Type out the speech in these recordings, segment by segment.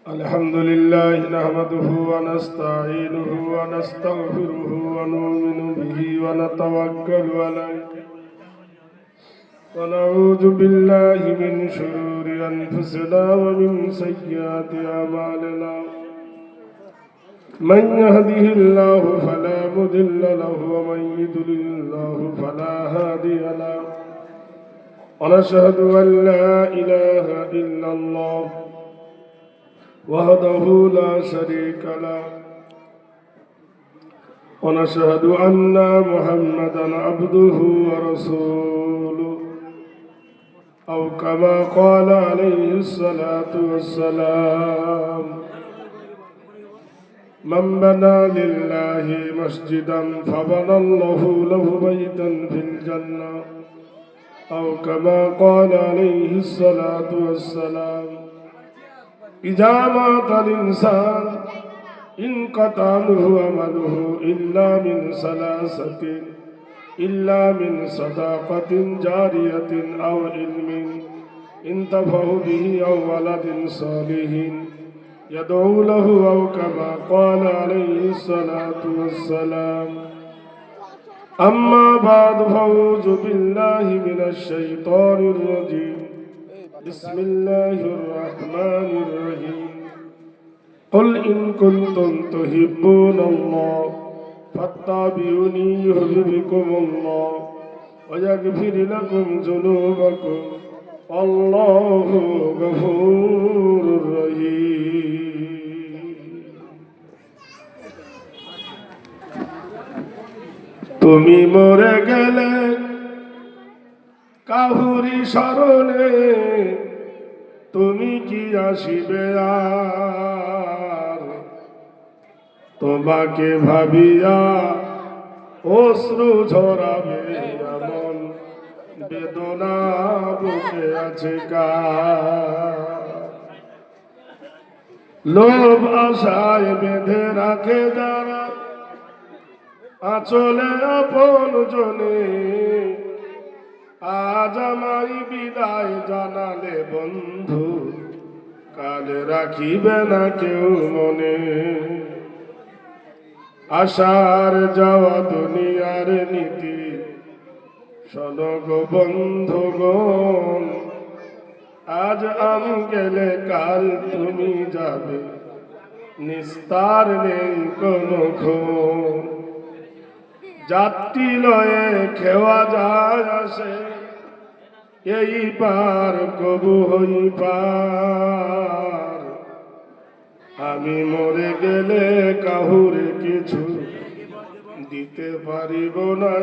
الحمد لله نحمده ونستعينه ونستغفره ونؤمن به ونتوكل عليه ونعوذ بالله من شرور أنفسنا ومن سيئات أعمالنا من يهده الله فلا مضل له ومن يضلل الله فلا هادي له ونشهد أن لا إله إلا الله وحده لا شريك له ونشهد أن محمدا عبده ورسوله أو كما قال عليه الصلاة والسلام من بنى لله مسجدا فبنى الله له بيتا في الجنة أو كما قال عليه الصلاة والسلام إذا مات الإنسان انقطع عنه عمله إلا من صدقة جارية أو علم ينتفع به أو ولد صالح يدعو له أو كما قال عليه الصلاة والسلام أما بعد فأعوذ بالله من الشيطان الرجيم بسم الله الرحمن الرحيم قل إن كنتم تحبون الله فاتبعوني يحببكم الله ويغفر لكم ذنوبكم والله غفور رحيم তুমি মরে গেলে কাহুরি শরণে তুমি কি আসিবে আর তোমাকে ভাবিয়া অশ্রু ঝরাবে এমন বেদনা বুকে আছে কার লোভ আশায় বেঁধে রাখে যারা আঁচলে আপন জনে আজ আমায় বিদায় জানালে বন্ধু কাল রাখিবে না কেউ মনে আশার যাওয়া দুনিয়ার নীতি শোনো গো বন্ধুগণ আজ আমি গেলে কাল তুমি যাবে নিস্তার নেই কোনো ক্ষণ যাত্রী লয়ে খেওয়া যায় আসে এই পার কবু হই পার আমি মরে গেলে কাহুরে কিছু দিতে পারিব না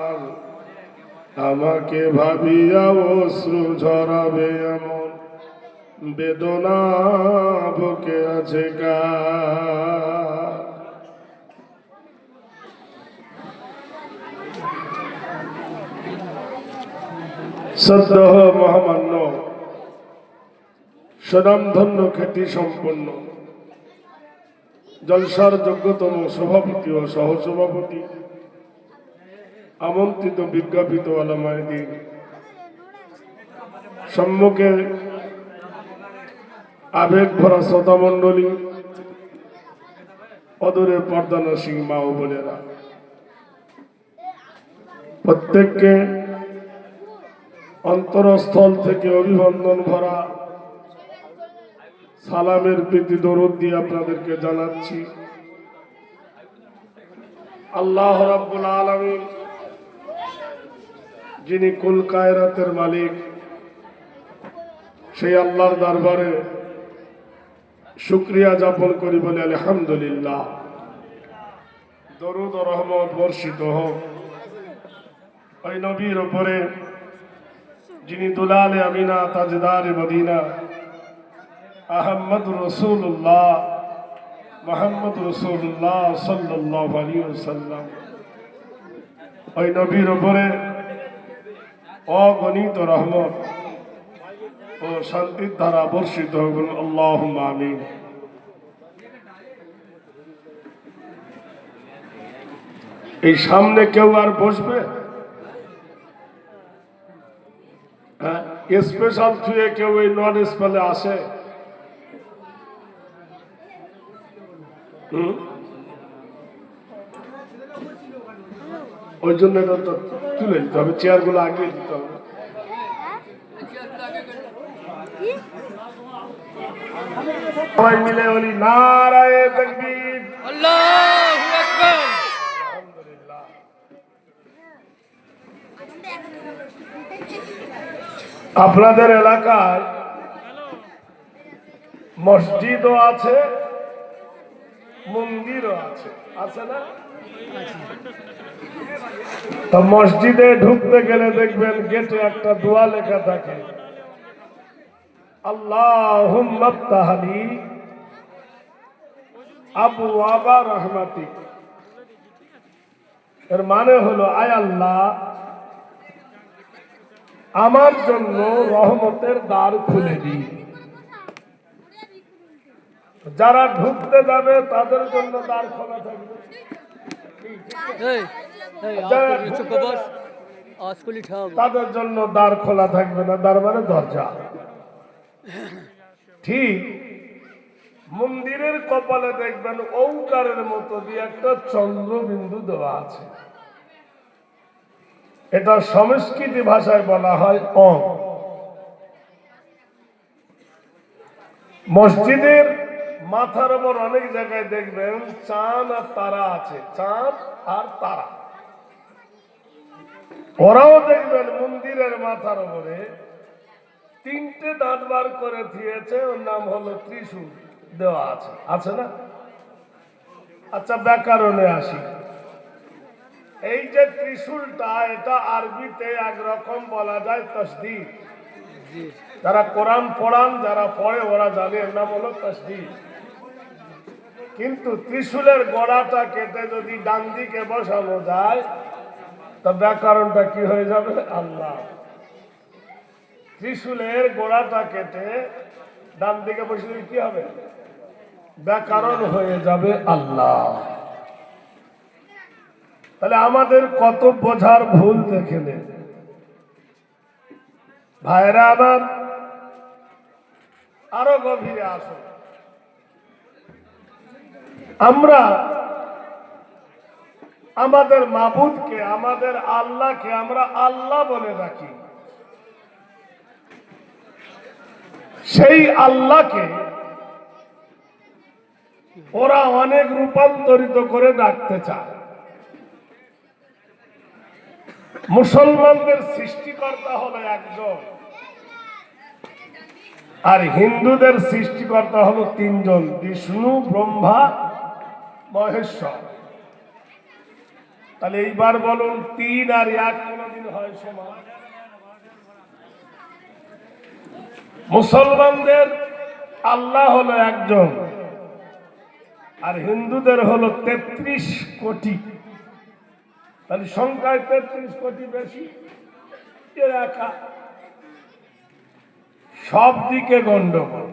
আর আমাকে ভাবিয়া অশ্রু ঝরাবে এমন বেদনা বুকে আছে কার শ্রদ্ধেয় মহামান্য স্বনামধন্য খ্যাতি সম্পন্ন জলসার যোগ্যতম সভাপতি ও সহসভাপতি আমন্ত্রিত বিজ্ঞাপিত আলামায়ে দ্বীন সম্মুখে আবেগ ভরা শ্রোতামণ্ডলী অদূরে পর্দানসীন মা ও বোনেরা প্রত্যেককে অন্তরস্থল থেকে অভিনন্দন ভরা সালামের প্রীতি দরুদ দিয়ে আপনাদেরকে জানাচ্ছি আল্লাহ রাব্বুল আলামিন যিনি কুল কায়নাতের মালিক সেই আল্লাহর দরবারে শুকরিয়া জ্ঞাপন করি বলে আলহামদুলিল্লাহ দরুদ ও রহমত বর্ষিত হোক ওই নবীর উপরে যিনি দুলালে আমিনা তাজদারে মদিনা আহমদ রসুল্লাহ মোহাম্মদ রসুল্লাহ সাল্লাল্লাহু আলাইহি ওয়াসাল্লাম ওই নবীর উপরে অগণিত রহমত ও শান্তির ধারা বর্ষিত হোক আল্লাহুম্মা আমিন। এই সামনে কেউ আর বসবে? হ্যাঁ, স্পেশাল থুয়ে কেউ এই নন স্পেলে আসে? ওই জন্য এটা তো তুলে দিতে হবে, চেয়ারগুলো আগিয়ে দিতে হবে। সবাই মিলে বলি নারায়ে তাকবীর, আল্লাহু আকবার। আলহামদুলিল্লাহ। আপনাদের এলাকায় মসজিদও আছে, মন্দিরও আছে, আছে না? তো মসজিদে ঢুকতে গেলে দেখবেন গেটে একটা দোয়া লেখা থাকে, আল্লাহুম্মা ইফতাহলি আবওয়াবা রাহমাতিক। এর মানে হলো, আয় আল্লাহ, আমার জন্য রহমতের দ্বার খুলে দিন। যারা ঢুকতে যাবে তাদের জন্য দ্বার খোলা থাকবে, যারা ঢুকতে যাবে তাদের জন্য দ্বার খোলা থাকবে না, দ্বার মানে দরজা। ঠিক মন্দিরের কপালে দেখবেন ঔকারের মতো দিয়ে একটা চন্দ্রবিন্দু দেওয়া আছে, এটা সংস্কৃতি ভাষায় বলা হয় অং। মসজিদের মাথার উপর অনেক জায়গায় দেখবেন চাঁদ আর তারা আছে, চাঁদ আর তারা। ওরাও দেখবেন মন্দিরের মাথার উপরে তিনটে দাঁত বার করে দিয়েছে, ওর নাম হলো ত্রিশূল দেওয়া আছে, আছে না? আচ্ছা, ব্যাকরণে আসি। এই যে ত্রিশূলটা, এটা আরবিতে একরকম বলা যায় তসদিদ। যারা কোরআন পড়ান, যারা পড়ে ওরা জানে এর নাম হলো তসদিদ। কিন্তু ত্রিশূলের গোড়াটা কেটে যদি ডান দিকে বসানো যায়, তা ব্যাকরণটা কি হয়ে যাবে? আল্লাহ। ত্রিশূলের গোড়াটা কেটে ডান দিকে বসলে কি হবে? ব্যাকরণ হয়ে যাবে আল্লাহ। তাহলে আমাদের কত বোঝার ভুল দেখে নেন ভাইরা আমার। আরো গভীরে আসুন। আমরা আমাদের মাবুদকে, আমাদের আল্লাহকে আমরা আল্লাহ বলে রাখি। সেই আল্লাহকে ওরা অনেক রূপান্তরিত করে ডাকতে চায়। মুসলমানদের সৃষ্টিকর্তা হলো একজন, আর হিন্দুদের সৃষ্টিকর্তা হলো তিনজন, বিষ্ণু, ব্রহ্মা, মহেশ্বর। তাহলে এইবার বলুন, তিন আর এক কোনদিন হয় সমান? মুসলমানদের আল্লাহ হলো একজন, আর হিন্দুদের হলো ৩৩ কোটি। তাহলে সংখ্যায় ৩৩ কোটি বেশি, একা সব দিকে গন্ডগোল।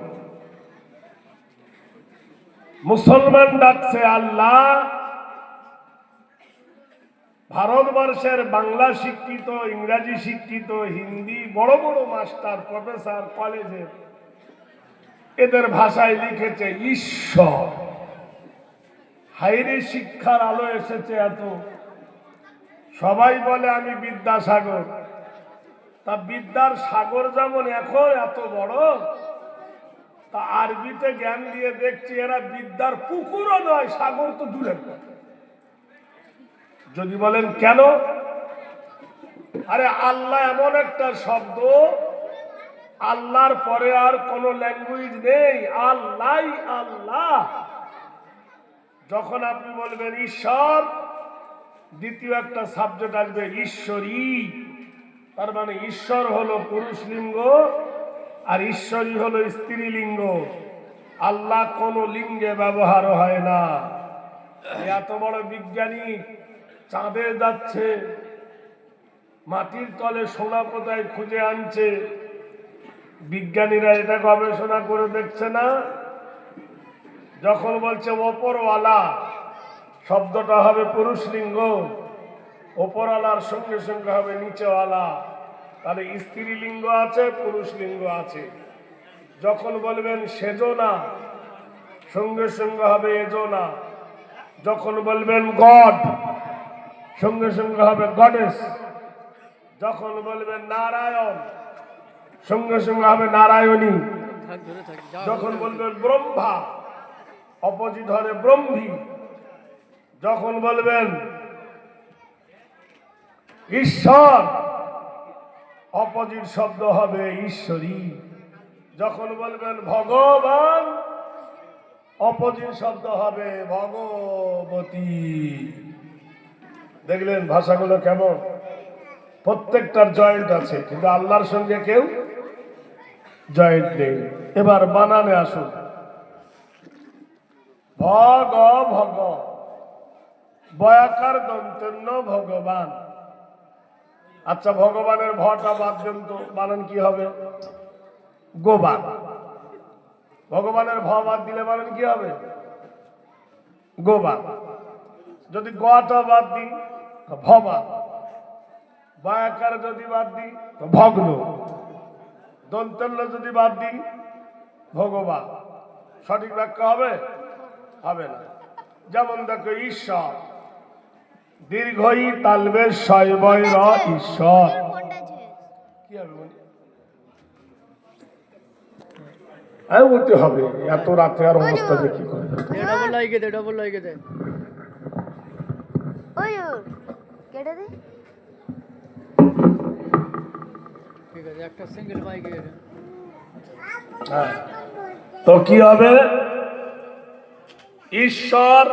মুসলমান ডাকছে আল্লাহ, ভারতবর্ষের বাংলা শিক্ষিত, ইংরাজি শিক্ষিত, হিন্দি বড় বড় মাস্টার, প্রফেসর, কলেজে এদের ভাষায় লিখেছে ঈশ্বর। হাইরে শিক্ষার আলো এসেছে এত, সবাই বলে আমি বিদ্যাসাগর। তা বিদ্যার সাগর যেমন এখন এত বড়, তা আরবিতে জ্ঞান দিয়ে দেখছি এরা বিদ্যার পুকুরও নয়, সাগর তো দূরের কথা। যদি বলেন কেন? আরে আল্লাহ এমন একটা শব্দ, আল্লাহর পরে আর কোন ল্যাঙ্গুয়েজ নেই, আল্লাহ আল্লাহ। যখন আপনি বলবেন ঈশ্বর, দ্বিতীয় একটা সাবজেক্ট আসবে ঈশ্বরী। তার মানে ঈশ্বর হলো পুরুষ লিঙ্গ আর ঈশ্বরী হলো স্ত্রীলিঙ্গ। আল্লাহ কোন লিঙ্গে ব্যবহার হয় না। এত বড় বিজ্ঞানী চাঁদে যাচ্ছে, মাটির তলে সোনা কোথায় খুঁজে আনছে, বিজ্ঞানীরা এটা গবেষণা করে দেখছে না। যখন বলছে ওপরওয়ালা, শব্দটা হবে পুরুষ লিঙ্গ, ওপরওয়ালার সঙ্গে সঙ্গে হবে নিচেওয়ালা। তাহলে স্ত্রীলিঙ্গ আছে, পুরুষ লিঙ্গ আছে। যখন বলবেন সেজো না, সঙ্গে সঙ্গে হবে এজো না। যখন বলবেন গড, সঙ্গে সঙ্গে হবে গডেস। যখন বলবেন নারায়ণ, সঙ্গে সঙ্গে হবে নারায়ণী। থাক ধরে থাক যা যখন বলবেন ব্রহ্মা, অপোজিট হবে ব্রহ্মী। যখন বলবেন ঈশ্বর, অপোজিট শব্দ হবে ঈশ্বরী। যখন বলবেন ভগবান, অপোজিট শব্দ হবে ভগবতী। দেখলেন ভাষাগুলো কেমন? প্রত্যেকটার জয়েন্ট আছে, কিন্তু আল্লাহর সঙ্গে কেউ জয়েন্ট নেই। এবার বানানে আসুন। ভগ ভগ, বয়াকার দন্তন্য ভগবান। আচ্ছা, ভগবানের ভটা বাদ দেন তো, বানান কি হবে? গোবান। ভগবানের ভ বাদ দিলে বানান কি হবে? গোবান। যদি গটা বাদ দিই তো ভবান। বয়াকার যদি বাদ দিই তো ভগ্ন। দন্তন্য যদি বাদ দিই ভগবান। সঠিক ব্যাখ্যা হবে? হবে না। যেমন দেখো ঈশ্বর, দীর্ঘই তালবে শৈবয় র ঈশ্বর। কি হবে বলি? বলতে হবে, এত রাতে আর অবস্থা দেখি করে। ডবল লাইকে দে, ডবল লাইকে দে। কেটে দে। ঠিক আছে, একটা সিঙ্গেল মাইকে দে। হ্যাঁ, তো কি হবে? ঈশ্বর,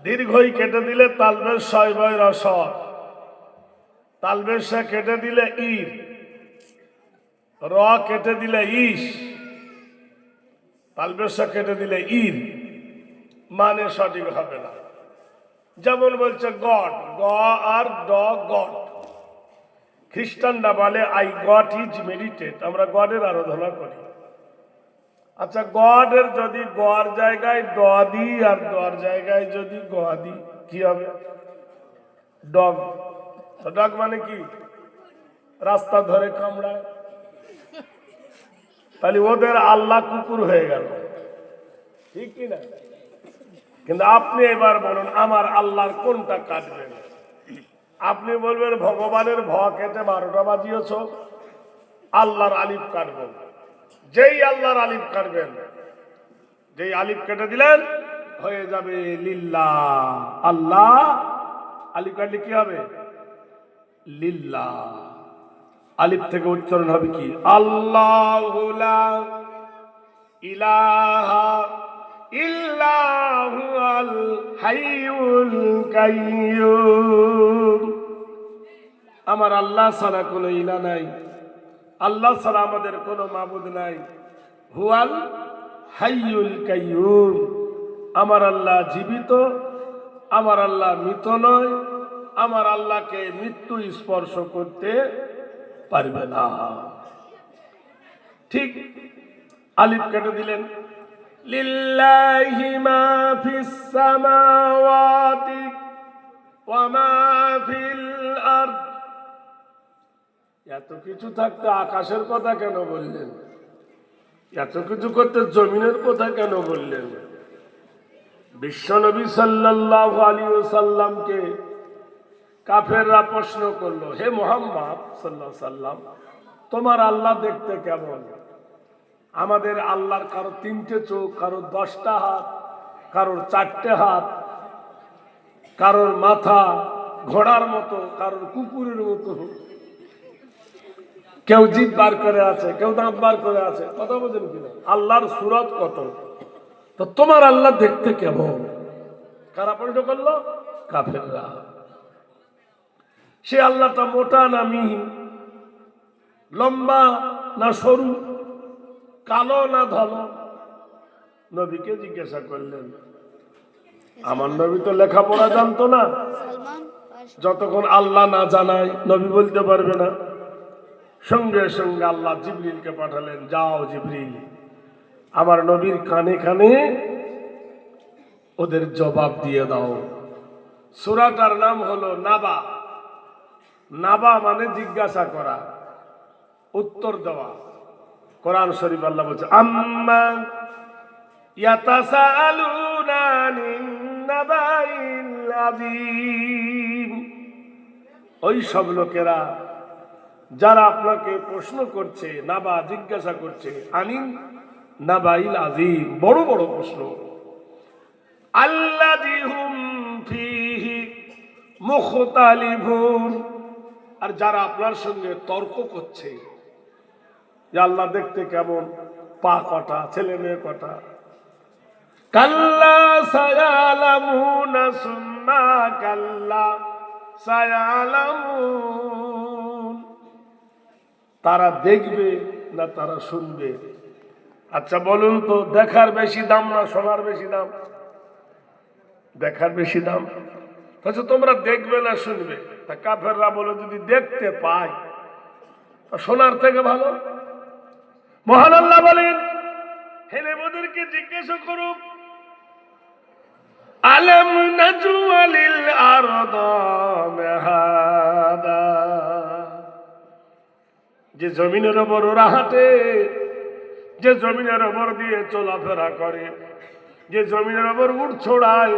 দীর্ঘই কেটে দিলে তালবেশ শৈবয় রসর। তালবেশে কেটে দিলে ইর, র কেটে দিলে ইস, তালবেশে কেটে দিলে ইর, মানে সঠিক হবে না। যেমন বলছে গড, গ আর ড, গড। খ্রিস্টানরা বলে আই গড ইজ মেডিটেট, আমরা গডের আরাধনা করি। আচ্ছা, গডের যদি গর জায়গায় ড দিই আর ডর জায়গায় যদি গ দিই কি হবে? ডগ। ডগ মানে কি? রাস্তা ধরে কামড়ায়। তাহলে ওদের আল্লাহ কুকুর হয়ে গেল, ঠিক কি না? কিন্তু আপনি এবার বলুন, আমার আল্লাহর কোনটা কাটবেন? আপনি বলবেন ভগবানের ভ কেটে 12টা বাজিয়েছ, আল্লাহর আলিফ কাটবেন। যেই আল্লাহর আলিফ কাটবেন, যেই আলিফ কেটে দিলেন হয়ে যাবে লিল্লাহ। আল্লাহ আলিফ কাটলে কি হবে? লিল্লাহ। আলিফ থেকে উচ্চারণ হবে কি? আল্লাহু লা ইলাহা ইল্লাহু আল হাইয়ুল কাইয়্যুম। আমার আল্লাহ ছাড়া কোনো ইলা নাই, আল্লাহ ছাড়া আমাদের কোনো মাবুদ নাই। হুয়াল হাইয়ুল কাইয়্যুম, আমার আল্লাহ জীবিত, আমার আল্লাহ মৃত নয়। আমার আল্লাহকে মৃত্যু স্পর্শ করতে পারবে না। ঠিক আলিফ কেটে দিলেন। লিল্লাহি মা ফিস সামাওয়াতি ওয়া মা ফিল আরদ। এত কিছু থাকতে আকাশের কথা কেন বললেন? এত কিছু করতে জমিনের কথা কেন বললেন? বিশ্বনবী সাল্লাল্লাহু আলাইহি ওয়াসাল্লামকে কাফেররা প্রশ্ন করলো, হে মুহাম্মদ সাল্লাল্লাহু আলাইহি সাল্লাম, তোমার আল্লাহ দেখতে কেমন? আমাদের আল্লাহর কারো 3টে চোখ, কারো 10টা হাত, কারোর 4টে হাত, কারোর মাথা ঘোড়ার মতো, কারোর কুকুরের মতো, কেউ জিভ বার করে আছে, কেউ দাঁত বার করে আছে। কথা বোঝেন কিনা? আল্লাহর সুরত কত, তো তোমার আল্লাহ দেখতে কেমন? কারা প্রশ্ন করলো? কাফেররা। সে আল্লাহটা মোটা না মিহি, লম্বা না সরু, কালো না ধলো? নবীকে জিজ্ঞাসা করলেন। আমার নবী তো লেখাপড়া জানতো না, যতক্ষণ আল্লাহ না জানায় নবী বলতে পারবে না। সঙ্গে সঙ্গে আল্লাহ জিবরিলকে পাঠালেন, যাও জিবরিল, আমার নবীর কানে কানে ওদের জবাব দিয়ে দাও। সূরাটার নাম হলো নাবা। নাবা মানে জিজ্ঞাসা করা, উত্তর দেওয়া। কোরআন শরীফ আল্লাহ বলছে আম্মা ইয়াতাসালুনা আনিন নাবাইল আযীম। ওই সব লোকেরা যারা আপনাকে প্রশ্ন করছে, নাবা জিজ্ঞাসা করছে, আনিন নাবাইল আযীম, বড় বড় প্রশ্ন। আল্লাযী হুম ফীহি মুখতালিফুন, আর যারা আপনার সঙ্গে তর্ক করছে যে আল্লাহ দেখতে কেমন, পা কটা, ছেলে মেয়ে কটা। কাল্লা সায়ালামুনা সুম্মা কাল্লা সায়ালামুন, তারা দেখবে না তারা শুনবে? আচ্ছা বলুন তো, দেখার বেশি দাম না শোনার বেশি দাম? দেখার বেশি দাম। আচ্ছা তোমরা দেখবে না শুনবে, তা কাফেররা বলে যদি দেখতে পাই শোনার থেকে ভালো। মহান আল্লাহ বলেন, হে নবীদেরকে জিজ্ঞাসা করো, আলাম নাজওয়ালিল আরদা মাহাদা, যে জমিনের উপর ওরা হাঁটে, যে জমিনের উপর দিয়ে চলাফেরা করে, যে জমিনের উপর উঠ ছোড়ায়,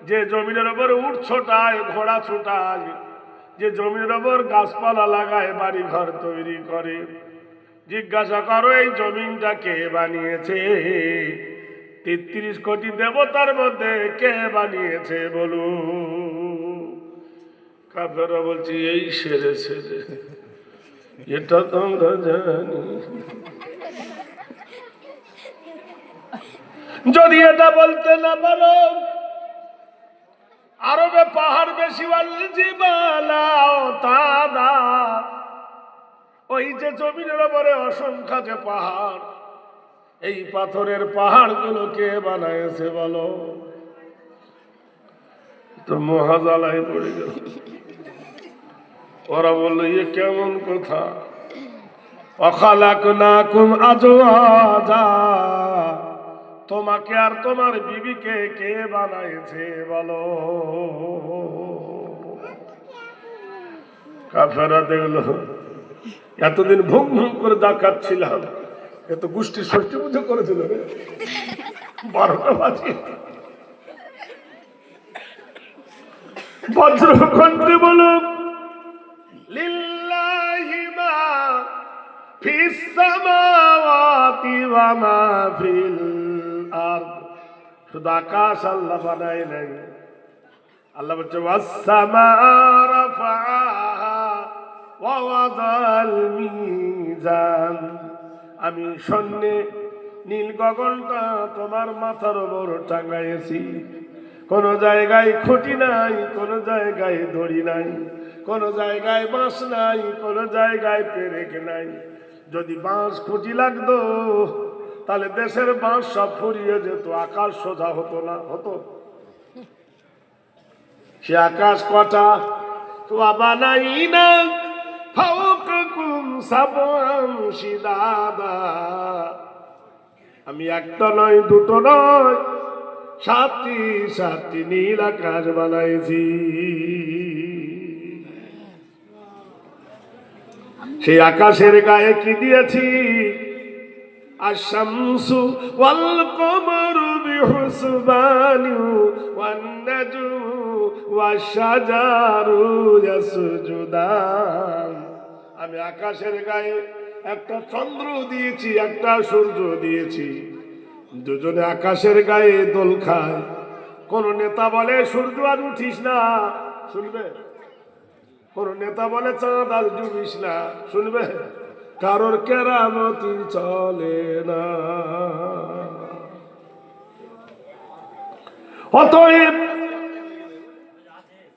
যে জমিনের উপর উঠ ছোটায়, ঘোড়া ছোটায়, যে জমিনের উপর গাছপালা লাগায়, বাড়ি ঘর তৈরি করে, জিজ্ঞাসা করো এই জমিনটা কে বানিয়েছে? 33 কোটি দেবতার মধ্যে কে বানিয়েছে বলু? কাফেররা বলছি এই সেরে সেরে, এটা তোমরা জানি। যদি এটা বলতে না পারো, আরবে পাহাড় বেশি, তাদা, ওই যে জমিনের উপরে অসংখ্য যে পাহাড়, এই পাথরের পাহাড় গুলো কে বানাইছে বলো? তো মহাজালায় পড়ে গেল। ওরা বললো এ কেমন কথা, অখালাকনাকুম আজওয়াজা, তোমাকে আর তোমার বিবিকে কে বানাইছে বলো? কাফেররা দেখলো এতদিন ভুং ভুং করে দেখাচ্ছিলাম, এত গোষ্ঠী ষষ্ঠী পুজো করেছিল রে, 12টা বাজে। বজ্রকণ্ঠে বলো, লিল্লাহি মা ফিস সামাওয়াতি ওয়া মা ফিল আরদ, শুধু আকাশ আল্লাহ বানায় নাই। আল্লাহ বলছে ওয়াস সামাআ রাফাআহা ওয়া ওয়াদাল মিজান, আমি শূন্যে নীল গগনটা তোমার মাথার উপর টাঙাইছি। কোন জায়গায় খুঁটি নাই, কোন জায়গায় দড়ি নাই, কোন জায়গায় বাঁশ নাই, কোন জায়গায় পেরেক নাই। যদি বাঁশ খুঁটি লাগতো তাহলে দেশের বাঁশ সব ফুরিয়ে যেত, আকাশ সোজা হতো না, হতো? সে আকাশ কটা? তো বানাইনা ফাওকাকুম সাবআন শিদাদা, আমি একটা নয় দুটো নয় 7টি নীল আকাশ বানাইছি। সেই আকাশের গায়ে কি দিয়েছি? আশ-শামসু ওয়াল কমারু বিহুসবানি ওয়ান নাজমু ওয়াশ-শাজারু ইয়াসজুদান, আমি আকাশের গায়ে একটা চন্দ্র দিয়েছি, একটা সূর্য দিয়েছি, দুজনে আকাশের গায়ে দোল খায়। কোন নেতা বলে সূর্য আর উঠিস না, শুনবে? কোন নেতা বলে চাঁদ আর ডুবিস না, শুনবে? কারোর কেরামতি চলে না। অতএব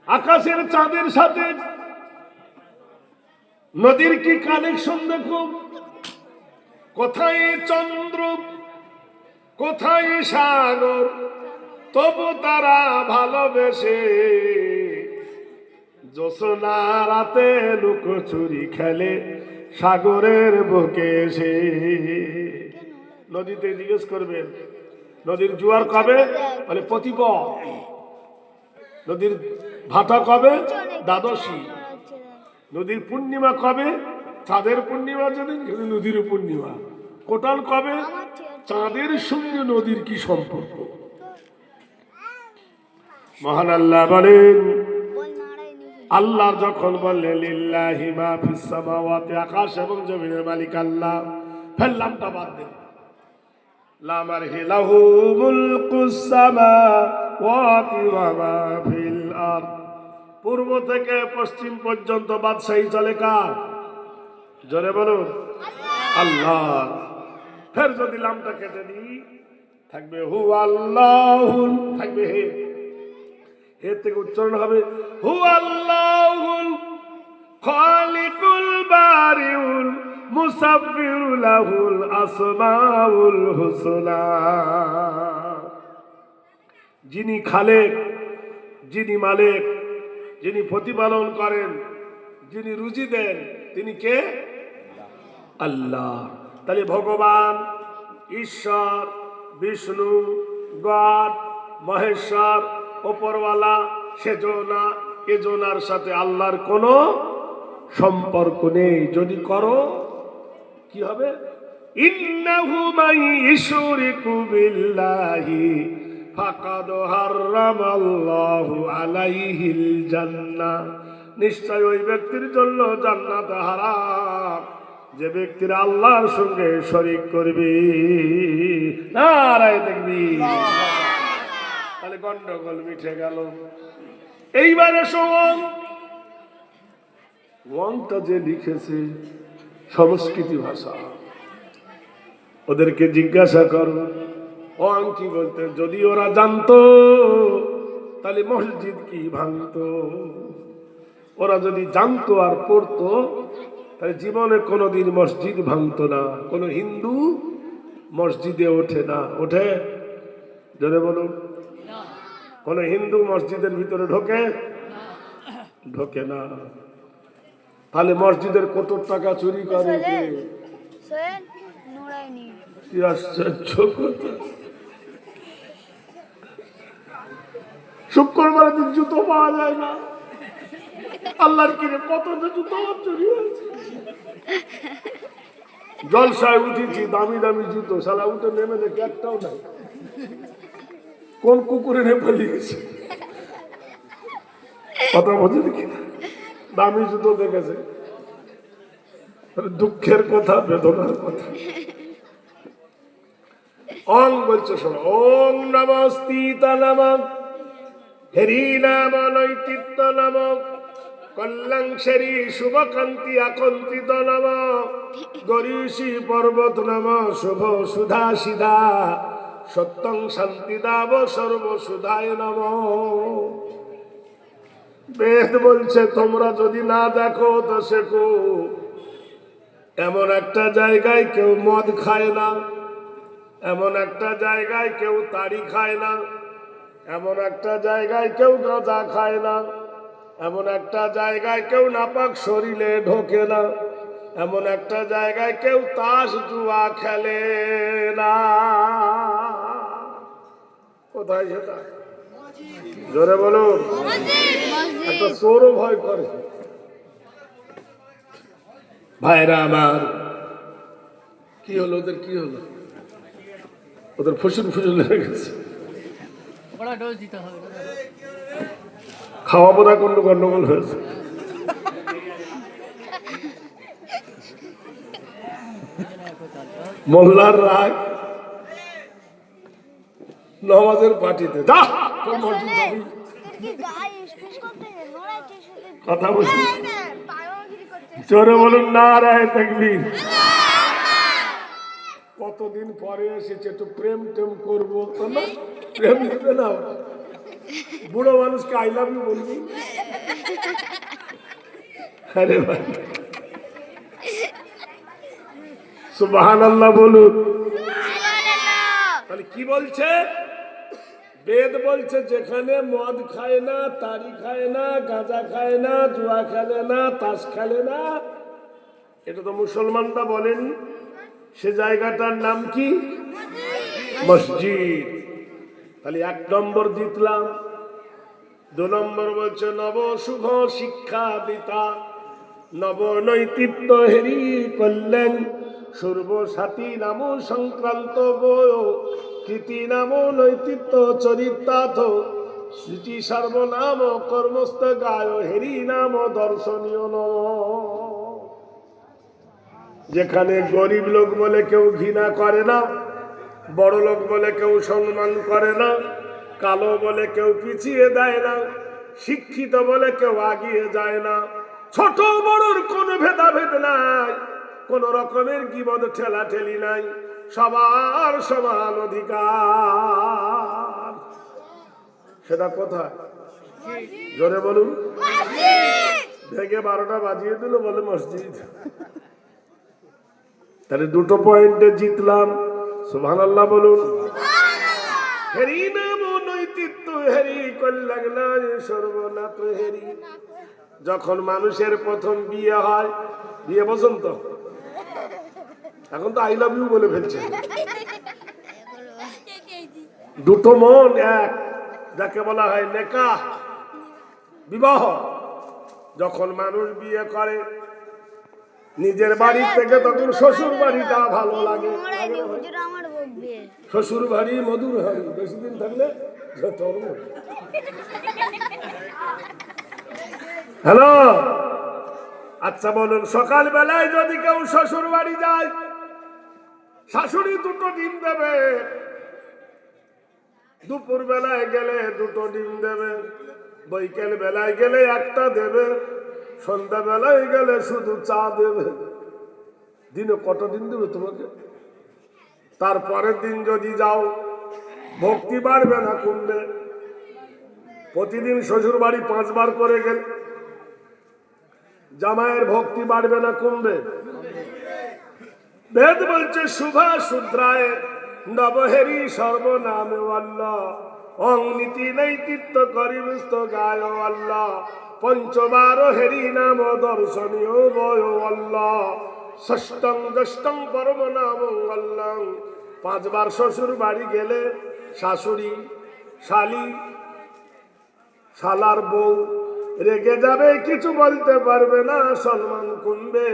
আকাশের চাঁদের সাথে নদীর কি কানেকশন দেখো? কোথায় চন্দ্র, কোথায় সাগর, তবু তারা ভালোবেসে জ্যোৎস্না রাতে লুকোচুরি খেলে সাগরের বুকে এসে। নদীতে জিজ্ঞেস করবেন নদীর জোয়ার কবে, বলে প্রতিপদ। নদীর ভাটা কবে, দ্বাদশী। নদীর পূর্ণিমা কবে? চাঁদের পূর্ণিমা যেদিন নদীর পূর্ণিমা। কোটাল কবে? চাঁদের সঙ্গে নদীর কি সম্পর্ক? মহান আল্লাহ বলেন, আল্লাহ যখন বললেন লিল্লাহি মা ফিস সামাওয়াতি, আকাশ এবং জমিনের মালিক আল্লাহ, ফেললামটা বাদ দেন। লা মারহি লাহু মুলকুস সামাওয়াতি ওয়া মা ফিল আরদ, পূর্ব থেকে পশ্চিম পর্যন্ত বাদশাহী চলে কার? জোরে বলুন আল্লাহ। ফের যদি লামটা কেটে দিই থাকবে হু আল্লাহুল, থাকবে হে, হে থেকে উচ্চারণ হবে হু আল্লাহুল খালিকুল বারিউল মুসাব্বিরু লাহুল আসমাউল হুসনা। যিনি খালেক, যিনি মালিক, যিনি প্রতিপালন করেন, যিনি রুজি দেন, তিনি কে? আল্লাহ। তাহলে ভগবান, ঈশ্বর, বিষ্ণু, গড, মহেশ্বর, ওপরওয়ালা, সেজনা, এজনার সাথে আল্লাহর কোনো সম্পর্ক নেই। যদি করো কি হবে? ইন্নাহু মান ইশরিকু বিল্লাহি ফাকাদ হারামাল্লাহু আলাইহিল জান্নাহ, নিশ্চয় ওই ব্যক্তির জন্য জান্নাত হারাম যে ব্যক্তিরা আল্লাহর সঙ্গে শরীক করবে। নারায়ে তাকবীর। তাহলে গন্ডগোল মিটে গেল। এইবারে শোন, ওয়াংটা যে লিখেছে সংস্কৃতি ভাষা, ওদেরকে জিজ্ঞাসা করো ওয়াং কি বলতে। যদি ওরা জানতো তাহলে মসজিদ কি ভাঙতো। ওরা যদি জানতো আর পড়তো তাহলে জীবনে কোনোদিন মসজিদ ভাঙতো না। কোনো হিন্দু মসজিদে ওঠে না। ওঠে? জোরে বলুন। কোন হিন্দু মসজিদের ভিতরে ঢোকে? ঢোকে না। তাহলে মসজিদের কত টাকা চুরি করে? কি আশ্চর্য কথা! শুক্রবারের দিন জুতো পাওয়া যায় না। আল্লাহর কিরে কত জুতো চুরি হয়েছে। জলসায় উঠেছি, দামি দামি জুতো, শালা উঠে নেমে দেখে একটাও নাই। কোন কুকুরে নে পালিয়ে গেছে? কথা বোঝে দেখি, দামি জুতো দেখেছে। দুঃখের কথা, বেদনার কথা। ওং বলছে শোনো, ওং নমস্তিতা নমঃ হরি নাম নৈতিত্য নমঃ কল্যাংশরী শুভকান্তি আকন্তিত নমঃ গরীষী পর্বত নমঃ শুভ সুধা সিধা সত্যং শান্তিদাব সর্বসুধায় নমঃ। বেদ বলছে তোমরা যদি না দেখো তো শেখো। এমন একটা জায়গায় কেউ মদ খায় না, এমন একটা জায়গায় কেউ তাড়ি খায় না, এমন একটা জায়গায় কেউ গাঁজা খায় না, এমন একটা জায়গায় কেউ নাপাক শরীরে ঢোকে না, এমন একটা জায়গায় কেউ তাস জুয়া খেলে না। কোথায় সেটা? জোরে বলো। একটা চোরও ভয় করে। ভাইরা আমার, কি হলো ওদের? কি হলো ওদের? ফুসুল ফুসুল লেগে গেছে। খাওয়া বোধ হয় গন্ডগোল হয়েছে। মোল্লার রাগ নমাজের পার্টিতে। যা তোর মসজিদ যাবি। কথা বলছি। জোরে বলুন নারায়ে তাকবীর। কতদিন পরে এসেছে, একটু প্রেম টেম করবো। প্রেম নেবে না ওরা। বুড়ো মানুষকে আই লাভ ইউ বলবি? আরে ভাই সুবহানাল্লাহ বলুন। তাহলে কি বলছে বেদ? বলছে যেখানে মদ খায় না, তারি খায় না, গাঁজা খায় না, জুয়া খেলে না, তাস খেলে না, এটা তো মুসলমানরা বলেন। সে জায়গাটার নাম কি? মসজিদ। তাহলে 1 নম্বর জিতলাম। 2 নম্বর বলছে নব শুভ শিক্ষা দিতা। নবনৈতিত্ব হেরি করলেন সর্বসাথী নাম সংক্রান্ত বয় কৃতি নাম নৈতিত্ব চরিতার্থ স্মৃতি সর্বনাম কর্মস্থ গায় হেরি নাম দর্শনীয় নম। যেখানে গরিব লোক বলে কেউ ঘৃণা করে না, বড় লোক বলে কেউ সম্মান করে না, কালো বলে কেউ পিছিয়ে দেয় না, শিক্ষিত বলে কেউ আগিয়ে যায় না, ছোট বড়র কোনো ভেদাভেদ নাই, কোন রকমের গীবত ঠেলাঠেলি নাই, সবার সমান অধিকার। সেটা কোথায়? জোরে বলুন। ভেঙে 12টা বাজিয়ে দিল বলে মসজিদ। তাহলে দুটো পয়েন্টে জিতলাম। সুবহানাল্লাহ বলুন। হেরি নাম নৈতিত্ব হেরি কল্যাণ সর্বনাথ হেরি। যখন মানুষের প্রথম বিয়ে হয়, বিয়ে বোঝেন তো, এখন তো আই লাভ ইউ বলে ফেলছে। দুটো মন এক, যাকে বলা হয় নেকাহ, বিবাহ। যখন মানুষ বিয়ে করে নিজের বাড়ি থেকে তখন শ্বশুর বাড়িটা ভালো লাগে। শ্বশুর বাড়ি মধুর হাড়ি, বেশি দিন থাকলে হ্যালো। আচ্ছা বলুন, সকাল বেলায় যদি কেউ শ্বশুর বাড়ি যায়, শাশুড়ি দুটো ডিম দেবে, দুপুর বেলায় গেলে দুটো ডিম দেবে, বৈকাল বেলায় গেলে একটা দেবে, সন্ধ্যা বেলায় গেলে শুধু চা দেবে। দিনে কত দিন দেবে তোমাকে? তারপরের দিন যদি যাও, ভক্তি বাড়বে না কমবে? প্রতিদিন শ্বশুর বাড়ি 5 বার করে গেলে জামাইয়ের ভক্তি বাড়বে না কমবে? বেদ বলছে শুভা শুদ্রায় নবহেরি সর্বনাম আল্লাহ, অং নীতি নৈতিত্ব করিবস্ত গায় আল্লাহ, পঞ্চবার হেরি নাম দর্শনীয় বয় আল্লাহ, ষষ্ঠং দষ্টং পরম নাম আল্লাহ। 5 বার শ্বশুর বাড়ি গেলে শাশুড়ি, শালি, শালার বউ রেগে যাবে, কিছু বলতে পারবে না, সম্মান কমবে।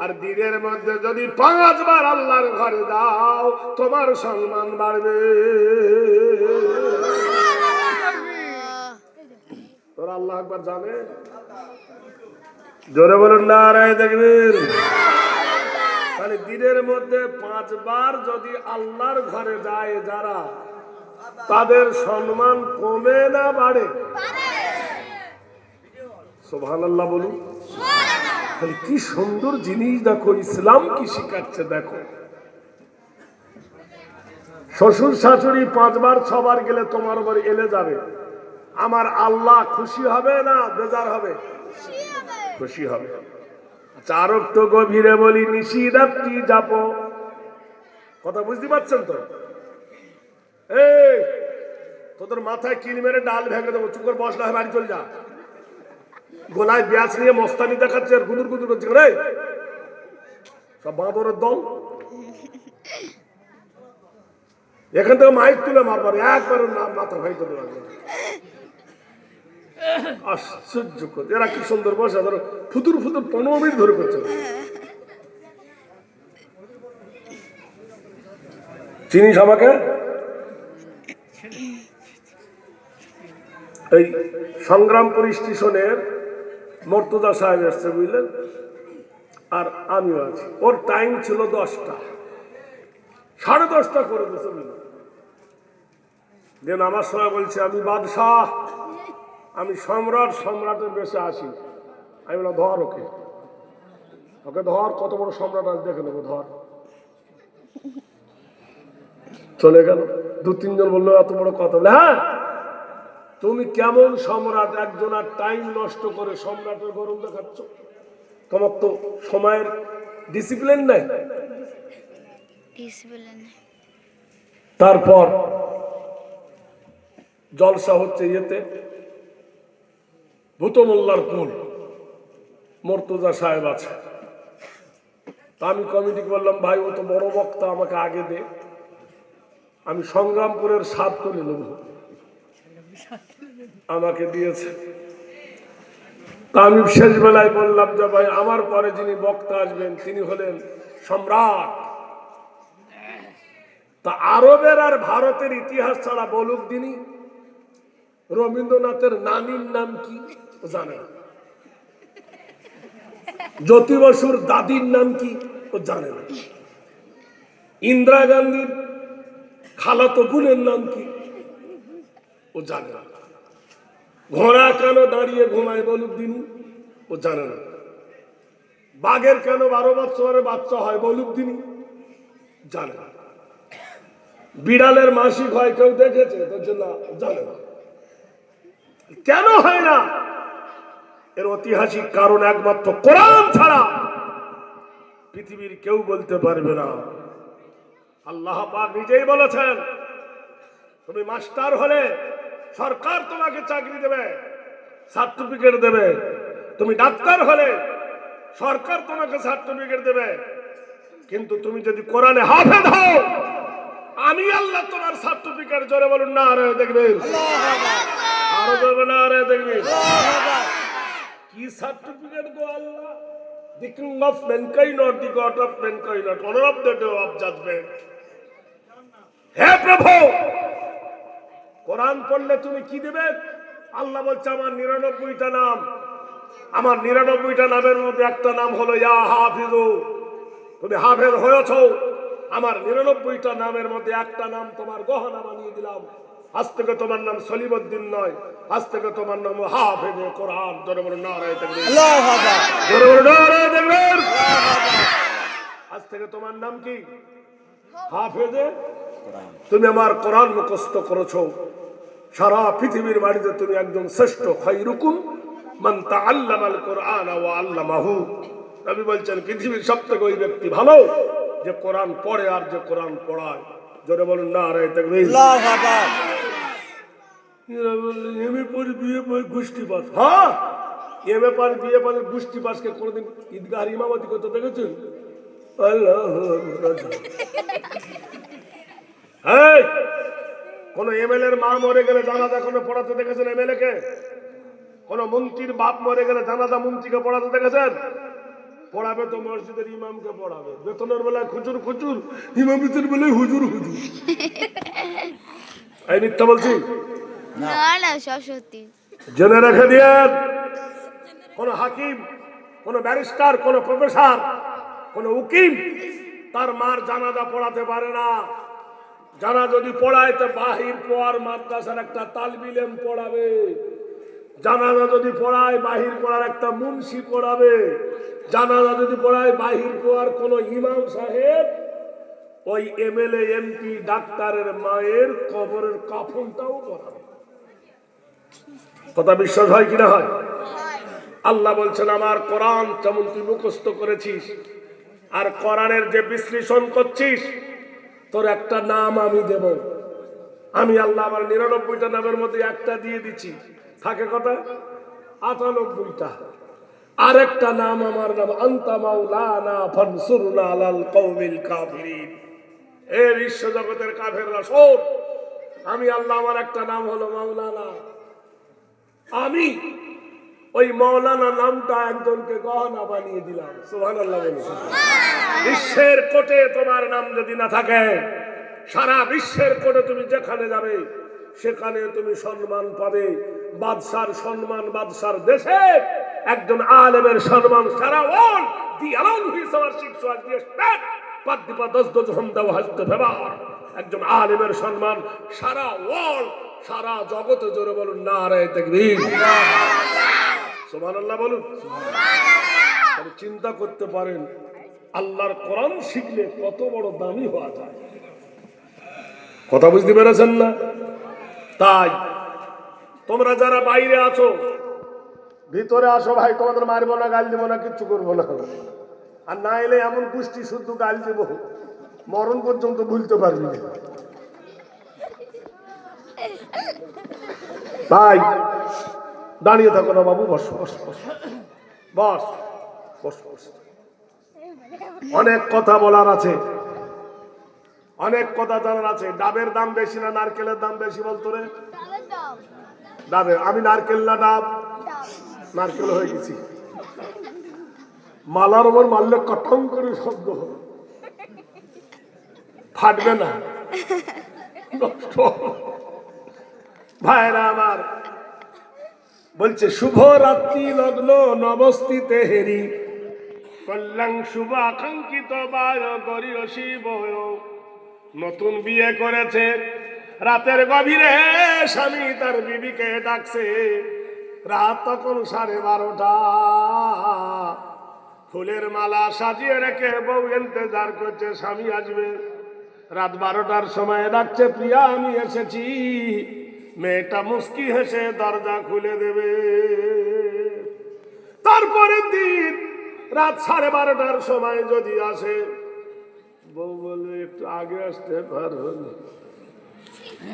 আর দিনের মধ্যে যদি 5 বার আল্লাহর ঘরে যাও, তোমার সম্মান বাড়বে। তোরা আল্লাহ একবার জানে? জোরে বলুন নারায়ে তাকবীর। তাহলে দিনের মধ্যে 5 বার যদি আল্লাহর ঘরে যায় যারা, তাদের সম্মান কমে না বাড়ে? সুবহানাল্লাহ বলুন। তাহলে কি সুন্দর জিনিস দেখো, ইসলাম কি শিখাচ্ছে দেখো। শ্বশুর শাশুড়ি 5 বার 6 বার গেলে তোমার উপর এলে যাবে, আমার আল্লাহ খুশি হবে না বেজার হবে? খুশি হবে। আচ্ছা, আর একটু গভীরে বলি, নিশিরাত্রি যাপ, কথা বুঝতে পারছেন তো? এই তোদের মাথায় কিল মেরে ডাল ভেঙে দেবো, চুপ করে বস, না বাড়ি চল যা। গোলায় ব্যাস নিয়ে মস্তানি দেখাচ্ছে আর গুদুর গুদুর হচ্ছে, রে সব বাঁদরের দল। এখান থেকে মাইক তুলে মারবার, একবার মাথা ভাইতে দেওয়া। আশ্চর্য করে এরা কি সুন্দর বসে, ধরো ফুতুর ফুতুর 15 মিনিট ধরে করছে। চিনিস আমাকে? এই সংগ্রামপুর স্টেশনের মর্তুজা সাহেব এসছে বুঝলেন, আর আমিও আছি। ওর টাইম ছিল 10টা, 10:30 করে দিয়েছে বুঝলেন। দেন আমার সময় বলছে আমি বাদশাহ, আমি সম্রাট, সম্রাটের বেশে আসি। আমি বললাম ধর ওকে, ওকে ধর, কত বড় সম্রাট আজ দেখে নেবো, ধর। চলে গেল। 2-3 জন বললো এত বড় কথা। বলে হ্যাঁ, তুমি কেমন সম্রাট, একজন আর টাইম নষ্ট করে সম্রাটের গরম দেখাচ্ছ? তোমার তো সময়ের ডিসিপ্লিন নাই। তারপর জলসা হচ্ছে ইয়েতে, ভূতমোল্লার পুল, মর্তুজা সাহেব আছে। তা আমি কমিটিকে বললাম, ভাই ও তো বড় বক্তা, আমাকে আগে দে, আমি সংগ্রামপুরের স্বাদ করে নেব। আমাকে দিয়েছে। তা আমি শেষ বেলায় বললাম যে ভাই আমার পরে যিনি বক্তা আসবেন তিনি হলেন সম্রাট। তা আরবের আর ভারতের ইতিহাস ছাড়া বলুক তিনি রবীন্দ্রনাথের নানির নাম কি জানে না, জ্যোতি বসুর দাদির নাম কি ও জানে না, ইন্দিরা গান্ধীর খালাতো বোনের নাম কি ও জানে না, ঘোড়া কেন দাঁড়িয়ে ঘুমায় বলুক দিন ও জানে না, বাঘের কেন 12 বছরের বাচ্চা হয় বলুক দিন জানে না, বিড়ালের মাসিক হয় কেউ দেখেছে জানে না। কেন হয় না? এর ঐতিহাসিক কারণ একমাত্র কোরআন ছাড়া পৃথিবীর কেউ বলতে পারবে না। আল্লাহ পাক নিজেই বলেছেন, তুমি মাস্টার হলে সরকার তোমাকে চাকরি দেবে, সার্টিফিকেট দেবে। তুমি ডাক্তার হলে সরকার তোমাকে সার্টিফিকেট দেবে। কিন্তু তুমি যদি কোরআনে হাফেজ হও, আমি আল্লাহ তোমার সার্টিফিকেট জোরে বলুন না আরে দেখবেন, আরো জোরে না আরে দেখবেন। কি certificate go Allah? The king of mankind, not the god of mankind, not honor of the day of judgment. হে প্রভু, কোরআন পড়লে তুমি কি দেবে? আল্লাহ বলছে আমার 99টা নাম, আমার 99টা নামের মধ্যে একটা নাম হলো ইয়া হাফিজু। তুমি হাফেজ হয়েছ, আমার 99টা নামের মধ্যে একটা নাম তোমার গহনা বানিয়ে দিলাম। আজ থেকে তোমার নাম সলিমউদ্দিন নয়, আজ থেকে তোমার নাম হাফেজে কোরআন। জোরে বলুন নারায়ে তাকবীর, আল্লাহু আকবার, জোরে বলুন নারায়ে তাকবীর। আজ থেকে তোমার নাম কি? হাফেজে কোরআন। তুমি আমার কোরআন মুখস্থ করেছো, সারা পৃথিবীর বাড়িতে তুমি একজন শ্রেষ্ঠ। খায়রুকুম মান তাআল্লামাল কোরআন ওয়া আল্লামাহু। নবী বলছেন পৃথিবীর সবথেকে ওই ব্যক্তি ভালো যে কোরআন পড়ে আর যে কোরআন পড়ায়। জোরে বলুন নারায়ে তাকবীর, আল্লাহু আকবার। এরা বললে এমএ পড়ে বিএ পড়ে গোষ্ঠী পাস। হ্যাঁ, এমএ পড়ে বিএ পড়ে গোষ্ঠী পাসকে কোনোদিন ঈদগাহ ইমামতি করতে দেখেছেন? আল্লাহ, এই কোন এমএলএ এর মা মরে গেলে জানাজা কোনো পড়াতে দেখেছেন এমএলএ কে? কোন মন্ত্রীর বাপ মরে গেলে জানাজা মন্ত্রীকে পড়াতে দেখেছেন? পড়াবে তো মসজিদের ইমামকে পড়াবে। বেতনের বেলায় খুচুর খুচুর, ইমামতির বেলায় হুজুর হুজুর। এই মিথ্যা বলছি না না, সব সত্যি। জেনে রেখে দিয়েন, কোন হাকিম, কোন ব্যারিস্টার, কোন প্রফেসর, কোন উকিল তার মার জানাজা পড়াতে পারে না। জানা যদি পড়ায় তো বাহির পড়ার মাদ্রাসার একটা তালবিল ইলম পড়াবে। জানাজা যদি পড়ায় বাহির পড়ার একটা মুন্সি পড়াবে। জানাজা যদি পড়ায় বাহির পড়ার কোন ইমাম সাহেব ওই এমএলএ এমপি ডাক্তারের মায়ের কবরের কাফনটাও পড়াবে। কথা বিশ্বাস হয় কিনা হয়? আল্লাহ বলছেন আমার কোরআন যেমন তুই মুখস্থ করেছিস আর কোরআনের যে বিশ্লেষণ করছিস, তোর একটা নাম আমি দেব। আমি আল্লাহ আমার 99টা নামের মধ্যে একটা দিয়ে দিচ্ছি, থাকে কথা 98টা। আরেকটা নাম আমার নাম আনতা মাওলানা ফানসুরনা আলাল কওমিল কাফিরিন। এ বিশ্ব জগতের কাফেররা শোন, আমি আল্লাহ আমার একটা নাম হলো মাওলানা। আমি ওই মাওলানা নামটা একজনকে গহনা বানিয়ে দিলাম। সুবহানাল্লাহ বলুন। বিশ্বের কোটে তোমার নাম যদি না থাকে, সারা বিশ্বের কোটে তুমি যেখানে যাবে সেখানে তুমি সম্মান পাবে। বাদশার সম্মান বাদশার দেশে, একজন আলেমের সম্মান সারা world. The alone whiz our ships was the state but the দস দস হমদা হাসতে ফেভার। একজন আলেমের সম্মান সারা ওয়ার্ল্ড, সারা জগতে। জোরে বলুন নারায়ে তাকবীর, সুবহানাল্লাহ বলুন। তাহলে চিন্তা করতে পারেন আল্লাহর কোরআন শিখলে কত বড় দামি হওয়া যায়। কথা বুঝতে পেরেছেন না? তাই তোমরা যারা বাইরে আছো ভিতরে আসো ভাই, তোমাদের মারবো না, গাল দিব না, কিচ্ছু করবো না। আর না এলে এমন গোষ্ঠী শুদ্ধ গাল দিব মরণ পর্যন্ত ভুলতে পারবি না। ভাই দাঁড়িয়ে থাকো না বাবু, বস বস বস বস বস বস। অনেক কথা বলার আছে, অনেক কথা জানার আছে। ডাবের দাম বেশি না নারকেলের দাম বেশি বলতো রে? ডাবে। আমি নারকেল না ডাব? নারকেল হয়ে গেছি। মালার ওপর মারলে কটং করে শব্দ হবে, ফাটবে না, নষ্ট হবে। ভাইরা আমার বলছে শুভ রাত্রি লগ্ন নবস্থিতে হেরি কল্যাণ শুভ আকাঙ্ক্ষিত বায় গরিয় শিব। নতুন বিয়ে করেছে, রাতের গভীরে স্বামী তার বিবিকে ডাকছে। রাত তখন 12:30। ফুলের মালা সাজিয়ে রেখে বউ ইন্তজার করছে স্বামী আসবে। রাত 12টার সময় ডাকছে, প্রিয়া আমি এসেছি। মেয়েটা মুস্কি হেসে দরজা খুলে দেবে। তারপরের দিন রাত 12:30টার সময় যদি আসে, বউ বলবে একটু আগে আসতে পারো।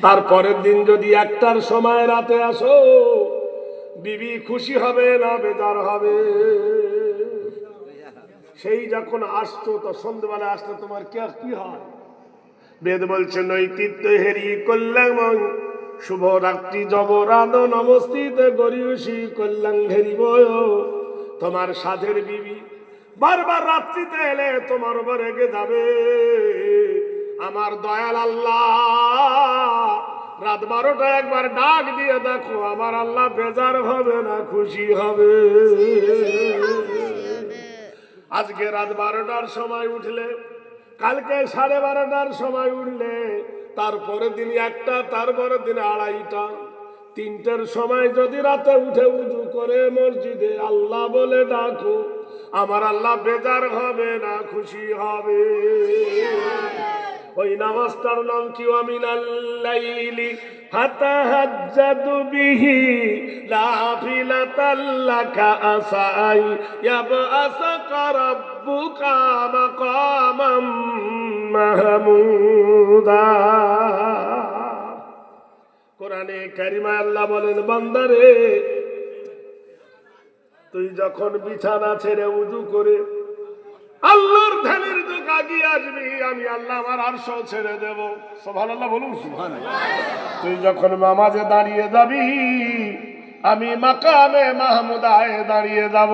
তারপরের দিন যদি 1টার সময় রাতে আসো, বিবি খুশি হবে না বেজার হবে? সেই যখন আসতো তো সন্ধ্যেবেলা আসলে তোমার কি হয়? বেদ বলছে নৈতিত্য হেরি কল্যাণ শুভ রাত্রি জবরাদ নমস্তিত গরিয়সী কল্যাণ ঘেরিব। তোমার সাধের বিবি বারবার রাত্রিতে এলে তোমার উপর রেগে যাবে। আমার দয়াল আল্লাহ রাত 12টা একবার ডাক দিয়ে দেখো, আমার আল্লাহ বেজার হবে না খুশি হবে? আজকে রাত 12টার সময় উঠলে, কালকে 12:30টার সময় উঠলে, তারপরে দিন 1টা, তারপরে দিন 2:30টা, 3টের সময় যদি রাতে উঠে উজু করে মসজিদে আল্লাহ বলে ডাকো, আমার আল্লাহ বেজার হবে না খুশি হবে? ওই নামাজটার নাম কি? মিনাল লাইলি ফাতাহাজ্জাদু বিহি নাফিলাতাল লাকা আসাই ইয়াবআসাকা রাব্বুকা মাকামাম মাহমুদা। কোরআনে কারিমায় আল্লাহ বলেন, বান্দারে তুই যখন বিছানা ছেড়ে উজু করে আল্লাহর ধ্যানের দিকে আগিয়ে আসবি, আমি আল্লাহ আমার আরশ ছেড়ে দেব। সুবহানাল্লাহ বলুন সুবহানাল্লাহ। তুই যখন নামাজে দাঁড়িয়ে যাবি, আমি মাকামে মাহমুদায় দাঁড়িয়ে যাব।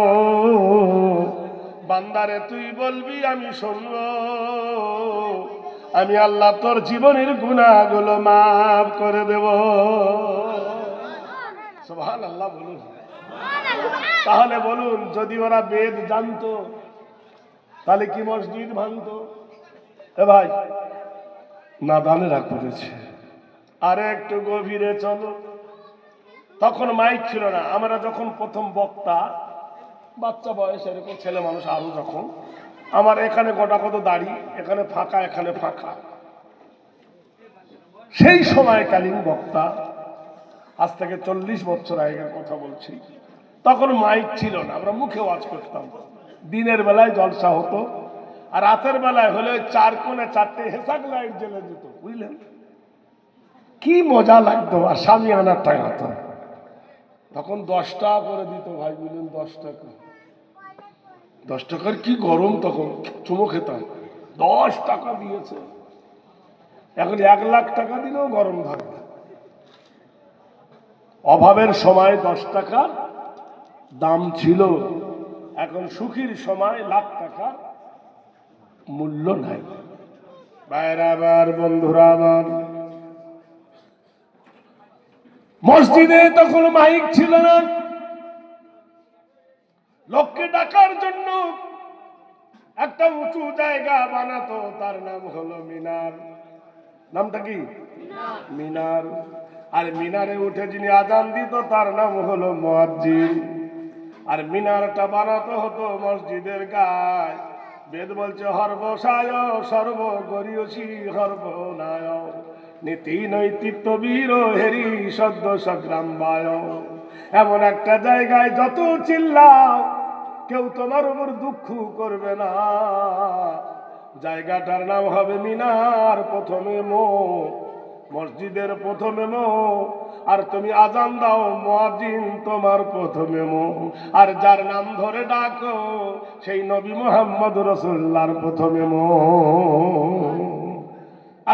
বান্দারে তুই বলবি আমি শুনব, আমি আল্লাহ তোর জীবনের গুনাহগুলো মাফ করে দেব। সুবহানাল্লাহ বলুন। তাহলে বলুন, যদি ওরা বেদ জানতো তাহলে কি মসজিদ ভাঙতো? এ ভাই, নাদানেরা করেছে। আরে একটু গভীরে চলো। তখন মাইক ছিল না। আমরা যখন প্রথম বক্তা, বাচ্চা বয়স এরকম ছেলে মানুষ, আরো যখন আমার এখানে গোটা কত দাড়ি, এখানে ফাঁকা, এখানে ফাঁকা, সেই সময়কালীন বক্তা, আজ থেকে 40 বছর আগের কথা বলছি, তখন মাইক ছিল না। আমরা মুখে ওয়াজ করতাম। দিনের বেলায় জলসা হতো, আর রাতের বেলায় হলে 4 কোণে 4টে হেসাক লাইট জ্বলে যেত, বুঝলেন? কি মজা লাগতো। আর স্বামী আনার টাকা হতো তখন 10 টাকা করে দিত ভাই, বুঝলেন? 10 টাকা। 10 টাকার কি গরম, তখন চুমো খেতাম। 10 টাকা দিয়েছে। এখন 1 লাখ টাকা দিলেও গরম থাকবে। অভাবের সময় 10 টাকার দাম ছিল। এখন সুখীর সময় লাখ টাকার মূল্য নাই। ভাইরা আমার, বন্ধুরা আমার, মসজিদে তখন মাইক ছিল না। লোককে ডাকার জন্য একটা উঁচু জায়গা বানাতো, তার নাম হলো মিনার। নামটা কি? মিনার। আর মিনারে উঠে যিনি আজান দিত তার নাম হলো মুয়াজ্জিন। আর মিনারটা বানাতে হতো মসজিদের গায়ে। বেদ বলছে হর্বসায় সর্বগরীয়সী হর্বনায় নীতি নৈতিত্য বীর হেরি সদ্য সংগ্রাম বায়। এমন একটা জায়গায় যত চিল্লাও কেউ তোমার উপর দুঃখ করবে না। জায়গাটার নাম হবে মিনার। প্রথমে মসজিদের প্রথমে আর তুমি আজান দাও, মুয়াজ্জিন তোমার প্রথমে আর যার নাম ধরে ডাকো সেই নবী মুহাম্মদ রাসূলুল্লাহর প্রথমে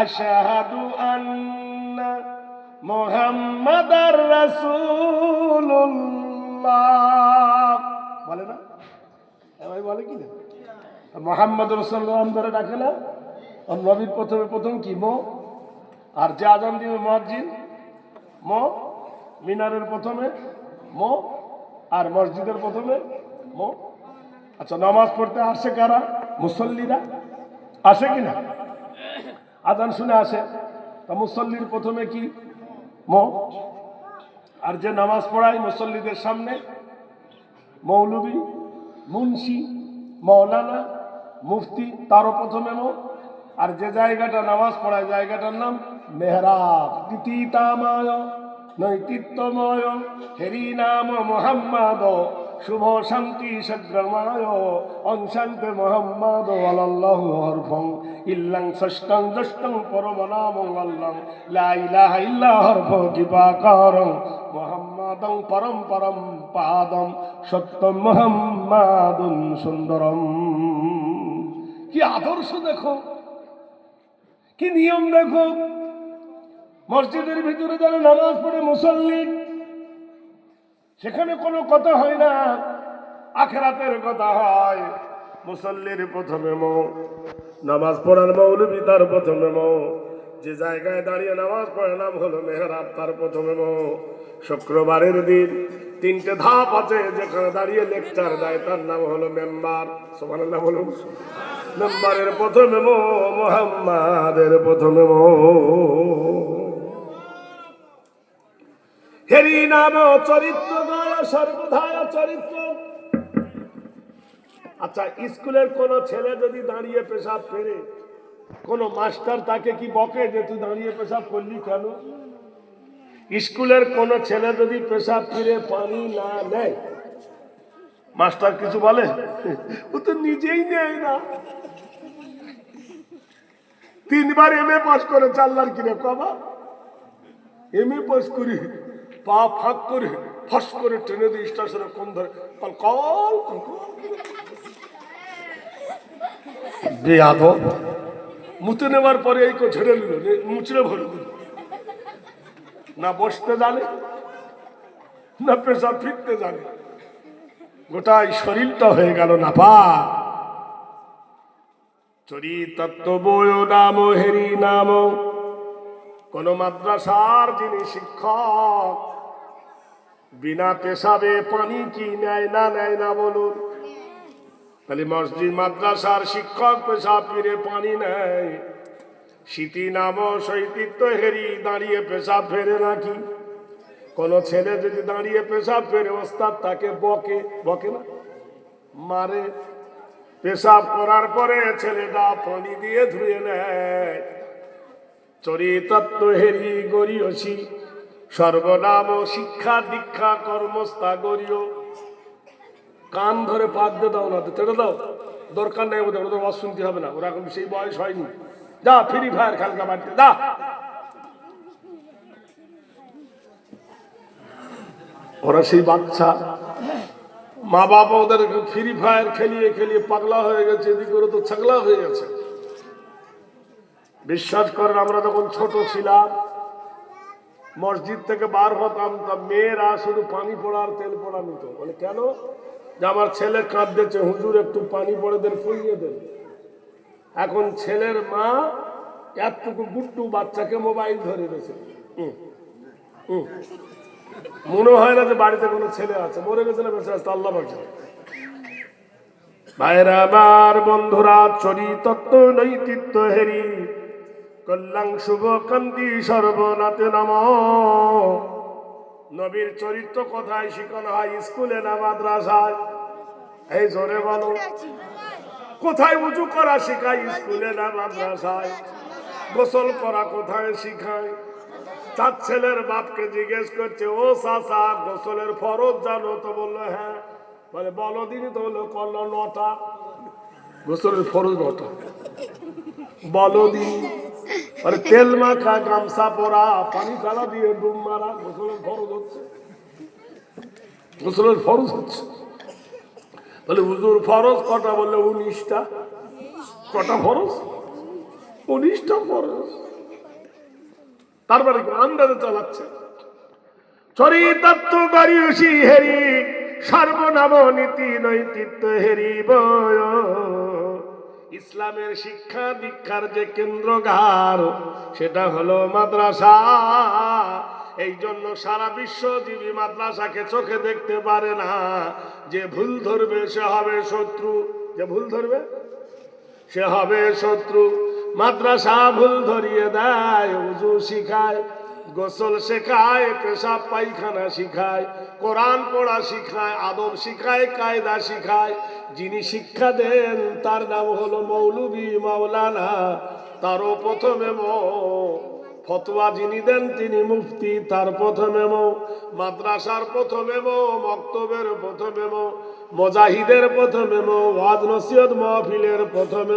আশহাদু আন্না মুহাম্মাদার রাসূলুল্লাহ রাসূলুল্লাহ বলে না, ভাই বলে কি না, মুহাম্মদ রাসূলুল্লাহ ধরে ডাকে না। আর নবীর প্রথম কি মো, আর যে আজান দিবে মুয়াজ্জিন মো, মিনারের প্রথমে মো, আর মসজিদের প্রথমে মো। আচ্ছা, নামাজ পড়তে আসে কারা? মুসল্লিরা আসে কিনা? আজান শুনে আসে, তা মুসল্লির প্রথমে কি মো, আর যে নামাজ পড়ায় মুসল্লিদের সামনে মৌলবী, মুন্সি, মৌলানা, মুফতি, তারও প্রথমে মো। আর যে জায়গাটা নামাজ পড়ায় জায়গাটার নাম মেহরাব। কৃতিতামায় নৈতিত্বময় হেরি নাম মোহাম্মদ, শুভ শান্তি সগ্রমায় অংশান্তে মোহাম্মদ আল্লাহু হরফং ইল্লাং ষষ্ঠং দষ্টং পরমনামং আল্লাহ লা ইলাহা ইল্লা হরফ কিপাকারং মোহাম্মদং পরম পরম পাদম সত্যম মোহাম্মদুন সুন্দরম। কি আদর্শ দেখো, কি নিয়ম দেখো। মসজিদের ভিতরে যারা নামাজ পড়ে মুসল্লি, সেখানে কোনো কথা হয় না, আখিরাতের কথা হয়। মুসল্লির প্রথমে মো, নামাজ পড়ার মৌলবী তার প্রথমে মো, যে জায়গায় দাঁড়িয়ে নামাজ পড়ে নাম হলো মেহরাব, তার প্রথমে মো। শুক্রবারের দিন 3টে ধাপ আছে, যেখানে দাঁড়িয়ে লেকচার দেয় তার নাম হলো মেম্বার। সুবহানাল্লাহ বলুন। মেম্বারের প্রথমে মো, মুহাম্মাদের প্রথমে মো। হেরি নাম চরিত্র গায় সর্বধায় চরিত্র। আচ্ছা, স্কুলের কোন ছেলে যদি দাঁড়িয়ে পেশাব ফেরে, কোন মাস্টার তাকে কি বকে যে তুই দাঁড়িয়ে পেশাব করলি কেন? স্কুলের কোন ছেলে যদি পেশাব ফিরে পানি না নেয়, মাস্টার কিছু বলে? ও তো নিজেই নেয় না। 3বার MA পাস করে, 4 কিনে কবা MA পাস করি, পা ফাঁক করে ফস করে ট্রেনে দিয়ে স্টেশনে কোন ধরে কল কল বেয়াদ। মুতে নেওয়ার পরে এই ঝেড়ে নিল, মুচড়ে ভরে দিল। না বসতে জানে, না পেশা ফিরতে জানে, গোটাই শরীরটা হয়ে গেল না পা। চরিতত্ত্ব বয় নাম হেরি নাম। কোন মাদ্রাসার যিনি শিক্ষক, বিনা পেশাবে পানি কি নেয় না নেয় না বলুন? তাহলে মসজিদ মাদ্রাসার শিক্ষক পেশাব ফিরে পানি নেয়। স্মৃতি নাম শৈতিত্ব হেরি দাঁড়িয়ে পেশাব ফেরে নাকি? কোন ছেলে যদি দাঁড়িয়ে পেশাব ফেরে, ওস্তাদ তাকে বকে, বকে না, মারে। পেশাব করার পরে ছেলেটা পানি দিয়ে ধুয়ে নেয়। চরিতত্ত্ব হেরি গরিয়সী সর্বনাম শিক্ষা দীক্ষা কর্মস্থা গরিয়। কান ধরে পাক দিয়ে দাও না, তেড়ে দাও, দরকার নেই ওদের, ওদের ওয়াজ শুনতে হবে না, ওরা এখন সেই বয়স হয়নি। যা ফ্রি ফায়ার খেলকা বাড়িতে যা। ওরা সেই বাচ্চা, মা বাবা ওদের ফ্রি ফায়ার খেলিয়ে খেলিয়ে পাগলা হয়ে গেছে, এদিকে ওরা তো ছাগলা হয়ে গেছে। বিশ্বাস করেন, আমরা যখন ছোট ছিলাম, মসজিদ থেকে বার হতাম, তা মেয়েরা শুধু পানি পড়ার তেল পড়া নিত। বলে কেন? যে আমার ছেলে কাঁদতেছে, হুজুর একটু পানি পড়ে দেন, ফুলিয়ে দেন। এখন ছেলের মা এতটুকু গুট্টু বাচ্চাকে মোবাইল ধরে দিয়েছে। মনে হয় না যে বাড়িতে কোনো ছেলে আছে, মরে গেছে না বেঁচে আছে আল্লাহ বাঁচা। ভাইরা আমার, বন্ধুরা, চরিতত্ত্ব নৈতিত্ব হেরি কল্যাণ শুভ কান্তি সর্বনাথে নাম। নবীর চরিত্র কোথায় শিখানো হয়? স্কুলে না মাদ্রাসায়? এই জোরে বলো, কোথায় উঁচু করা শিখায়? স্কুলে না মাদ্রাসায়? গোসল করা কোথায় শিখায়? 4 ছেলের বাপকে জিজ্ঞেস করছে, ও চাচা গোসলের ফরজ জানো তো? বললো হ্যাঁ। বলে বলো দিনই তো? হলো করলো 9টা। গোসলের ফরজ 9টা, বলো দিন। আরে তেল মাখা, গামছা পরা, পানি ফেলা দিয়ে ডুব মারা, গোসলের ফরজ হচ্ছে? গোসলের ফরজ হচ্ছে। বলে হুজুর ফরজ কটা? বললে 19টা। কটা ফরজ? 19টা ফরজ। তারপরে আন্দাজে চালাচ্ছে। চরিতার্থ গরিয়সী হেরি সর্বনাম নীতি নৈতিত্ব হেরিব। ইসলামের শিক্ষা দীক্ষার যে কেন্দ্রগার সেটা হলো মাদ্রাসা। এই জন্য সারা বিশ্বজীবী মাদ্রাসাকে চোখে দেখতে পারে না। যে ভুল ধরবে সে হবে শত্রু, যে ভুল ধরবে সে হবে শত্রু। মাদ্রাসা ভুল ধরিয়ে দেয়, উজু শিখায়, গোসল শেখায়, পেশাব পায়খানা শিখায়, কোরআন পড়া শিখায়, আদব শিখায়, কায়দা শিখায়। যিনি শিক্ষা দেন তার নাম হলো মৌলভী মাওলানা। তারও প্রথমে ফতোয়া যিনি দেন তিনি মুফতি, তার প্রথমে মাদ্রাসার প্রথমে মক্তবের প্রথমে মুজাহিদের প্রথমে ওয়াজ নসিহত মাহফিলের প্রথমে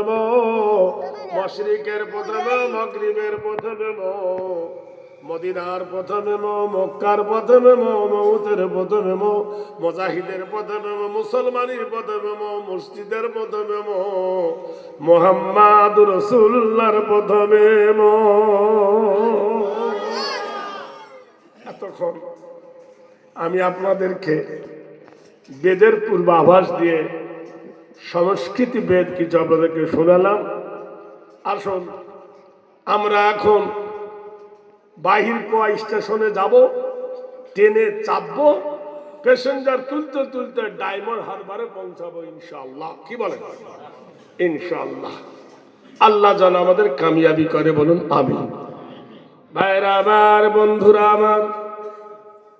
মশরিকের প্রথমে মাগরিবের প্রথমে মদিনার প্রথমে মক্কার প্রথমে মউতের প্রথমে মুজাহিদের প্রথমে মুসলমানের প্রথমে মসজিদের প্রথমে মুহাম্মদ রাসূলুল্লাহর প্রথমে এতক্ষণ আমি আপনাদেরকে বেদের পূর্বাভাস দিয়ে সংস্কৃতি বেদ কিছু আপনাদেরকে শোনালাম। আসুন আমরা এখন বাহির কোয়া স্টেশনে যাব, ট্রেনে চাপবো, প্যাসেঞ্জার তুলতে তুলতে ডায়মন্ড হারবারে পৌঁছাবো ইনশাআল্লাহ। কি বলেন? ইনশাআল্লাহ। আল্লাহ যেন আমাদের কামিয়াবি করে, বলুন আমিন। ভাইরা আমার, বন্ধুরা আমার,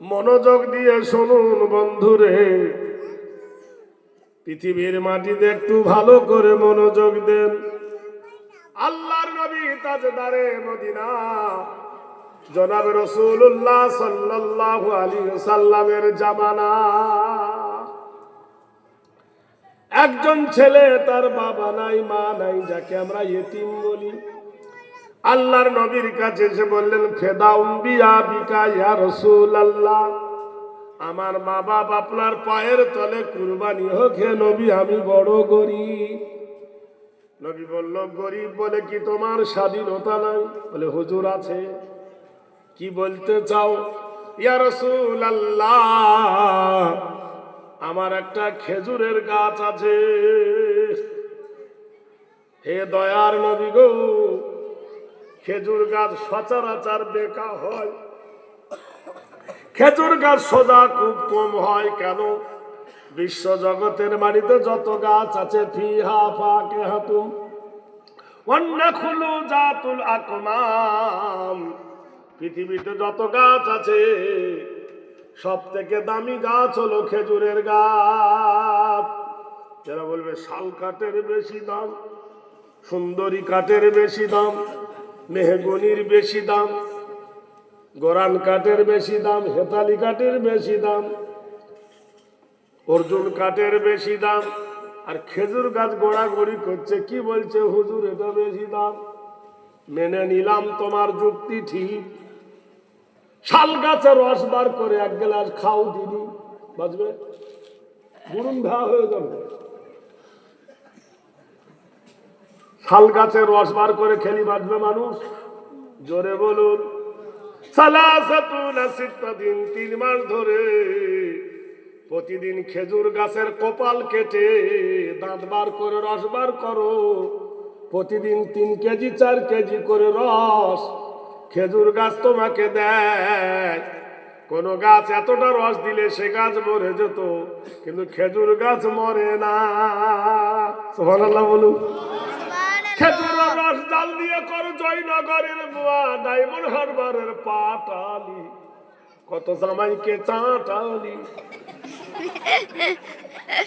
মনোযোগ দিয়ে শুনুন বন্ধুরে। পৃথিবীর মাটিতে একটু ভালো করে মনোযোগ দেন। আল্লাহর নবী তাজদারে মদিনা জনাব রাসূলুল্লাহ সাল্লাল্লাহু আলাইহি ওয়াসাল্লামের জামানা, একজন ছেলে, তার বাবা নাই মা নাই, যাকে আমরা ইতিম বলি। আল্লাহর নবীর কাছে এসে বললেন, ফেদাউম বিয়া বিকা ইয়া রাসূলুল্লাহ, আমার মা বাপ আপনার পায়ের তলে কুরবানি হোক হে নবী, আমি বড় গরিব। নবী বলল, গরিব বলে কি তোমার স্বাধীনতা নাই? বলে হুজুর আছে। কি বলতে চাও? ইয়া রাসূলুল্লাহ, আমার একটা খেজুরের গাছ আছে। হে দয়ার নবী গো, খেজুর গাছ সচরাচর বেকা হয়, খেজুর গাছ সোজা খুব কম হয়। কেন? বিশ্ব জগতের মাটিতে যত গাছ আছে, ফিহা ফাকিহাতুম ওয়ান নাখলু জাতুল আকমাম, পৃথিবীতে যত গাছ আছে সব থেকে দামি গাছ হলো খেজুরের গাছ। যারা বলবে শাল কাঠের বেশি দাম, সুন্দরী কাঠের বেশি দাম, মেহগনির বেশি দাম, গোরান কাঠের বেশি দাম, হেতালি কাঠের বেশি দাম, অর্জুন কাঠের বেশি দাম, আর খেজুর গাছ গোড়াগড়ি করছে। কি বলছে হুজুর এটা বেশি দাম? মেনে নিলাম তোমার যুক্তি ঠিক। শাল গাছের রস বার করে এক গ্লাস খাও দিদি, বাঁচবে? গুরুন ভা হয়ে যাবে। শাল গাছের রস বার করে খেলি বাঁচবে মানুষ? জোরে বলুন। সালাসাতুনা সিত্তাদিন, 3 মাস ধরে প্রতিদিন খেজুর গাছের কপাল কেটে দাঁত বার করে রস বার করো। প্রতিদিন 3 কেজি 4 কেজি করে রস খেজুর গাছ তোমাকে দেয়। কোন গাছ এতটা রস দিলে সে গাছ মরে যেত, কিন্তু খেজুর গাছ মরে না। সুবহানাল্লাহ বলুন। খেজুরের রস জাল দিয়ে করো জয়নগরের বুয়া, ডায়মন্ড হারবারের পাটালি, কত জামাইকে চাটালি।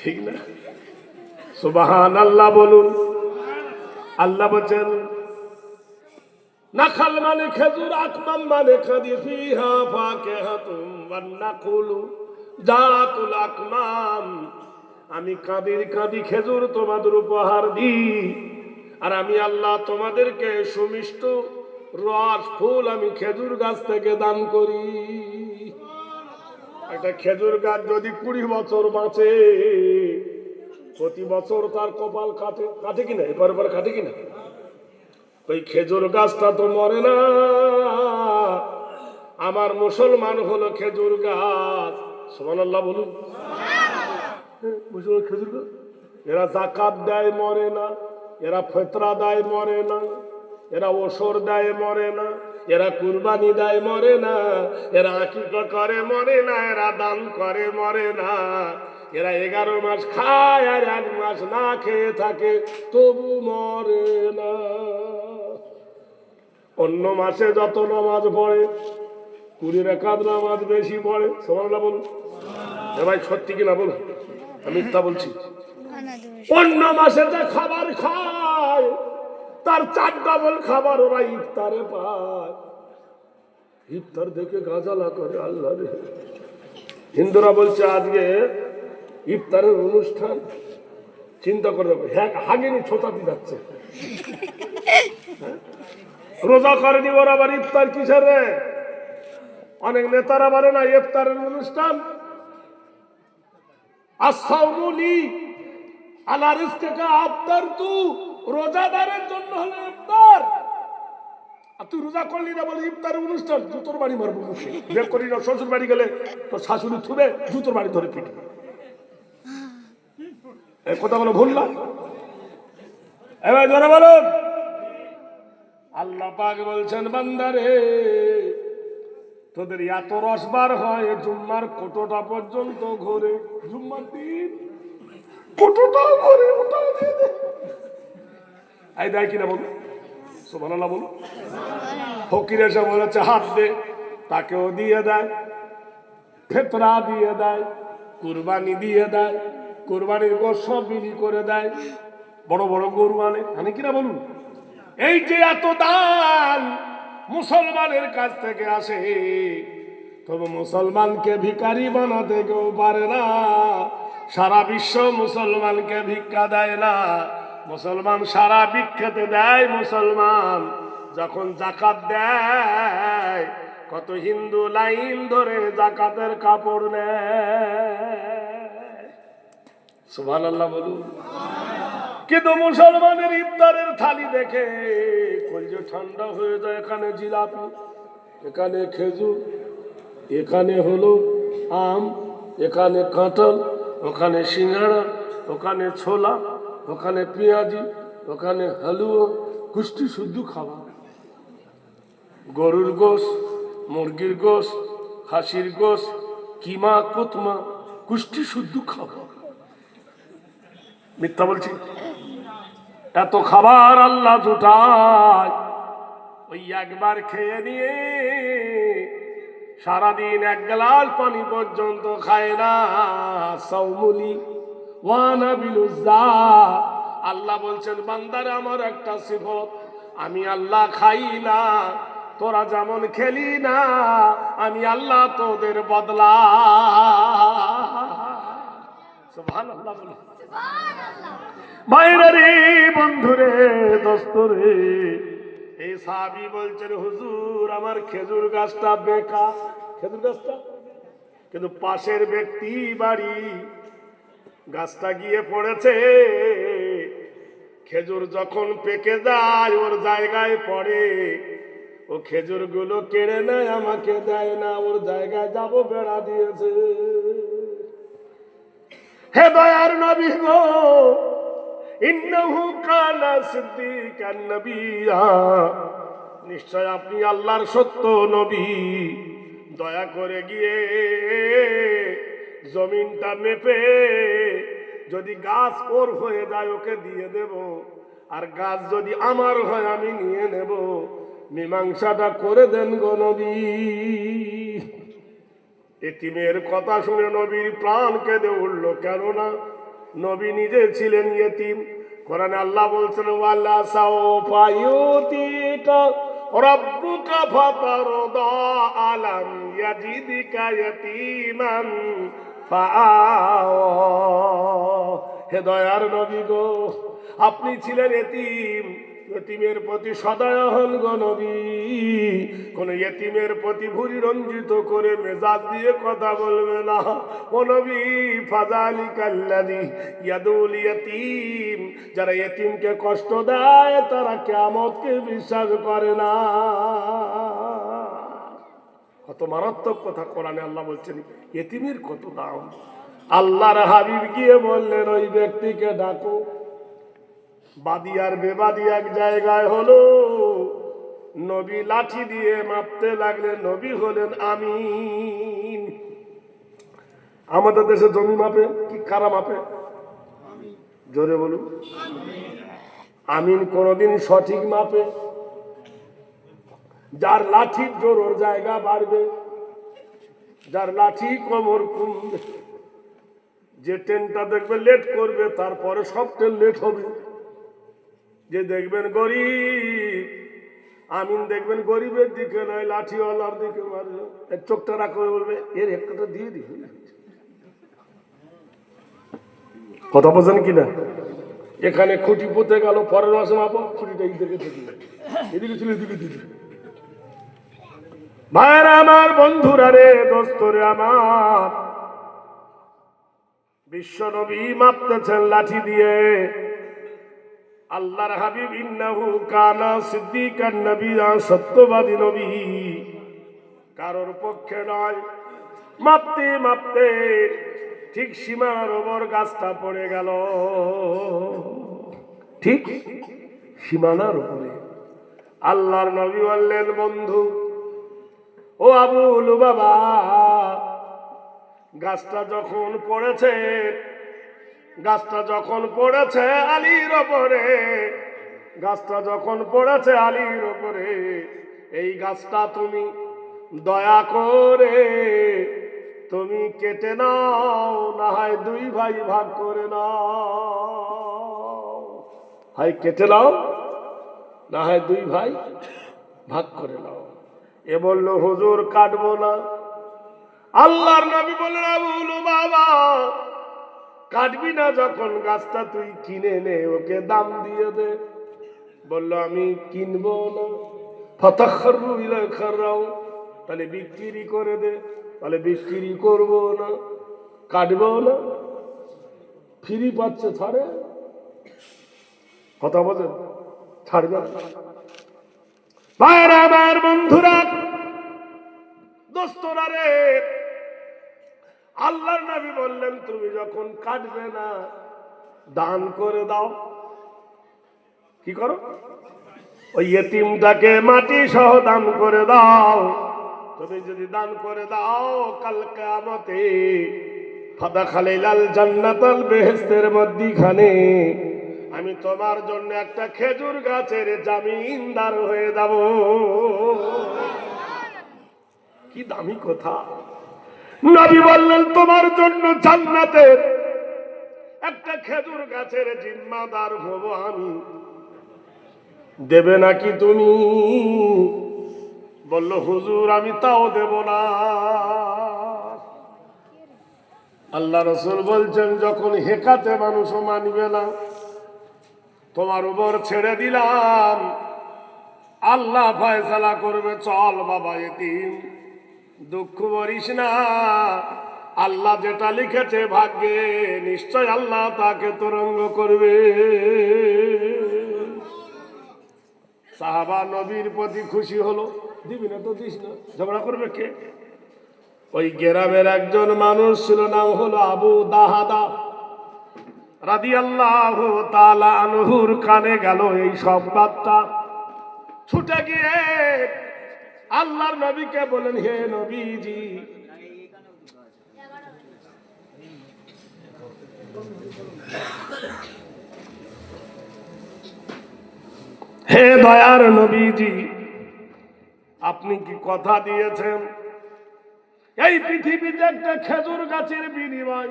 ঠিক না? সুবহানাল্লাহ বলুন। আল্লাহ বলেন, নাখাল মানে খেজুর, আকমাম মানে খাদি, ফিহা ফাকিহাতুম ওয়ান নাখলু জাতুল আকমাম। আমি কাঁদির কাঁদি খেজুর তোমাদের উপহার দিই, আর আমি আল্লাহ তোমাদেরকে সুমিষ্ট রস ফুল আমি খেজুর গাছ থেকে দান করি। একটা খেজুর গাছ যদি 20 বছর বাঁচে, প্রতি বছর তার কপাল কাটে, কাটে কিনা? এবার কাটে কিনা? ওই খেজুর গাছটা তো মরে না, আমার মুসলমান হলো খেজুর গাছ। সুবহানাল্লাহ বলুন। মুসলমান খেজুর গাছ। এরা যাকাত দেয় মরে না, এরা ফিতরা দেয় মরে না, এরা ওসর দেয় মরে না, এরা কুরবানি দেয় মরে না, এরা আকিকা করে মরে না, এরা দান করে মরে না, এরা 11 মাস খায় আর 1 মাস না খেয়ে থাকে তবু মরে না। অন্য মাসে যত নামাজ পড়ে 20 রাকাত নামাজ বেশি পড়ে। সুবহানাল্লাহ বলুন। এ ভাই সত্যি কিনা বলুন, আমি মিথ্যা বলছি? অন্য মাসে যে খাবার খায় তার 4 ডাবল খাবার ওরা ইফতারে পায়। ইফতার দেখে গাজালা করে আল্লাহ রে। হিন্দুরা বলছে আজকে ইফতারের অনুষ্ঠান, চিন্তা করে হাগিনি ছোটাতে যাচ্ছে। রোজা করেনি ওরা আবার ইফতার কিসের রে? অনেক নেতারা বলে না ইফতারের অনুষ্ঠান আসাউমুলি আলা রিজকিকা আফতার, তু রোজাদারের জন্য হলো ইফতার। আর তুই রোজা করলি না বলে ইফতারের অনুষ্ঠান, জুতোর বাড়ি মারবো মুখে। বের করি না, শ্বশুর বাড়ি গেলে তো শাশুড়ি থুবে, জুতোর বাড়ি ধরে পিটবে। এই কথাগুলো ভুল না? এবার জোরে বলুন। আল্লাহ পাক বলছেন বান্দারে তোদের এত রসবার হয় জুম্মার কোটোটা পর্যন্ত ঘোরে, জুম্মার দিন কোটোটাও ঘোরে, ওটাও দিয়ে দে। এই দেয় কিনা বলুন? সুবহানাল্লাহ বলুন। ফকির এসে বলেছে হাত দে, তাকেও দিয়ে দেয়, ফিতরা দিয়ে দেয়, কুরবানি দিয়ে দেয়, কুরবানির গোশত সব বিলি করে দেয়, বড় বড় গরু আনে, আনে কিনা বলুন? এই যে এত দান মুসলমানের কাছ থেকে আসে, তবে মুসলমানকে ভিখারি বানাতে কেউ পারে না। সারা বিশ্ব মুসলমানকে ভিক্ষা দেয় না, মুসলমান সারা বিখ্যাতে দেয়। মুসলমান যখন যাকাত দেয়, কত হিন্দু লাইন ধরে যাকাতের কাপড় নেয়। সুবহানাল্লাহ বলুন। কিন্তু মুসলমানের ইফতারের থালি দেখে কলিজা ঠান্ডা হয়ে যায়। এখানে জিলাপি, এখানে খেজুর, এখানে হলো আম, এখানে কাঁঠাল, ওখানে সিঙ্গাড়া, ওখানে ছোলা, ওখানে পেঁয়াজি, ওখানে হালুয়া, কুষ্টি শুদ্ধ খাবার। গরুর গোশ, মুরগির গোশ, খাসির গোশ, কিমা কোতমা, কুষ্টি শুদ্ধ খাবার। মিথ্যা বলছি? এত খাবার আল্লাহ জুটায়, ওই একবার খেয়ে নিয়ে সারাদিন 1 গ্লাস পানি পর্যন্ত খায় না। সাউমুলি ওয়ানা বিলুজ্জা। আল্লাহ বলছেন বান্দারে আমার একটা সিফত, আমি আল্লাহ খাই না। তোরা যেমন খেলি না, আমি আল্লাহ তোদের বদলা। সুবহানাল্লাহ বলো। ভাইরা রে, বন্ধুরে, দোস্তরে, এই সাহাবী বলছেন হুজুর আমার খেজুর গাছটা বেকা। খেজুর গাছটা কিন্তু পাশের ব্যক্তি বাড়ি, গাছটা গিয়ে পড়েছে। খেজুর যখন পেকে যায় ওর জায়গায় পড়ে, ও খেজুর গুলো কেড়ে নেয়, আমাকে দেয় না। ওর জায়গায় যাব বেড়া দিয়েছে। হে দয়ার নবী গো, ইন্নাহু কানা সিদ্দিকান নবিয়্যা, নিশ্চয় আপনি আল্লাহর সত্য নবী। দয়া করে গিয়ে জমিনটা মেপে যদি গাছ ওর হয়ে যায় ওকে দিয়ে দেব, আর গাছ যদি আমার হয় আমি নিয়ে নেব। মীমাংসাটা করে দেন গো নবী। এতিমের কথা শুনে নবীর প্রাণ কেঁদে উঠল, কেননা নবী নিজে ছিলেন ইয়েতিম। কোরআনে আল্লাহ বলছেন ওয়ালা সাওফা ইউতিকা রাব্বুকা ফাতারদা আলাম ইয়াজিদিকা ইয়াতীমান ফাআওয়া। হে দয়ার নবী গো, আপনি ছিলেন এতিম, এতিমের প্রতি সদয় হন গো নবী। কোন এতিমের প্রতি ভুরি রঞ্জিত করে মেজাজ দিয়ে কথা বলবে না ও নবী। ফাযালিকাল্লাযী ইয়াদুল ইয়াতীম, যারা এতিমকে কষ্ট দেয় তারা কিয়ামতকে বিশ্বাস করে না। কত মারাত্মক কথা কোরআনে আল্লাহ বলছেন, এতিমের কত দাম। আল্লাহর হাবিব গিয়ে বললেন ওই ব্যক্তিকে ডাকো। বাদী আর বেবাদী এক জায়গায় হলো, নবী লাঠি দিয়ে মাপতে লাগলেন, নবী হলেন আমিন। আমাদের দেশে জমি মাপে কি কারা মাপে? জোরে বলুন। আমিন কোনদিন সঠিক মাপে? যার লাঠির জোর ওর জায়গা বাড়বে, যার লাঠি কোমর কমবে। যে ট্রেনটা দেখবে লেট করবে তারপরে সব ট্রেন লেট হবে। যে দেখবেন গরিব, আমিন দেখবেন গরিবের দিকে নয় লাঠিওয়ালার দিকে মারবে। এর চোখটা রাখবে, বলবে এর একটা দিয়ে দিবে। কথা বোঝেন কিনা? এখানে খুঁটি পুঁতে গেল, পরের মাসে মাপো, খুঁটিটা এদিকে দিবে, এদিকে ছিল এদিকে দিবে। ভাইরা আমার, বন্ধুরা রে, দোস্তরে আমার, বিশ্ব নবী মাপতেছেন লাঠি দিয়ে। আল্লাহর হাবিব ইন্নাহু কানা সিদ্দিকান নবিয়্যা, সত্যবাদী নবী। কারোর পক্ষে নয়। মাপতে মাপতে ঠিক সীমার ওপর গাছটা পড়ে গেল, ঠিক সীমানার উপরে। আল্লাহর নবী বললেন, বন্ধু ও আবু লুবাবা, গাছটা যখন পড়েছে, গাছটা যখন পড়েছে আলীর ওপরে, গাছটা যখন পড়েছে আলীর ওপরে, এই গাছটা তুমি দয়া করে তুমি কেটে নাও, না হয় দুই ভাই ভাগ করে নাও। হয় কেটে নাও, না হয় দুই ভাই ভাগ করে নাও। এ বলল, হুজুর কাটবো না। আল্লাহর নবী বললেন, আবু লুবাবা, কাটবি না যখন গাছটা তুই কিনে নে, ওকে দাম দিয়ে দে। বলল, আমি কিনবো না। ফাতাখারু ইলাইহি খারাও, তাহলে বিক্রি করে দে। তাহলে বিক্রি করবো না, কাটবো না। ফ্রি পাচ্ছে, ছাড়ে। কথা বলেন, ছাড়বে না। ভাইরা আমার, বন্ধুরা, দোস্তরা রে, আল্লাহর নবী বললেন, তুমি যখন কাটবে না, দান করে দাও। কি করো? ওই ইতিমটাকে মাটি সহ দান করে দাও। তুমি যদি দান করে দাও, কাল কিয়ামতে ফাদাখালিলাল জান্নাতাল বেহেশতের মধ্যখানে আমি তোমার জন্য একটা খেজুর গাছের জামিনদার হয়ে যাব। কি দামি কথা। নবী বললেন, তোমার জন্য জান্নাতের একটা খেজুর গাছের জিম্মাদার হব আমি। দেবে নাকি তুমি? বলল, হুজুর আমি তাও দেব না। আল্লাহ রাসূল বলছেন, যখন হেকাতে মানুষও মানবে না, তোমার উপর ছেড়ে দিলাম, আল্লাহ ফয়সালা করবে। চল বাবা এতিম, দুঃখ করিস না, আল্লাহ যেটা লিখেছে ভাগ্যে, নিশ্চয় আল্লাহ তাকে তরঙ্গ করবে। সাহাবা নবীর প্রতি খুশি হলো। দিবি না তো দিস না, ঝগড়া করবে কে? ওই গ্রামের একজন মানুষ ছিল, নাম হলো আবু দাহাদা রাদিয়াল্লাহু তাআলা আনহুর কানে গেল এই সংবাদটা। ছুটে গিয়ে আল্লাহর নবীকে বলেন, হে নবীজি, হে দয়ার নবীজি, আপনি কি কথা দিয়েছেন এই পৃথিবীতে একটা খেজুর গাছের বিনিময়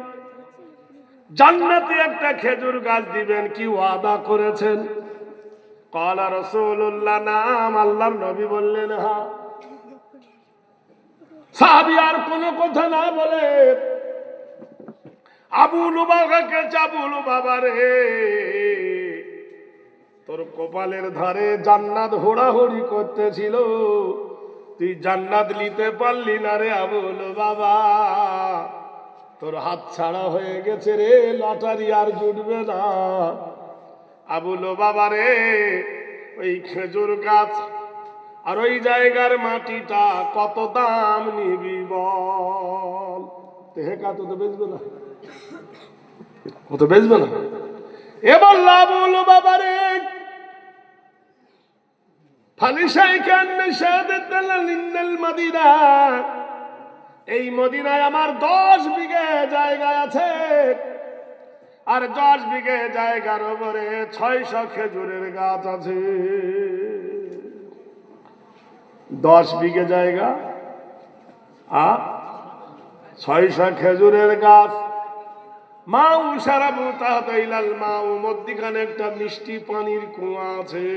জান্নাতে একটা খেজুর গাছ দিবেন? কি ওয়াদা করেছেন? ক্বালা রাসূলুল্লাহ, নাম। আল্লাহর নবী বললেন, হ্যাঁ। সাহাবী আর কোনো কথা না বলে আবু লুবাবাকে, আবু লুবাবা রে, তোর কপালের ধারে জান্নাত হোড়াহুড়ি করতেছিল, তুই জান্নাত নিতে পারলি না রে আবু লুবাবা। তোর হাত ছাড়া হয়ে গেছে রে, লটারি আর জুটবে না। আবু লুবাবা রে, ওই খেজুর গাছ আর ওই জায়গার মাটিটা কত দাম নিবি বল? হেকা তো বেচবে না, ও তো বেচবে না। এবার লাভ হলো বাবারে, এই মদিনায় আমার 10 বিঘে জায়গা আছে, আর 10 বিঘে জায়গার উপরে 600 খেজুরের গাছ আছে। 10 বিঘে জায়গা আর 600 খেজুরের গাছ। মাউ সারাবু তাহতাইলাল মাউ, মধ্যখানে একটা মিষ্টি পানির কুয়া আছে,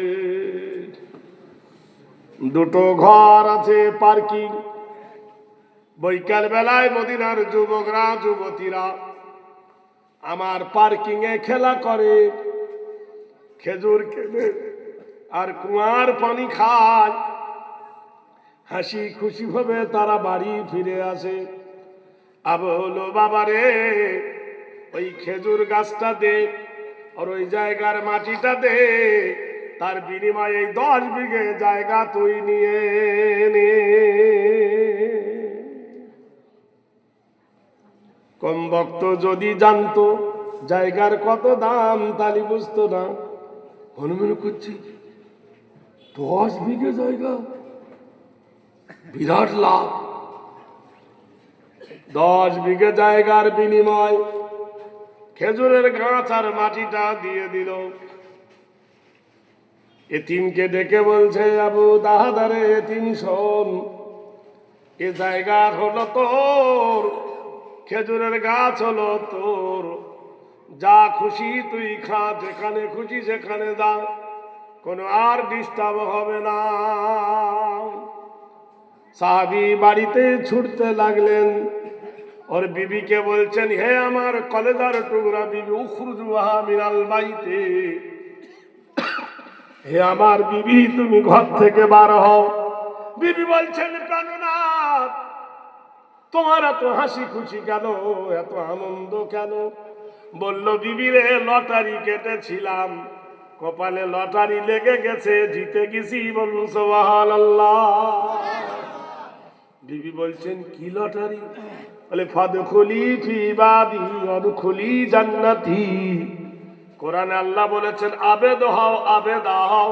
দুটো ঘর আছে, পার্কিং। বৈকাল বেলায় মদিনার যুবকরা যুবতীরা আমার পার্কিং এ খেলা করে, খেজুর কেনে আর কুয়ার পানি খায়, হাসি খুশি ভাবে তারা বাড়ি ফিরে আসে। আবু হলো বাবারে, ওই খেজুর গাছটা দে আর ওই জায়গার মাটিটা দে, তার বিনিময়ে 10 বিঘে জায়গা তুই নিয়ে নে। কম ভক্ত যদি জানতো জায়গার কত দাম, তালি বুঝতো না। হনুমান করছি 10 বিঘে জায়গা, বিরাট লাভ। 10 বিঘে জায়গার বিনিময় খেজুরের গাছ আর মাটিটা দিয়ে দিল। এতিমকে ডেকে বলছে, আবু দাহাদারে এতিম শোন, এ জায়গা হলো তোর, খেজুরের গাছ হলো তোর, যা খুশি তুই খা, যেখানে খুশি সেখানে যা, কোনো আর ডিস্টার্ব হবে না। সাহাবী বাড়িতে ছুটতে লাগলেন, ওর বিবিকে বলছেন, হে আমার কলেজার টুকরা বিবি, উখরুজুহা মিনাল বাইতে, হে আমার বিবি তুমি ঘর থেকে বার হও। বিবি বলছেন, প্রাণনাথ তোমার এত হাসি খুশি কেন, এত আনন্দ কেন? বলল, বিবি রে, লটারি কেটেছিলাম, কপালে লটারি লেগে গেছে, জিতে গেছি, বলুন সুবহানাল্লাহ। বিবি বলছেন, কি লটারি? বলে, ফাদখুলি ফি ইবাদি ওয়াদখুলি জান্নাতি। কোরআনে আল্লাহ বলেছেন, আবেদ হও, আবেদ হও,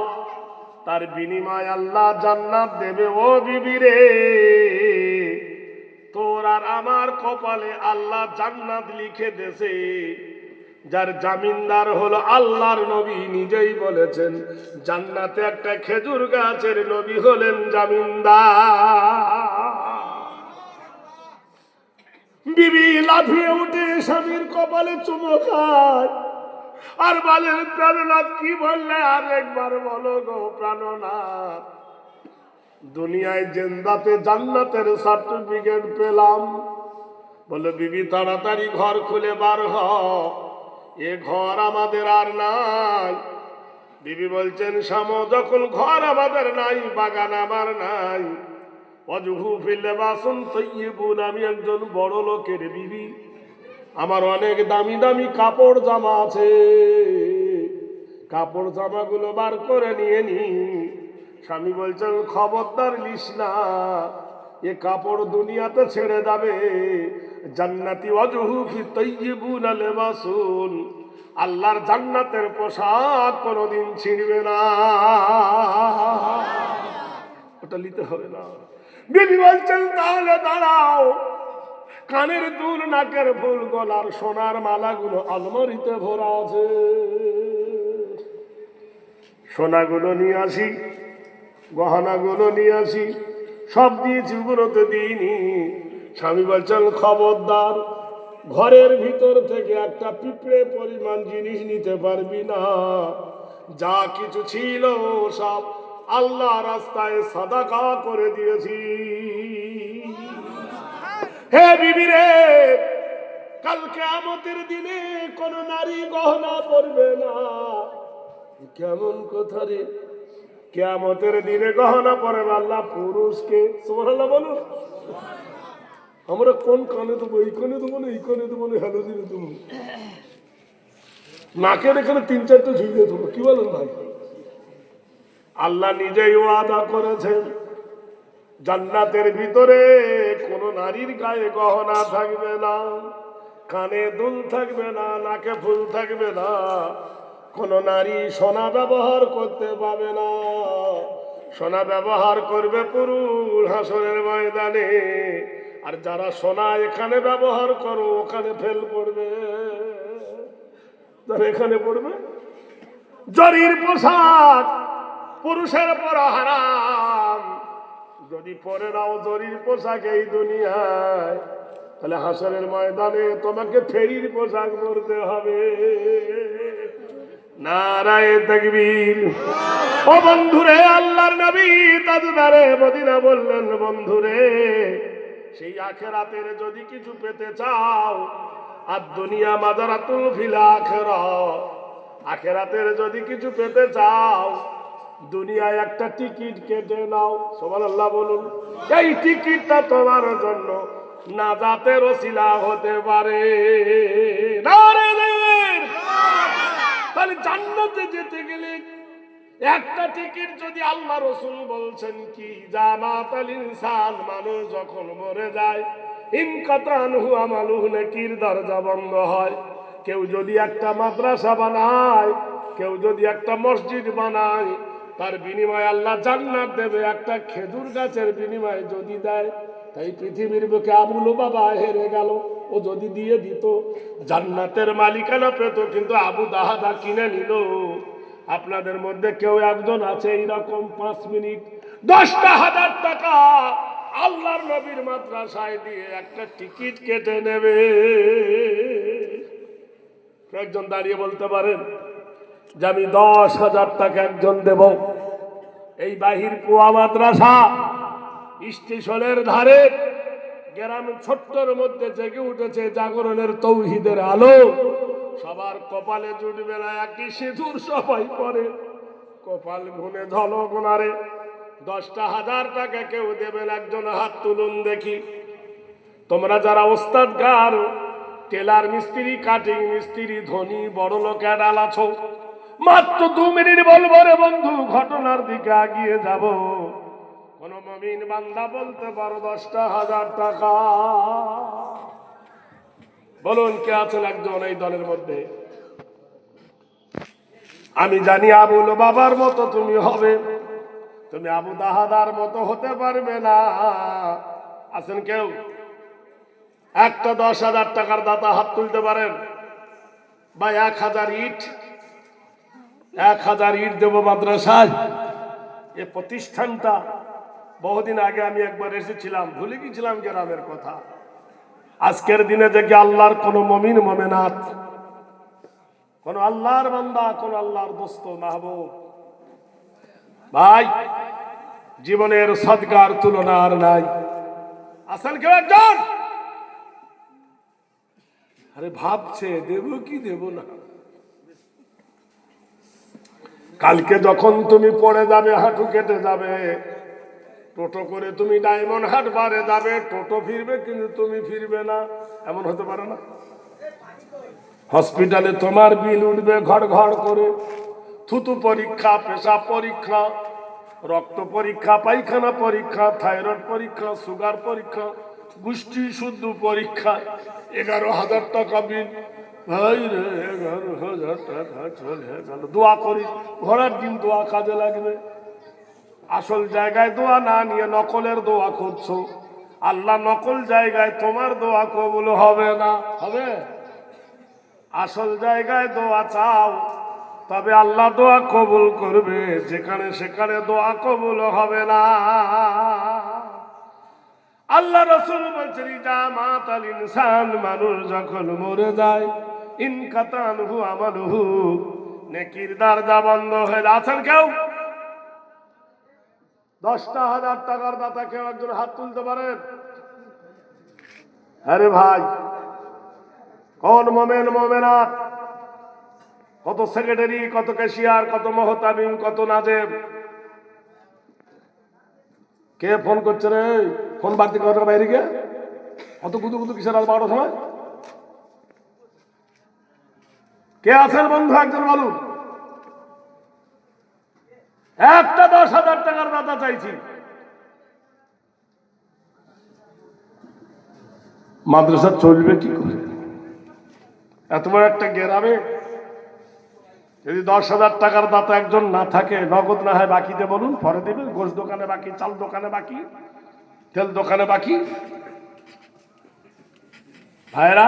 তার বিনিময় আল্লাহ জান্নাত দেবে। ও বিবি রে, তোর আর আমার কপালে আল্লাহ জান্নাত লিখে দেছে, যার জামিনদার হলো আল্লাহর নবী নিজেই বলেছেন, জান্নাতে একটা খেজুর গাছের নবী হলেন জামিনদার। বিবি লাফিয়ে উঠে স্বামীর কপালে চুমো খায় আর বলেন, প্রাণনাথ কি বললে, আর একবার বলো গো প্রাণনাথ। দুনিয়ায় জেন্দাতে জান্নাতের সার্টিফিকেট পেলাম। বলে, বিবি তাড়াতাড়ি ঘর খুলে বার হ, এ ঘর আমাদের আর নাই। বিবি বলছেন, শামো, যখন ঘর আমাদের নাই, বাগান আমার নাই, ওয়াজহু ফিল লিবাসুন তাইয়্যিবুন, আমি একজন বড় লোকের বিবি, আমার অনেক দামি দামি কাপড় জামা আছে, কাপড় জামাগুলো বার করে নিয়ে নি। স্বামী বলছেন, খবরদার লিস না, এ কাপড় দুনিয়াতে ছেড়ে যাবে, জান্নাতি ওয়াজহু ফি তাইয়্যিবুন লিবাসুন, আল্লাহর জান্নাতের পোশাক কোনোদিন ছিঁড়বে না, ওটা নিতে হবে না। বিবি বলছেন, তাহলে দাঁড়াও, কানের দুল, নাকের ফুল, গলার সোনার মালাগুলো আলমারিতে ভরা আছে, সোনাগুলো নিয়ে আসি, গহনাগুলো নিয়ে আসি। সব দিয়েছি, ওগুলো তো দিইনি। স্বামী বলছেন, খবরদার, ঘরের ভিতর থেকে একটা পিঁপড়ে পরিমাণ জিনিস নিতে পারবি না, যা কিছু ছিল সব আল্লাহ রাস্তায় সাদাকা করে দিয়েছি। হে বিবি রে, কাল কিয়ামতের দিনে কোন নারী গহনা পরবে না। কেমন কথা রে? কিয়ামতের দিনে গহনা পরবে আল্লাহ পুরুষকে। সুবহানাল্লাহ বলুন। আমরা কোন কানে দেবো, এই কানে দেবো না, এই কানে দেবো না, হ্যালো দিনে দেবো, নাকের এখানে 3-4টা ঝুলিয়ে দেবো, কি বলেন ভাই? আল্লাহ নিজেই ওয়াদা করেছেন জান্নাতের ভিতরে কোন নারীর গায়ে গহনা থাকবে না, কানে দুল থাকবে না, নাকে ফুল থাকবে না, কোন নারী সোনা ব্যবহার করতে পাবে না। সোনা ব্যবহার করবে পুরুষ হাসরের ময়দানে, আর যারা সোনা এখানে ব্যবহার করো ওখানে ফেল করবে, যারা এখানে পড়বে। জরির পোশাক পুরুষের পর হারাম, যদি পরে নাও জরির পোশাক এই দুনিয়ায়, তাহলে হাসরের ময়দানে তোমাকে ফেরির পোশাক পরতে হবে। নারায়ে তাকবীর। ও বন্ধুরে, আল্লাহর নবী তাজদারে মদিনা বললেন, বন্ধুরে সেই আখিরাতের যদি কিছু পেতে চাও, আর দুনিয়া মাজারাতুল ফিল আখিরাহ, আখিরাতের যদি কিছু পেতে চাও, দুনিয়ায় একটা টিকিট কেটে নাও। সুবহানাল্লাহ বলুন। এই টিকিটটা তোমার জন্য নাজাতের ওসিলা হতে পারে। তাহলে জান্নাতে যেতে গেলে একটা টিকিট যদি আল্লাহ রাসূল বলছেন কি, জামাতাল ইনসান, মানুষ যখন মরে যায় ইনকাতানহু আমালুহু, নেকির দরজা বন্ধ হয়। কেউ যদি একটা মাদ্রাসা বানায়, কেউ যদি একটা মসজিদ বানায়, তার বিনিময়ে আল্লাহ জান্নাত দেবে। একটা খেজুর গাছের বিনিময়ে যদি দেয়, তাই পৃথিবীর বুকে আবু লুবাবা হেরে গেল, ও যদি দিয়ে দিত জান্নাতের মালিকানা পেত, কিন্তু আবু দাহাদা কিনে নিল। আপনাদের মধ্যে কেউ একজন আছে এইরকম 5 মিনিট 10,000 টাকা আল্লাহর নবীর মাদ্রাসায় দিয়ে একটা টিকিট কেটে নেবে? একজন দাঁড়িয়ে বলতে পারেন যে আমি 10,000 টাকা একজন দেব। এই বাহির কুয়া মাদ্রাসা স্টেশনের ধারে গ্রাম ছোট্টর মধ্যে জেগে উঠেছে জাগরণের তৌহিদের আলো। সবার কপালে জুটবে না একই সিঁদুর, সবাই পরে কপাল ঘুনে ঝলক মারে। 10,000 টাকা কেউ দেবেন? একজন হাত তুলুন দেখি। তোমরা যারা ওস্তাদগার, টেলার মিস্ত্রি, কাটিং মিস্ত্রি, ধনী বড় লোক অ্যাডাল আছো, মাত্র 2 মিনিট বলবো রে বন্ধু, ঘটনার দিকে এগিয়ে যাব। কোন মুমিন বান্দা বলতে পারো 10,000 টাকা? বলুন কে আছেন একজন এই দলের মধ্যে? আমি জানি আবু লুবাবার মতো তুমি হবে, তুমি আবু দাহাদার মতো হতে পারবে না। আছেন কেউ? একটা 10,000 টাকার দাতা হাত তুলতে পারেন? বা 1,000 ইট, 1,000 ইট দেবো মাদ্রাসায়। এ প্রতিষ্ঠানটা বহুদিন আগে আমি একবার এসেছিলাম, ভুলে গেছিলাম গ্রামের কথা। আজকের দিনে দেখি আল্লাহর কোন মুমিন মুমিনাত, কোন আল্লাহর বান্দা, কোন আল্লাহর দোস্ত মাহবুব ভাই, জীবনের সদকার তুলনা আর নাই। আছেন কেউ একজন? আরে ভাবছে দেব কি দেব না। কালকে যখন তুমি পড়ে যাবে, হাঁটু কেটে যাবে, টোটো করে তুমি ডায়মন্ড হাট বারে যাবে, টোটো ফিরবে কিন্তু তুমি ফিরবে না, এমন হতে পারে না? হসপিটালে তোমার বিল উঠবে ঘড় ঘড় করে। থুতু পরীক্ষা, পেশাব পরীক্ষা, রক্ত পরীক্ষা, পায়খানা পরীক্ষা, থাইরয়েড পরীক্ষা, সুগার পরীক্ষা, গোষ্ঠী শুদ্ধ পরীক্ষা, 11,000 টাকা বিল। ভাই রে, 11,000 টাকা চলে গেল। দোয়া করি, ঘোড়ার ডিম দোয়া কাজে লাগবে। আসল জায়গায় দোয়া না নিয়ে নকলের দোয়া করছো, আল্লাহ নকল জায়গায় তোমার দোয়া কবুল হবে না। হবে? আসল জায়গায় দোয়া চাও, তবে আল্লাহ দোয়া কবুল করবে। যেখানে সেখানে দোয়া কবুল হবে না। আল্লাহ রাসূল বলছেন, জামাতাল ইনসান, মানুষ যখন মরে যায় ইনকাতানহু আমালুহু, নেকির দরজা বন্ধ হয়ে যায়। আছেন কেউ? 10,000 টাকার দাতা কেউ একজন হাত তুলতে পারেন? আরে ভাই, কোন মোমেন মোমেনাত, কত সেক্রেটারি, কত ক্যাশিয়ার, কত মহতামিম, কত নাজেব, কে ফোন করছে রে? ফোন বাড়তি করার বাইরে গিয়ে কত কুতু কুতু কিসের রাত 12টার সময়? কে আছেন বন্ধু একজন বলুন? একটা 10,000 টাকার দাতা চাইছি। মাদ্রাসা চলবে কি করে? এত বড় একটা গ্রামে যদি 10,000 টাকার দাতা একজন না থাকে, নগদ না হয় বাকিতে বলুন, পরে দেবে। গোশ দোকানে বাকি, চাল দোকানে বাকি, তেল দোকানে বাকি। ভাইরা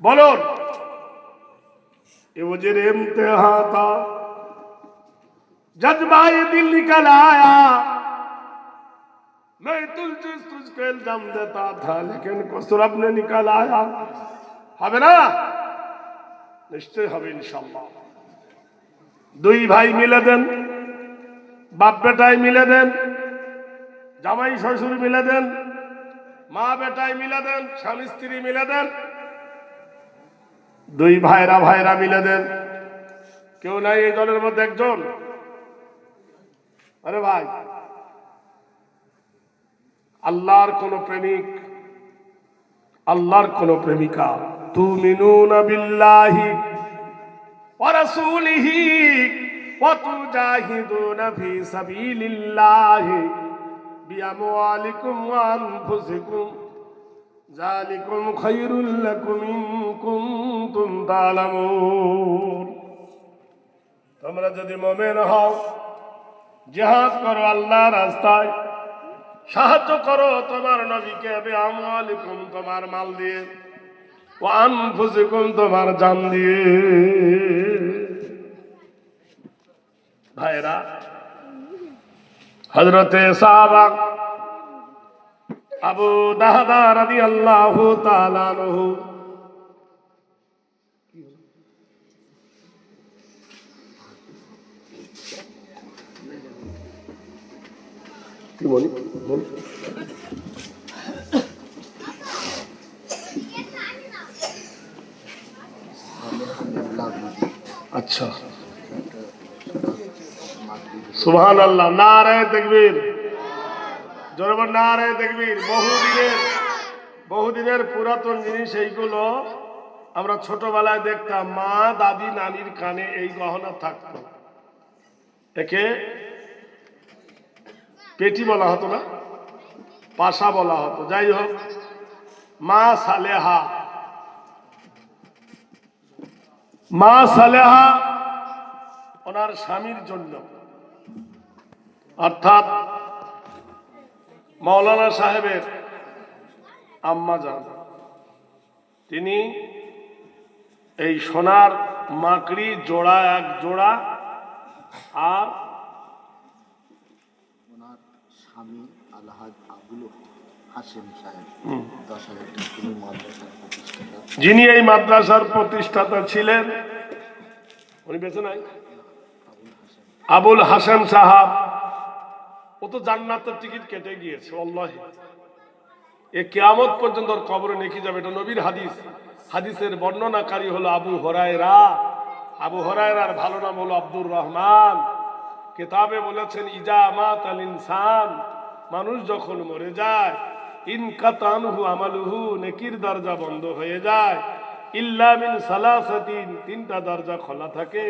বলুন, ये मुझे इम्तिहान था, जज्बाए दिल निकल आया, मैं तुझको इल्जाम देता था, लेकिन कसूर अपने निकल आया। হবে না? নিশ্চয় হবে ইনশাআল্লাহ। দুই ভাই মিলে দেন, বাপ বেটাই মিলে দেন, জামাই শ্বশুর মিলে দেন, মা বেটাই মিলে দেন, স্বামী স্ত্রী মিলে দেন, দুই ভাইরা মিলে দেন। কেউ নাই এই দলের মধ্যে একজন? আরে ভাই, আল্লাহর কোন প্রেমিক, আল্লাহর কোন প্রেমিকা, তুমিনুনা বিল্লাহি ওয়া রাসূলিহি ওয়া তুজাহিদুনা ফি সাবিলিল্লাহি বিআমওয়ালিকুম ওয়া আনফুসিকুম যালিকুম খায়রুল লাকুম ইন কুনতুম তা'লামুন। তোমরা যদি মুমিন হও, জিহাদ করো আল্লাহর রাস্তায়, সাহায্য করো তোমার নবীকে বিআমওয়ালিকুম, তোমার মাল দিয়ে, ওয়া আনফুসিকুম, তোমার জান দিয়ে। ভাইরা, হযরতে সাহাবা আবু দাহদা রাদিয়াল্লাহু তাআলা আনহু কি বলি বল। আচ্ছা, সুবহানাল্লাহ, নারে তাকবীর, জোরে বল নারে তাকবীর। বহুদিনের পুরাতন জিনিস এইগুলো। আমরা ছোটবেলায় দেখতাম মা দাদি নানির কানে এই গহনা থাকতো। একে পেটি বলা হতো না, পাশা বলা হতো। যাই হোক, মা সালেহা ওনার স্বামীর জন্য, অর্থাৎ মাওলানা সাহেবের আম্মা জান, তিনি এই সোনার মাকড়ি জোড়া, এক জোড়া, আর ওনার স্বামী আলহাজ আবুল হাশেম সাহেব 10,000 টাকা তিনি মাদ্রাসার প্রতিষ্ঠাতা, যিনি এই মাদ্রাসার প্রতিষ্ঠাতা ছিলেন, উনি বেঁচে নাই, আবুল হাশেম সাহাব। ও তো জান্নাতের টিকিট কেটে গিয়েছে। আল্লাহি, এ কিয়ামত পর্যন্ত ওর কবরে নেকি যাবে। এটা নবীর হাদিস। হাদিসের বর্ণনাকারী হলো আবু হুরায়রা। আবু হুরায়রার ভালো নাম হলো আব্দুর রহমান। কিতাবে বলেছেন, ইজা মাতাল ইনসান, মানুষ যখন মরে যায়, ইনকাতানহু আমালুহু, নেকির দরজা বন্ধ হয়ে যায়, ইল্লা মিন সালাসাতিন, তিনটা দরজা খোলা থাকে,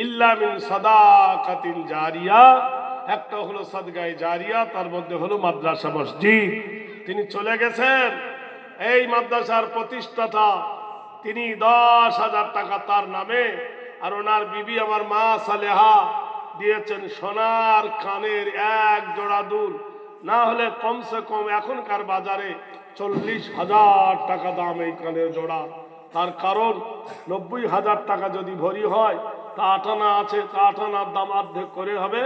ইল্লা মিন সাদাকাতিন জারিয়া, একটা হলো সাদগায়ে জারিয়া, তার মধ্যে হলো মাদ্রাসা মসজিদ। তিনি চলে গেছেন, এই মাদ্রাসার প্রতিষ্ঠাতা, তিনি 10,000 টাকা তার নামে, আর ওনার বিবি আমার মা সালেহা দিয়েছেন সোনার কানের এক জোড়া দুল, না হলে কমসে কম এখনকার বাজারে 40,000 টাকা দাম এই কানের জোড়া। তার কারণ 90,000 টাকা যদি ভরি হয়, তা 8 আনা আছে, তা 8 আনার দাম অর্ধেক করে হবে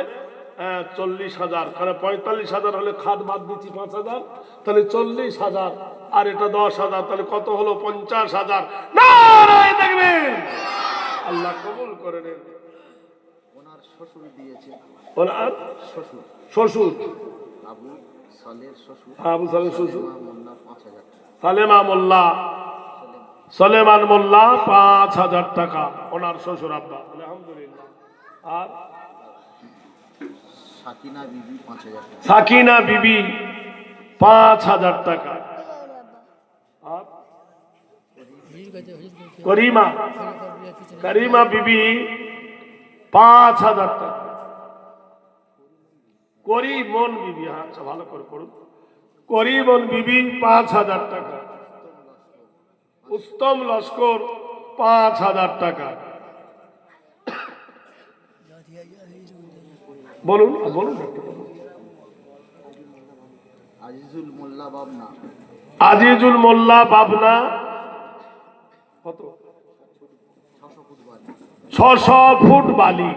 40,000। কারণ 45,000 হলে খাদ বাদ দিচ্ছি 5,000, তাহলে 40,000, আর এটা 10,000, তাহলে কত হলো? 50,000। নারায়ে তাকবীর! আল্লাহ কবুল করে নেন। ওনার শ্বশুর দিয়েছে, ওনার শ্বশুর আবু সালের শ্বশুর, আবু সালের শ্বশুর মোল্লা 5,000 টাকা, সলেমান মোল্লা 5,000 টাকা ওনার শ্বশুর আব্বা, আলহামদুলিল্লাহ। আর সাকিনা বিবি 5,000 টাকা, সাকিনা বিবি 5,000 টাকা। আর করিমা বিবি 5,000 টাকা। করিমন বিবি, আচ্ছা ভালো করে পড়ুন। করিমন বিবি 5,000 টাকা। উত্তম লস্কর 5,000 টাকা। বলুন বলুন একটু বলুন। আজিজুল মোল্লা বাবনা আজিজুল মোল্লা বাবনা কত? 600 ফুট বালি।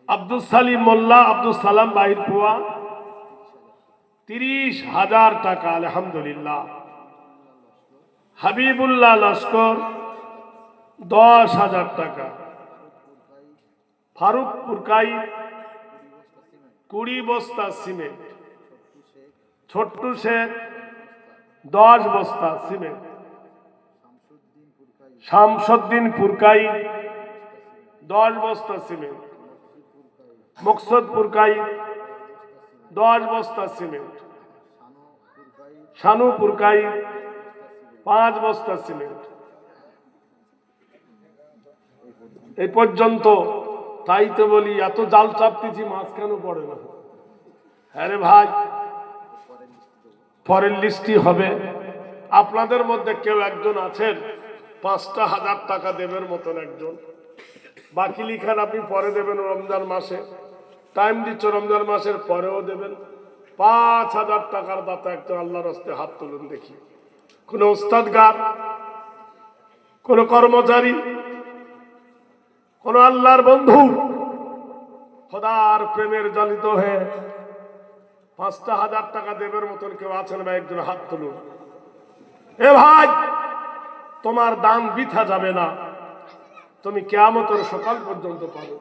আব্দুল সালিম মোল্লা আব্দুল সালাম বাহির পোয়া 30,000 টাকা। আলহামদুলিল্লাহ। হাবিবুল্লাহ লস্কর 10,000 টাকা। ফারুক পুরকাই 20 বস্তা সিমেন্ট। ছোট্টু শেখ 10 বস্তা সিমেন্ট। শামসুদ্দিন পুরকাই 10 বস্তা সিমেন্ট। মকসুদ পুরকাই 10 বস্তা সিমেন্ট। শানু পুরকাই 5 বস্তা সিমেন্ট। এই পর্যন্ত। তাই তো বলি এত জাল চাপতেছি, মাছ কেন পড়ে না? হ্যাঁ রে ভাই, পরের লিস্টই হবে। আপনাদের মধ্যে কেউ একজন আছেন 5,000 টাকা দেবের মতন একজন? বাকি লিখান আপনি পরে দেবেন রমজান মাসে, টাইম দিচ্ছ রমজান মাসের পরেও দেবেন। 5,000 টাকার দাতা একজন আল্লাহর হস্তে হাত তুলুন দেখি। কোন ওস্তাদগার, কোন কর্মচারী, কোন আল্লাহর বন্ধু খোদার প্রেমের জ্বলিত হয়ে 5,000 টাকা দেবের মতন কেউ আছেন ভাই? একজন হাত তুলুন। এ ভাই, তোমার দান বৃথা যাবে না, তুমি কিয়ামতের সকাল পর্যন্ত পাবে।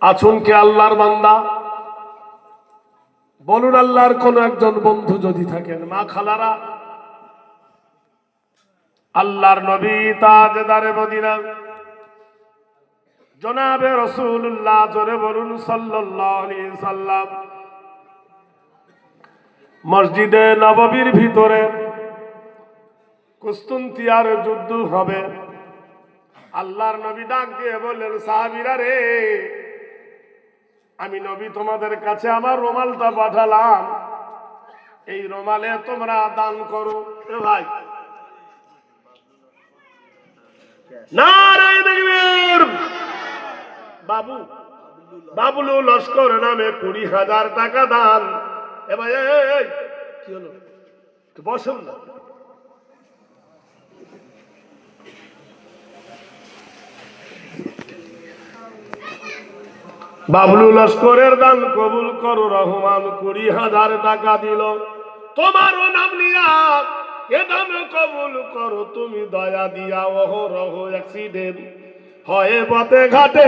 আছুন কে আল্লাহর বান্দা? বলুন আল্লাহর কোন একজন বন্ধু যদি থাকেন। মা খালারা, আল্লাহর নবী তাজদারে মদিনা জনাবে রাসূলুল্লাহ, জোরে বলুন সাল্লাল্লাহু আলাইহি সাল্লাম, মসজিদে নববীর ভিতরে কুস্তুনতিয়ার যুদ্ধ হবে। আল্লাহর নবী ডাক দিয়ে বললেন, সাহাবীরা রে, আমি নবী তোমাদের কাছে আমার রুমালটা পাঠালাম, এই রুমালে তোমরা দান করো। এ ভাই, নারায়ে তাকবীর। বাবুলু লস্কর নামে 20,000 টাকা দান। এ ভাই, এই কি হলো? একটু বসুন না। বাবলু লস্করের দান কবুল করো রহমান। 20,000 টাকা দিল তোমারও নাম নিয়া, এ দান কবুল করো তুমি দয়া দিয়া। অহরহ অ্যাক্সিডেন্ট হয় পথে ঘাটে,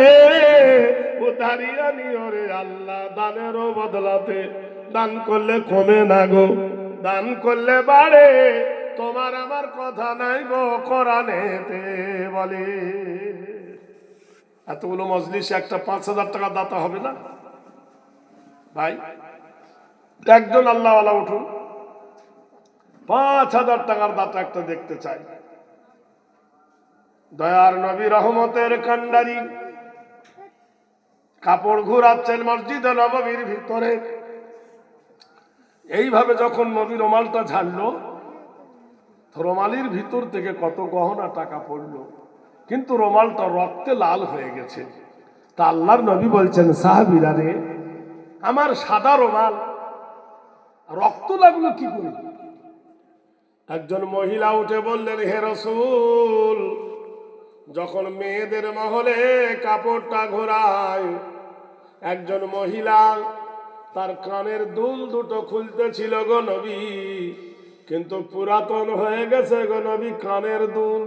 উধারিয়া নিও রে আল্লাহ দানেরও বদলাতে। দান করলে কমে না গো, দান করলে বাড়ে, তোমার আমার কথা নাই গো কোরআনেতে বলে। এতগুলো মজলিসে একটা 5,000 টাকা দাতা হবে না ভাই? একজন আল্লাহওয়ালা উঠুন, 5,000 টাকার দাতা একটা দেখতে চাই। দয়ার নবী রহমতের কান্ডারি কাপড় ঘুরাচ্ছেন মসজিদে নববীর ভিতরে। এইভাবে যখন নবী রুমালটা ঝাড়লো, রুমালির ভিতর থেকে কত গহনা টাকা পড়লো, কিন্তু রুমালটা রক্তে লাল হয়ে গেছে। তা আল্লাহর নবী বলছেন, সাহাবীরা রে, আমার সাদা রুমাল রক্ত লাগলো কি করে? একজন মহিলা উঠে বললেন, হে রাসূল, যখন মেয়েদের মহলে কাপড়টা ঘোরায়, একজন মহিলা তার কানের দুল দুটো খুলতেছিল গো নবী, কিন্তু পুরাতন হয়ে গেছে গো নবী, কানের দুল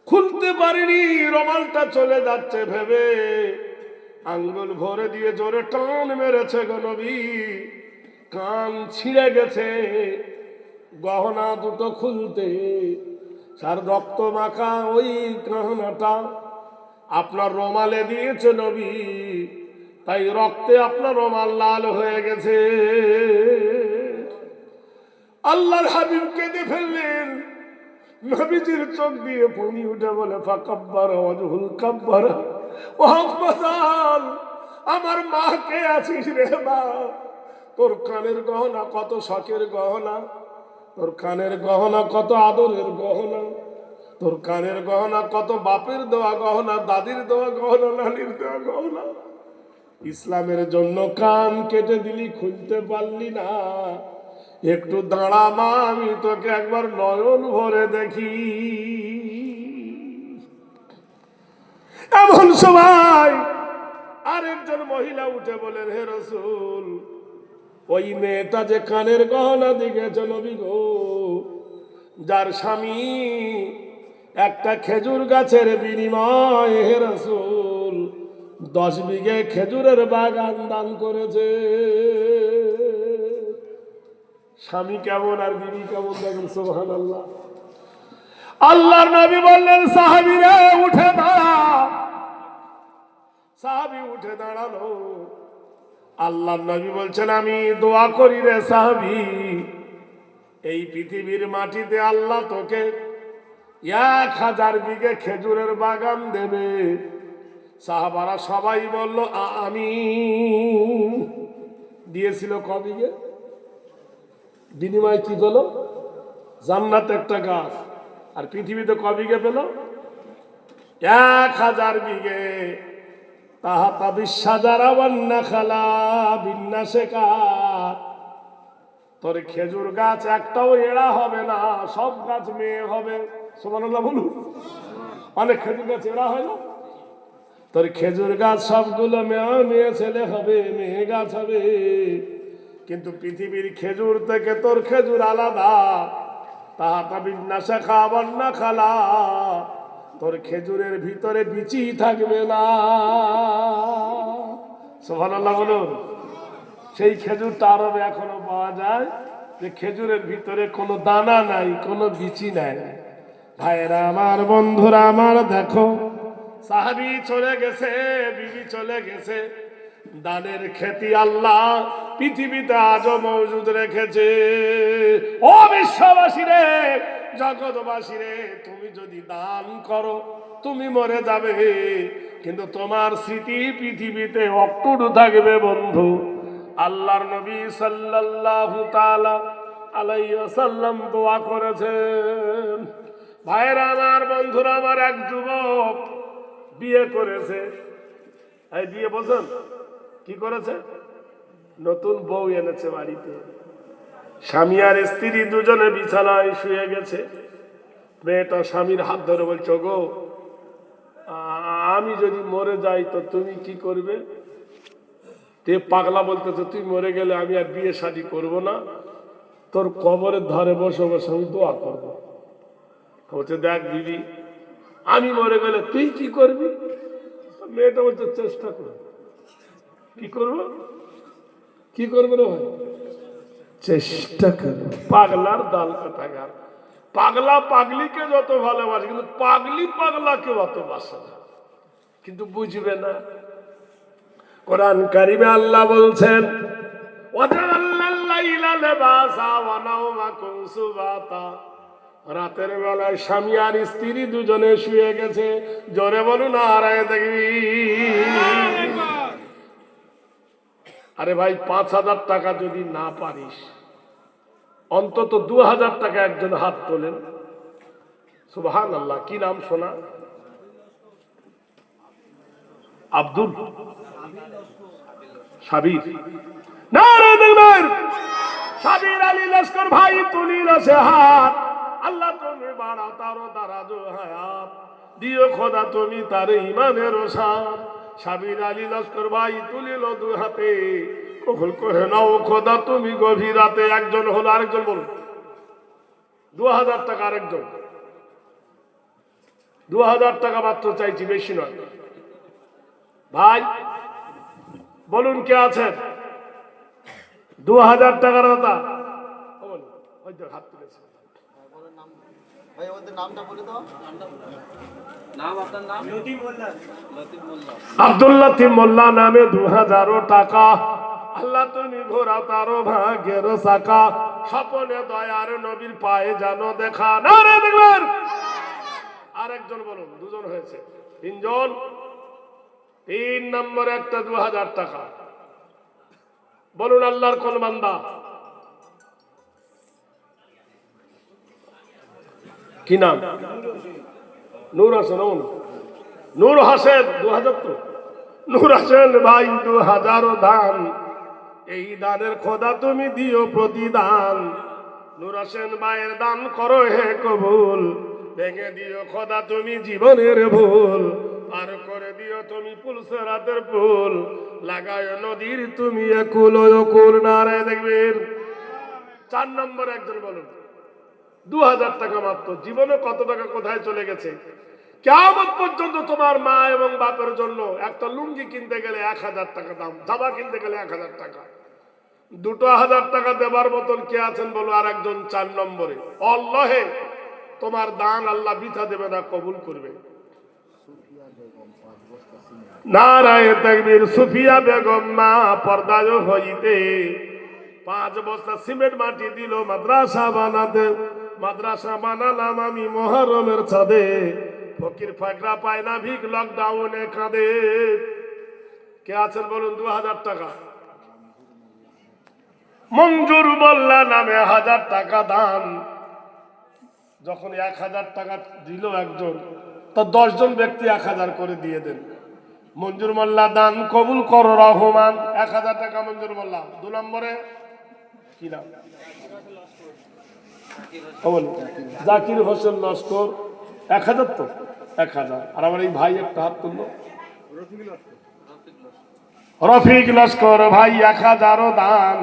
খুলতে পারিনি, রুমালটা চলে যাচ্ছে ভেবে আঙ্গুল ভরে দিয়ে জোরে টান মেরেছে গো নবী, কান ছিঁড়ে গেছে। গহনা দুটো খুলতে তার রক্ত মাখা ওই গহনাটা আপনার রুমালে দিয়েছে নবী, তাই রক্তে আপনার রুমাল লাল হয়ে গেছে। আল্লাহর হাবিব কেঁদে ফেললেন, নবীজির চোখ দিয়ে পানি উঠে বলে ফাকাব্বারা ওয়াজহুল কাব্বারা ও হাফাজাল, আমার মা কে আছিস রে মা? তোর কানের গহনা কত শখের গহনা, তোর কানের গহনা কত আদরের গহনা, তোর কানের গহনা কত বাপের দেওয়া গহনা, দাদির দেওয়া গহনা, নানির দেওয়া গহনা। ইসলামের জন্য কান কেটে দিলি, খুলতে পারলি না। একটু দাঁড়া মা, আমি তোকে একবার নয়ন ভরে দেখি। এমন সময় আরেকজন মহিলা উঠে বলেন, হে রাসূল, ওই মেয়েটা যে কানের গহনা দিয়েছে নবী গো, যার স্বামী একটা খেজুর গাছের বিনিময়ে হে রাসূল 10 বিঘে খেজুরের বাগান দান করেছে। স্বামী কেমন আর বিবি কেমন দেখেন, সুবহানাল্লাহ। আল্লাহর নবী বললেন, সাহাবীরা উঠে দাঁড়া। সাহাবী উঠে দাঁড়ালো। আল্লাহর নবী বলছেন, আমি দোয়া করি রে সাহাবী, এই পৃথিবীর মাটিতে আল্লাহ তোকে 1000 বিঘে খেজুরের বাগান দেবে। সাহাবারা সবাই বলল আমিন। দিয়েছিল ক বিঘে? বিনিময় কি পেল? জান্নাত একটা গাছ। আর পৃথিবীতে ক বিঘে পেল? 1000 বিঘে। তাহাতা বিশাজারা ওয়ান্না খালা বিন্যাসেকা। তোর খেজুর গাছ একটাও এড়া হবে না, সব গাছ মেয়ে হবে। সুবহানাল্লাহ বলুন। অনেক খেজুর গাছ এড়া হয় না, তোর খেজুর গাছ সবগুলো মেয়ে মেয়ে ছেলে হবে, মেয়ে গাছ হবে। কিন্তু পৃথিবীর খেজুর থেকে তোর খেজুর আলাদা। তাহাতা বিন্যাসেকা ওয়ান্না খালা। তোর খেজুরের ভিতরে বিচি থাকবে না। সুবহানাল্লাহ বলুন। সেই খেজুরটা আরবে এখনো পাওয়া যায়, যে খেজুরের ভিতরে কোনো দানা নাই, কোনো বিচি নাই। ভাইরা আমার, বন্ধুরা আমার, দেখো সাহাবী চলে গেছে, বিবি চলে গেছে, দানের খেতি আল্লাহ পৃথিবীতে আজও মজুদ রেখেছে। ও বিশ্ববাসী রে, জগৎবাসী রে, তুমি যদি দান করো তুমি মরে যাবে, কিন্তু তোমার স্মৃতি পৃথিবীতে অটুট থাকবে বন্ধু। আল্লাহর নবী সাল্লাল্লাহু তাআলা আলাইহি ওয়াসাল্লাম দোয়া করেছেন। ভাইরা আমার, বন্ধুরা আমার, এক যুবক বিয়ে করেছে। এই বিয়ে বোঝেন কি করেছে? নতুন বউ এনেছে বাড়িতে। স্বামী আর স্ত্রী দুজনে বিছানায় শুয়ে গেছে। মেয়েটা স্বামীর হাত ধরে বলছে, গো আমি যদি মরে যাই তো তুমি কি করবে? তে পাগলা বলতেছে, তুই মরে গেলে আমি আর বিয়ে শাদী করবো না, তোর কবরের ধারে বসে বসে আমি দোয়া করবো। বলছে, দেখ বিবি, আমি মরে গেলে তুই কি করবি? মেয়েটা বলছে, চেষ্টা করবো। কি করবো? কি করবে রে ভাই? চেষ্টা করবো। পাগলার দাল কাটা গাল। পাগলা পাগলিকে যত ভালোবাসে, কিন্তু পাগলি পাগলাকে অত বাসে না, কিন্তু বুঝবে না। কোরআন কারিমে আল্লাহ বলছেন, রাতের বেলায় স্বামী আর স্ত্রী দুজনে শুয়ে গেছে। জোরে বলুন নারায়ে তাকবীর। আরে ভাই, 5000 টাকা যদি না পারিস, অন্তত 2000 টাকা একজন হাত তোলেন। সুবহানাল্লাহ। কি নাম শোনা? আব্দুল সাবির। নারায়ে তাকবীর। সাবির আলী লস্কর ভাই তুলিল সে হাত। আল্লাহ তুমি বাড়াও তারো দারাজ হায়াত, দিও খোদা তুমি তার ইমানের সাথ। সাবির আলী লস্কর ভাই তুলিল 2 হাতে, কবুল করে নাও খোদা তুমি গভীর রাতে। একজন হলো, আরেকজন বলুন। 2000 টাকা আরেকজন। 2000 টাকা মাত্র চাইছি, বেশি নয়। ভাই বলুন কে আছেন? 2000 টাকার দাদা হাত তুলেছে। ভাই ওদের নামটা বলে দাও। আব্দুল লতিফ মোল্লা নামে 2000 টাকা। আল্লাহ তুমি ঘোরা তারো ভাগ্যের চাকা। স্বপনে দয়ার নবীর পায়ে জানো দেখা। নারে দেখবেন আরেকজন বলুন, দুজন হয়েছে, তিনজন। 3 নম্বরে একটা 2000 টাকা। বলুন আল্লাহর কোন বান্দা? কি নাম? নূর হোসেন। নূর হোসেন 2000 তো। নূর হোসেন ভাই 2000 দান, এই দানের খোদা তুমি দিও প্রতিদান। নূর হোসেন ভাইয়ের দান করো হে কবুল, ভেঙে দিও খোদা তুমি জীবনের ভুল, পার করে দিও তুমি পুলসরাতের পুল, লাগায় নদীর তুমি একুল অকুল। নারে দেখবেন। 4 নম্বর একজন বলুন, 2000 টাকা মাত্র। জীবনে কত টাকা কোথায় চলে গেছে? কিয়ামত পর্যন্ত তোমার মা এবং বাপের জন্য একটা লুঙ্গি কিনতে গেলে 1000 টাকা দাম, জামা কিনতে গেলে 1000 টাকা। 2000 টাকা দেবার মতন কে আছেন বলো? আর একজন 4 নম্বরে, আল্লাহে তোমার দান আল্লাহ বৃথা দেবে না, কবুল করবে। নারায়ে তাকবীর। সুফিয়া বেগম মা পর্দায় হইতে 5 বস্তা সিমেন্ট মাটি দিল মাদ্রাসা বানাতে। মাদ্রাসা বানালাম আমি মুহররমের ছাদে, ফকির ফাকরা পায় না ভিক লকডাউনে কাঁদে। কে আছেন বলুন? 2000 টাকা। মঞ্জুর মোল্লা নামে 1000 টাকা দান। যখন 1000 টাকা দিল একজন, তো 10 জন ব্যক্তি 1000 করে দিয়ে দেন। মঞ্জুর মোল্লা দান কবুল করো রহমান। 1000 টাকা মঞ্জুর মোল্লা। 2 নম্বরে কি নাম? জাকির হোসেন লস্কর 1000 তো। 1000। আর আমার এই ভাই একটা হাত তুললো, রফিক লস্কর ভাই 1000 দান,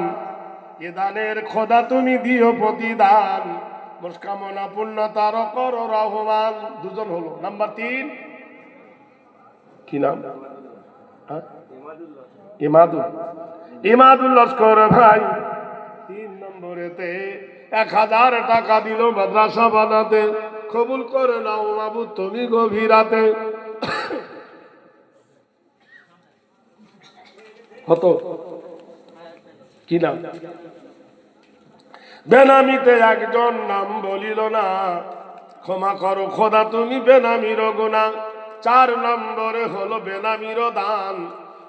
এ দানের খোদা তুমি দিও প্রতিদান, মনস্কামনা পূর্ণতার করো রহমান। 2 জন হলো। নাম্বার 3 কি নাম? ইমাদুল লস্কর ভাই 3 নম্বরেতে 1000 টাকা দিল মাদ্রাসা বানাতে। কবুল করে নাও মাবুদ তুমি গভীরাতে। হতো কি নাম? বেনামিতে একজন নাম বলিল না, ক্ষমা করো খোদা তুমি বেনামির গুনাহ। 4 নম্বরে হলো বেনামির দান,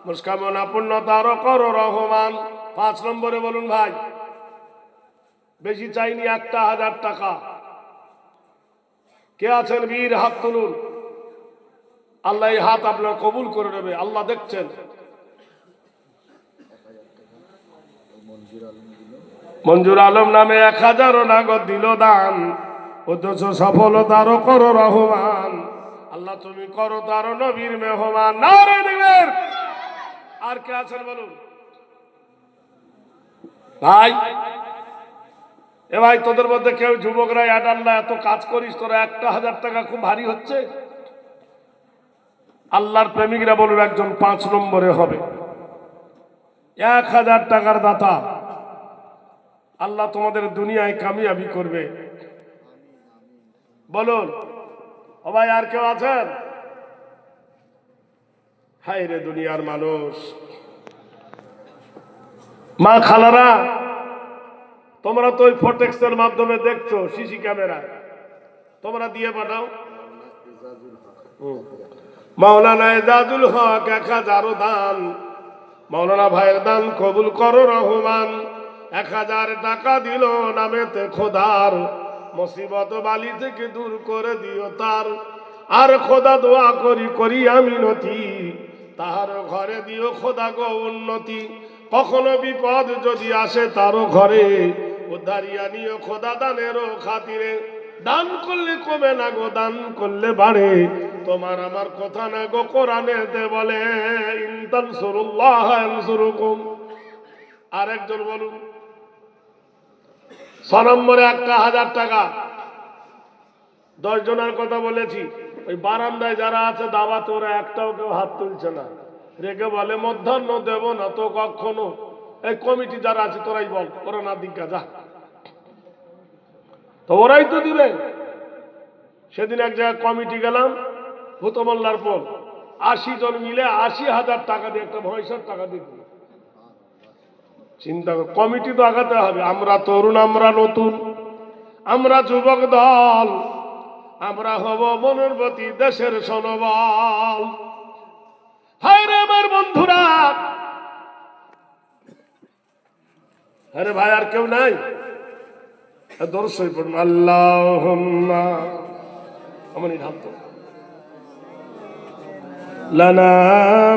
মুস্কামনা পূর্ণতার করো রহমান। 5 নম্বরে বলুন ভাই, বেশি চাইনি, 1000 টাকা। কে আছেন বীর? হাত তুলুন। আল্লাহ এই হাত আপনার কবুল করে নেবে, আল্লাহ দেখছেন। মঞ্জুর আলম নামে 1000 নগদ দিল দান, অথচ সফলতারও করো রহমান। আল্লাহ তুমি করো তার নবীর মেহমান। নারে দেখবেন। আর কে আছেন বলুন ভাই? এ ভাই, তোদের মধ্যে কেউ যুবকরা আল্লাহ এত কাজ করিস, তোরা 1000 টাকা খুব ভারী হচ্ছে। আল্লাহর প্রেমিকরা বলুন একজন 5 নম্বরে হবে 1000 টাকার দাতা। আল্লাহ তোমাদের দুনিয়ায় কামিয়াবি করবে। বলুন ও ভাই, আর কেউ আছেন? হায় রে দুনিয়ার মানুষ। মা খালারা, তোমরা তো ওই ফোটেক্সের মাধ্যমে দেখছো, সিসি ক্যামেরায়, তোমরা দিয়ে পাঠাও। মাওলানা এজাজুল হক 1000 দান, মাওলানা ভাইয়ের দান কবুল করো রহমান। 1000 টাকা দিল নামেতে খোদার, মুসিবত বালি থেকে দূর করে দিও তার। আর খোদা দোয়া করি করি আমি নতি, তাহার ঘরে দিও খোদা গো উন্নতি। কখনো বিপদ যদি আসে তারও ঘরে, উদ্ধারিয়া নিও খোদা দানেরও খাতিরে। দান করলে কমে না গো, দান করলে বাড়ে, তোমার আমার কথা না গো, কোরআনেতে বলে ইন তানসুরুল্লাহ ইয়ানসুরুকুম। আরেকজন বলুন। 6 নম্বরে 1000 টাকা। 10 জনের কথা বলেছি। ওই বারান্দায় যারা আছে দাওয়াত, ওরা একটাও কেউ হাত তুলছে না, রেখে বলে মধ্যাহ্ন দেব না তো কখনো। এই কমিটি যারা আছে তোরাই বল, ওরা না দিকা যা, তো ওরাই তো দিবে। সেদিন এক জায়গায় কমিটি গেলাম, ভূতমল্লার পর 80 জন মিলে 80,000 টাকা দিয়ে একটা ভয়সার টাকা দিয়ে দিল। চিন্তা কর, কমিটি তো আগাতে হবে। আমরা তরুণ, আমরা নতুন, আমরা যুবক দল, আমরা হব মনের প্রতি দেশের সনবল। হায় রে আমার বন্ধুরা, আরে ভাই আর কেউ নাই? দর্শই পড়ুন, আল্লাহুম্মা আমনি ঢালতো লানা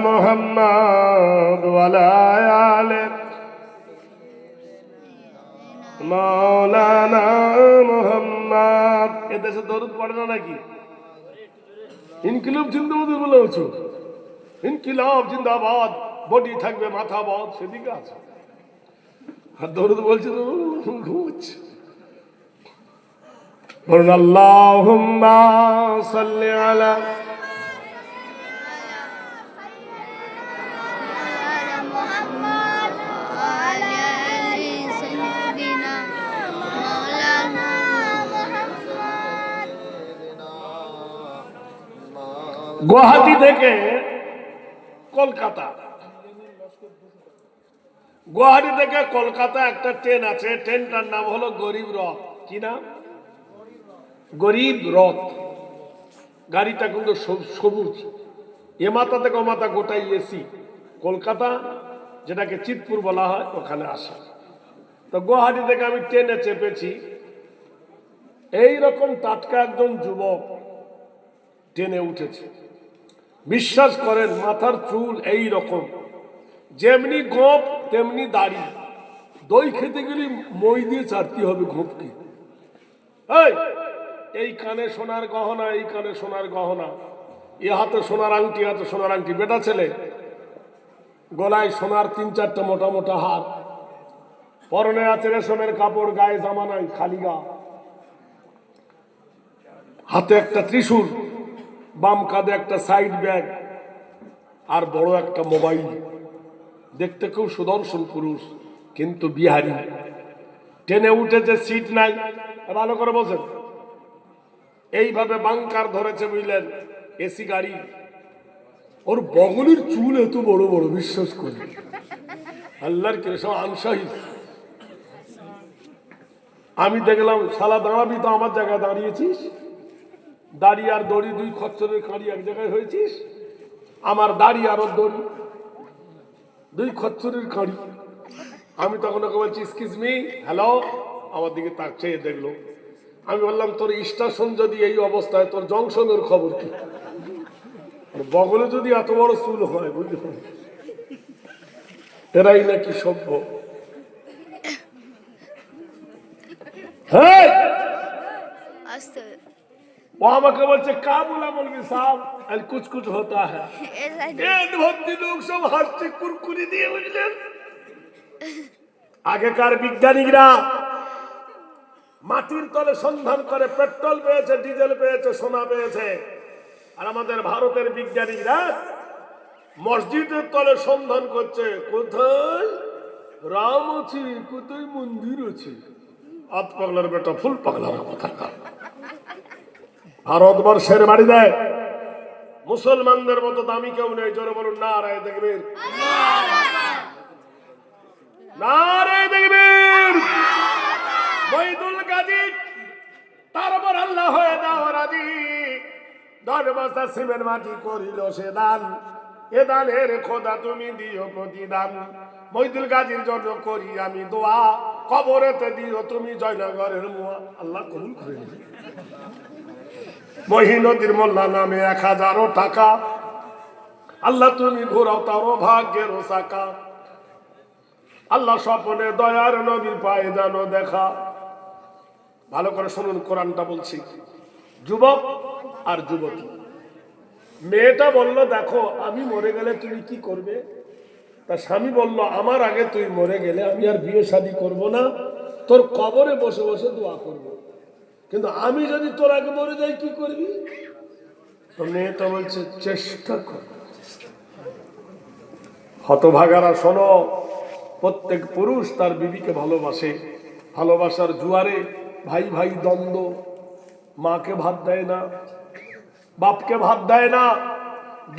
মুহাম্মাদ ওয়ালা আলে মাওলানা মুহাম্মদ। এদেশে দরুদ পড়ে না নাকি? ইনকিলাব জিন্দাবাদ বলে হচ্ছে, ইনকিলাব জিন্দাবাদ, বডি থাকবে মাথা বাদ, সেদিকে আছে। আর দরুদ বলছে তো ঘুমোচ্ছে। বলুন আল্লাহুম্মা সাল্লি আলা মোহাম্মদ ওয়ালা আলি সাইয়্যিদিনা মাওলানা মুহাম্মদ। গুয়াহাটি থেকে কলকাতা, গুয়াহাটি থেকে কলকাতা একটা ট্রেন আছে, ট্রেনটার নাম হলো গরিব রথ। কি নাম? গরিব রথ। গাড়িটা কিন্তু সবুজ, এ মাথা থেকে ও মাথা গোটাই এসি। কলকাতা, যেটাকে চিতপুর বলা হয়, ওখানে আসে। তো গুয়াহাটি থেকে আমি ট্রেনে চেপেছি। এই রকম টাটকা একজন যুবক ট্রেনে উঠেছে। বিশ্বাস করেন, মাথার চুল এই রকম, যেমনি গোপ তেমনি দাড়ি। দই খেতে গেলে মই দিয়ে চাটতে হবে গোপকে। এই কানে সোনার গহনা, এই কানে সোনার গহনা, এ হাতে সোনার আংটি, হাতে সোনার আংটি। বেটা ছেলে, গলায় সোনার 3-4টা মোটা মোটা হাত, পরনে আছে রেশমের কাপড়, গায়ে জামা নাই, খালি গা, হাতে একটা ত্রিশূল, বাম কাঁধে একটা সাইড ব্যাগ, আর বড় একটা মোবাইল। দেখতে খুব সুদর্শন পুরুষ, কিন্তু বিহারি। ট্রেনে উঠেছে, সিট নাই। ভালো করে বসেন। এইভাবে বাংকার ধরেছে, বুঝলেন, এসি গাড়ি। ওর বগলের চুল এত বড় বড়, বিশ্বাস করি, আল্লাহর কি সব আনসাহিদ। আমি দেখলাম, শালা দাঁড়াবি তো আমার জায়গায় দাঁড়িয়েছিস, দাড়ি আর দড়ি 2 খচ্চরের কাঁড়ি এক জায়গায় হয়েছিস। আমার দাড়ি আর ওর দড়ি 2 খচ্চরের কাঁড়ি। আমি তখন ওকে বলছি, এক্সকিউজ মি, হ্যালো। আমার দিকে তাক চেয়ে দেখলো। আমি বললাম, তোর স্টেশন যদি এই অবস্থায়, তোর জংশনের খবর কি? বগলে যদি এত বড় চুল হয়, বুঝলি, এরাই নাকি সভ্য। হ্যাঁ, আস্তে वो আমাকে বলছে, কা बोला मौलवी साहब, আর कुछ कुछ होता है। পেট ভর্তি লোক সব হাসছে, কুরকুরি দিয়ে, বুঝলেন। আগেকার বিজ্ঞানীরা মাটির তলে সন্ধান করে পেট্রোল পেয়েছে, ডিজেল পেয়েছে, সোনা পেয়েছে। আর আমাদের ভারতের বিজ্ঞানীরা মসজিদের তলে সন্ধান করছে, কোথায় রাম আছে, কোথায় মন্দির আছে। আত পাগলার বেটা, ফুল পাগলার কথা। ভারতবর্ষের বাড়ি দেয়, মুসলমানদের মতো দামি কেউ নেই। জোরে বলুন নারায়ে তাকবীর, নারায়ে তাকবীর। মঈদুল গাজী, তার উপর আল্লাহ হয়ে দাও রাজি। 10 বস্তা সিমেন্ট মাটি করিল সে দান, এ দানের খোদা তুমি দিও প্রতিদান। মঈদুল গাজীর জন্য করি আমি দোয়া, কবরেতে দিও তুমি জয়নগরের মুয়া। আল্লাহ কবুল করে নিন। মহিনদীর মোল্লা নামে 1000 টাকা, আল্লাহ তুমি ঘোরাও তারও ভাগ্যের চাকা। আল্লাহ স্বপনে দয়ার নবীর পায়ে জানো দেখা। ভালো করে শুনুন, কোরআনটা বলছি। যুবক আর যুবতী, মেয়েটা বলল, দেখো আমি মরে গেলে তুমি কি করবে? তার স্বামী বলল, আমার আগে তুই মরে গেলে আমি আর বিয়ে শাদী করব না, তোর কবরে বসে বসে দোয়া করব। কিন্তু আমি যদি তোর আগে মরে যাই কি করবি? তো মেয়েটা বলছে, চেষ্টা কর। হতভাগারা শোনো, প্রত্যেক পুরুষ তার বিবিকে ভালোবাসে। ভালোবাসার জুয়ারে ভাই ভাই দ্বন্দ্ব, মাকে ভাত দেয় না, বাপকে ভাত দেয় না,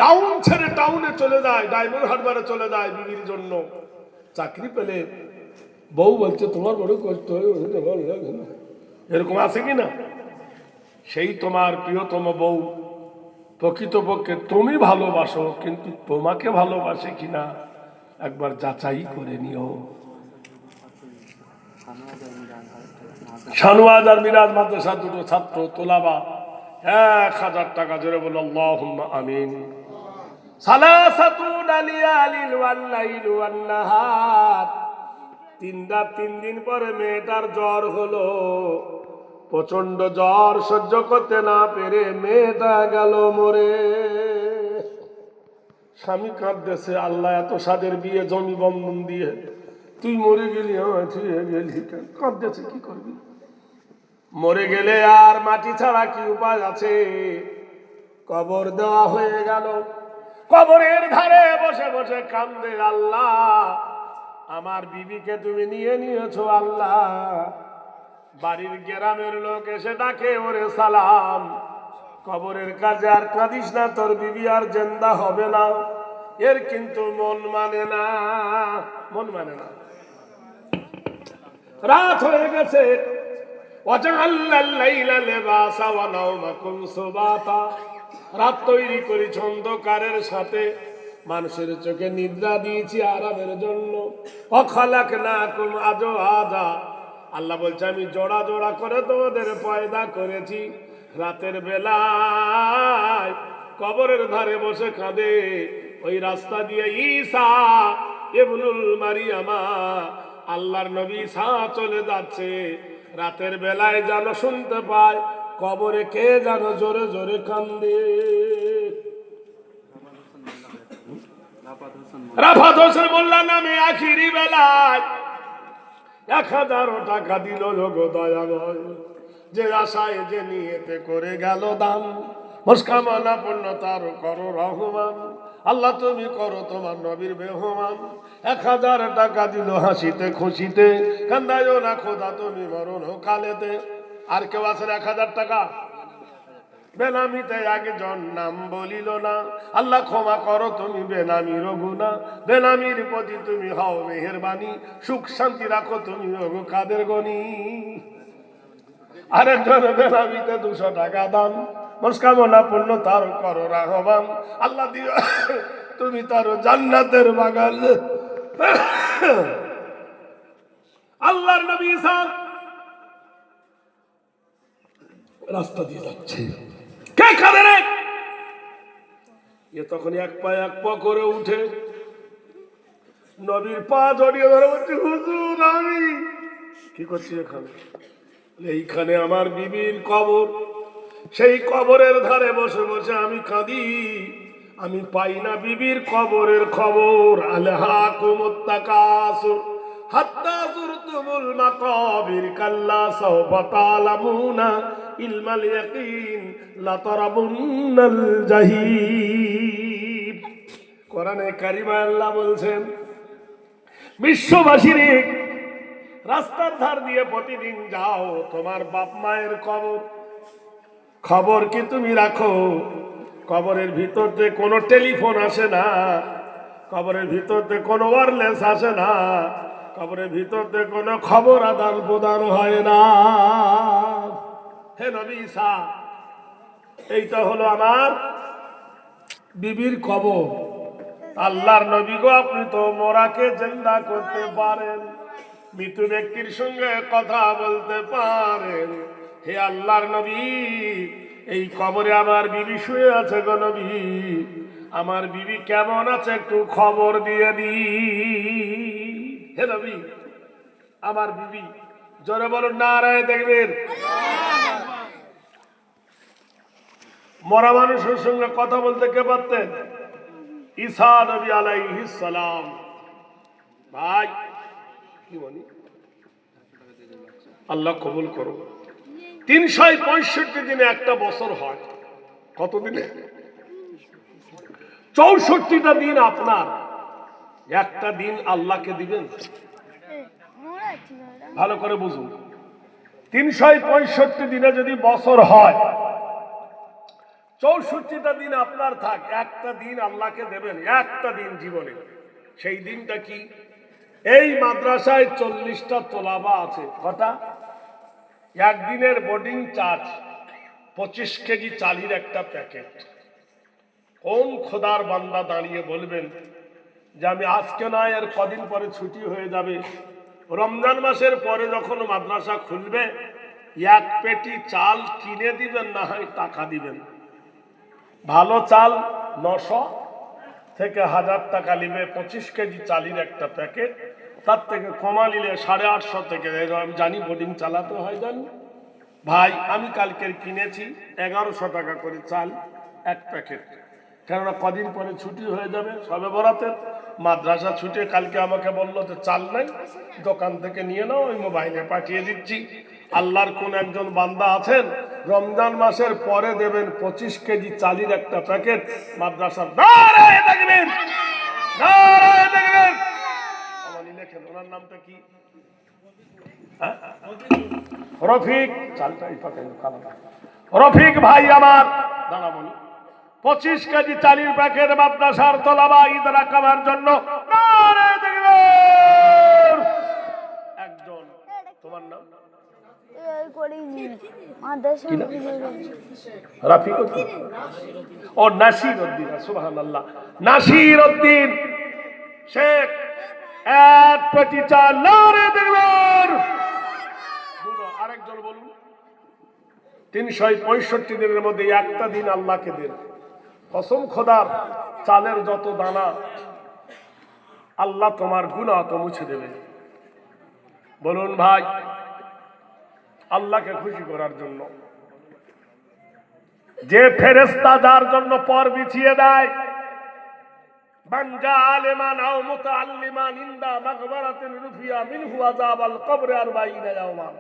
ডাউন ছেড়ে টাউনে চলে যায়, ডায়মন্ড হারবারে চলে যায় বিবির জন্য। চাকরি পেলে বউ বলছে তোমার বড় কষ্ট হয়, ওটা ভালো লাগে না। এরকম আছে কি না? সেই তোমার প্রিয়তম বউ প্রকৃতপক্ষে তুমি ভালোবাসো, কিন্তু তোমাকে ভালোবাসে কিনা একবার যাচাই করে নিও। শানওয়াজ আর মিরাজ মাদ্রাসা দুটো ছাত্র তোলাবা 1000 টাকা জোরে বলো আল্লাহুম্মা আমিন। সালাসাতুন লিয়ালিল ওয়াল লাইল ওয়ান নাহার, 3 রাত 3 দিন পরে মেয়েটার জ্বর হলো, প্রচন্ড জ্বর সহ্য করতে না পেরে মেয়েটা গেল মরে। স্বামী কাঁদতেছে, আল্লাহ এত সাদের বিয়ে জমি বন্ধন দিয়ে তুই মরে গেলি, আমায় ছুঁয়ে গেলি, কাঁদতেছে, কি করবি? মরে গেলে আর মাটি ছাড়া কি উপায় আছে? কবর দেওয়া হয়ে গেল, কবরের ধারে বসে বসে কান্দে, আল্লাহ আমার বিবিকে তুমি নিয়ে নিয়েছো আল্লাহ। বাড়ির গ্রামের লোক এসে ডাকে, ওরে সালাম, কবরের কাজে আর কাঁদিস না, তোর বিবি আর জিন্দা হবে না। এর কিন্তু মন মানে না, মন মানে না। রাত হয়ে গেছে, রাত তৈরি করেছি অন্ধকারের সাথে, মানুষের চোখে নিদ্রা দিয়েছি আরামের জন্য। অখালাকনাকুম আজওয়াজা, আল্লাহ বলছে আমি জোড়া জোড়া করে তোমাদের পয়দা করেছি। রাতের বেলায় কবরের ধারে বসে কাঁদে, ওই রাস্তা দিয়ে ঈসা ইবনুল মারিয়ামা, আল্লাহর নবী ঈসা চলে যাচ্ছে। রাতের বেলায় যেন শুনতে পায় কবরে কে যেন জোরে জোরে কান্দে। রাফাত হোসেন মোল্লা নামে আখিরি বেলায় 1000 টাকা দিল লোক দয়াময়, যে আশায় যে নিয়েতে করে গেল দান, মুস্কামানা পূর্ণ তার করো রহমান, আল্লাহ তুমি করো তোমার নবীর মেহমান। 1000 টাকা দিল হাসিতে খুশিতে, কান্দায়ও না খোদা তুমি মরণ কালেতে। আর কেউ আছেন 1000 টাকা? বেনামিতে একজন নাম বলিল না, আল্লাহ ক্ষমা করো তুমি বেনামির গুনাহ, বেনামির প্রতি তুমি হও মেহেরবানি, সুখ শান্তি রাখো তুমি ওগো কাদের গনি। আরেকজন বেনামিতে 200 টাকা দান, মনস্কামনা পূর্ণ তার করো রাহমান, আল্লাহ দিও তুমি তার জান্নাতের বাগান। আল্লাহর নবী ঈসা রাস্তা দিয়ে যাচ্ছে, কে কাঁদে রে? এ তখন এক পা করে উঠে নবীর পা জড়িয়ে ধরে বলছে, হুজুর আমি কি করছি এখানে? এইখানে আমার বিবির কবর, সেই কবরের ধারে বসে বসে আমি কাঁদি, আমি পাই না বিবির কবরের খবর। আলহাকুমুত তাকাসুর হাত্তা যুরতুমুল মাকাবির, কাল্লা সাওফা তা'লামুনা ইলমাল ইয়াকিন লাতারাবুন্নাল জাহিম। কোরআনে কারিমে আল্লাহ বলছেন, বিশ্ববাসীর রাস্তার ধার দিয়ে প্রতিদিন যাও, তোমার বাপ মায়ের খবর কি তুমি রাখো? কবরের ভিতরতে কোনো টেলিফোন আসে না, কবরের ভিতরতে কোনো ওয়্যারলেস আসে না, কবরের ভিতরতে কোনো খবর আদান প্রদান হয় না। হে নবী ঈসা, এইটা হলো আমার বিবির কবর। আল্লাহর নবী গো, আপনি তো মরাকে জিন্দা করতে পারেন, মৃত ব্যক্তির সঙ্গে কথা বলতে পারেন। হে আল্লাহর নবী, এই কবরে আমার বিবি শুয়ে আছে গো নবী, আমার বিবি কেমন আছে একটু খবর দিয়ে দি। হে নবী, আমার বিবি, জোরে বলুন নারায়ে তাকবীর। মরা মানুষের সঙ্গে কথা বলতে কে পারতেন? ঈসা নবী আলাইহিস সালাম। ভাই কি বলি, আল্লাহ কবুল করো। 365 দিনে একটা বছর হয়, কত দিনে? 64টা দিন আপনার, একটা দিন আল্লাহকে দিবেন। ভালো করে বুঝুন, 365 দিনে যদি বছর হয়, 64টা দিন আপনার থাক, একটা দিন আল্লাহকে দেবেন, একটা দিন জীবনে। সেই দিনটা কি? এই মাদ্রাসায় 40টা তোলাবা আছে। কটা? একদিনের বোর্ডিং চার্জ 25 কেজি চালের একটা প্যাকেট। কোন খোদার বান্দা দাঁড়িয়ে বলবেন যে আমি আজকে নয়, এর কদিন পরে ছুটি হয়ে যাবে, রমজান মাসের পরে যখন মাদ্রাসা খুলবে এক পেটি চাল কিনে দিবেন, না হয় টাকা দিবেন। ভালো চাল 900 থেকে 1000 টাকা নিবে 25 কেজি চালের একটা প্যাকেট। তার থেকে কমা নিলে 850 থেকে, আমি জানি বোর্ডিং চালাতে হয় জানি ভাই। আমি কালকের কিনেছি 1100 টাকা করে চাল এক প্যাকেট, কেননা কদিন পরে ছুটি হয়ে যাবে সবে বরাতের মাদ্রাসা ছুটে। কালকে আমাকে বললো যে চাল নাই, দোকান থেকে নিয়ে নাও, ওই মোবাইলে পাঠিয়ে দিচ্ছি। আল্লাহর কোন একজন বান্দা আছেন রমজান মাসের পরে দেবেন 25 কেজি চালের একটা প্যাকেট মাদ্রাসার। নারায়ে তাকবীর, নারায়ে তাকবীর। আমানি লেখেন ওনার নামটা কি? রফিক। চালটা এই পাকেন খালাটা রফিক ভাই আমার দাঁড়াবনি 25 কেজি চালের প্যাকেট মাদ্রাসার তোলাবা ঈদ রাখাবার জন্য। নারায়ে তাকবীর। একজন, তোমার নাম রাফিক ও নাসির উদ্দিন, সুবহানাল্লাহ, নাসির উদ্দিন শেখ। এক পেটি চাল। নারায়ে তাকবীর। আরেকজন বলুন। 365 দিনের মধ্যে একটা দিন আল্লাহকে দেন, কসম খোদার, চালের যত দানা আল্লাহ তোমার গুনাহ তো মুছে দেবে। বলুন ভাই, আল্লাহকে খুশি করার জন্য যে ফেরেশতা যার জন্য পর বিছিয়ে দেয়, মান জাআলিমান আও মুতাআল্লিমান ইনদা মাগফিরাতিন রুফিয়া মিনহু আযাবাল কবর 40 ইয়াওমান।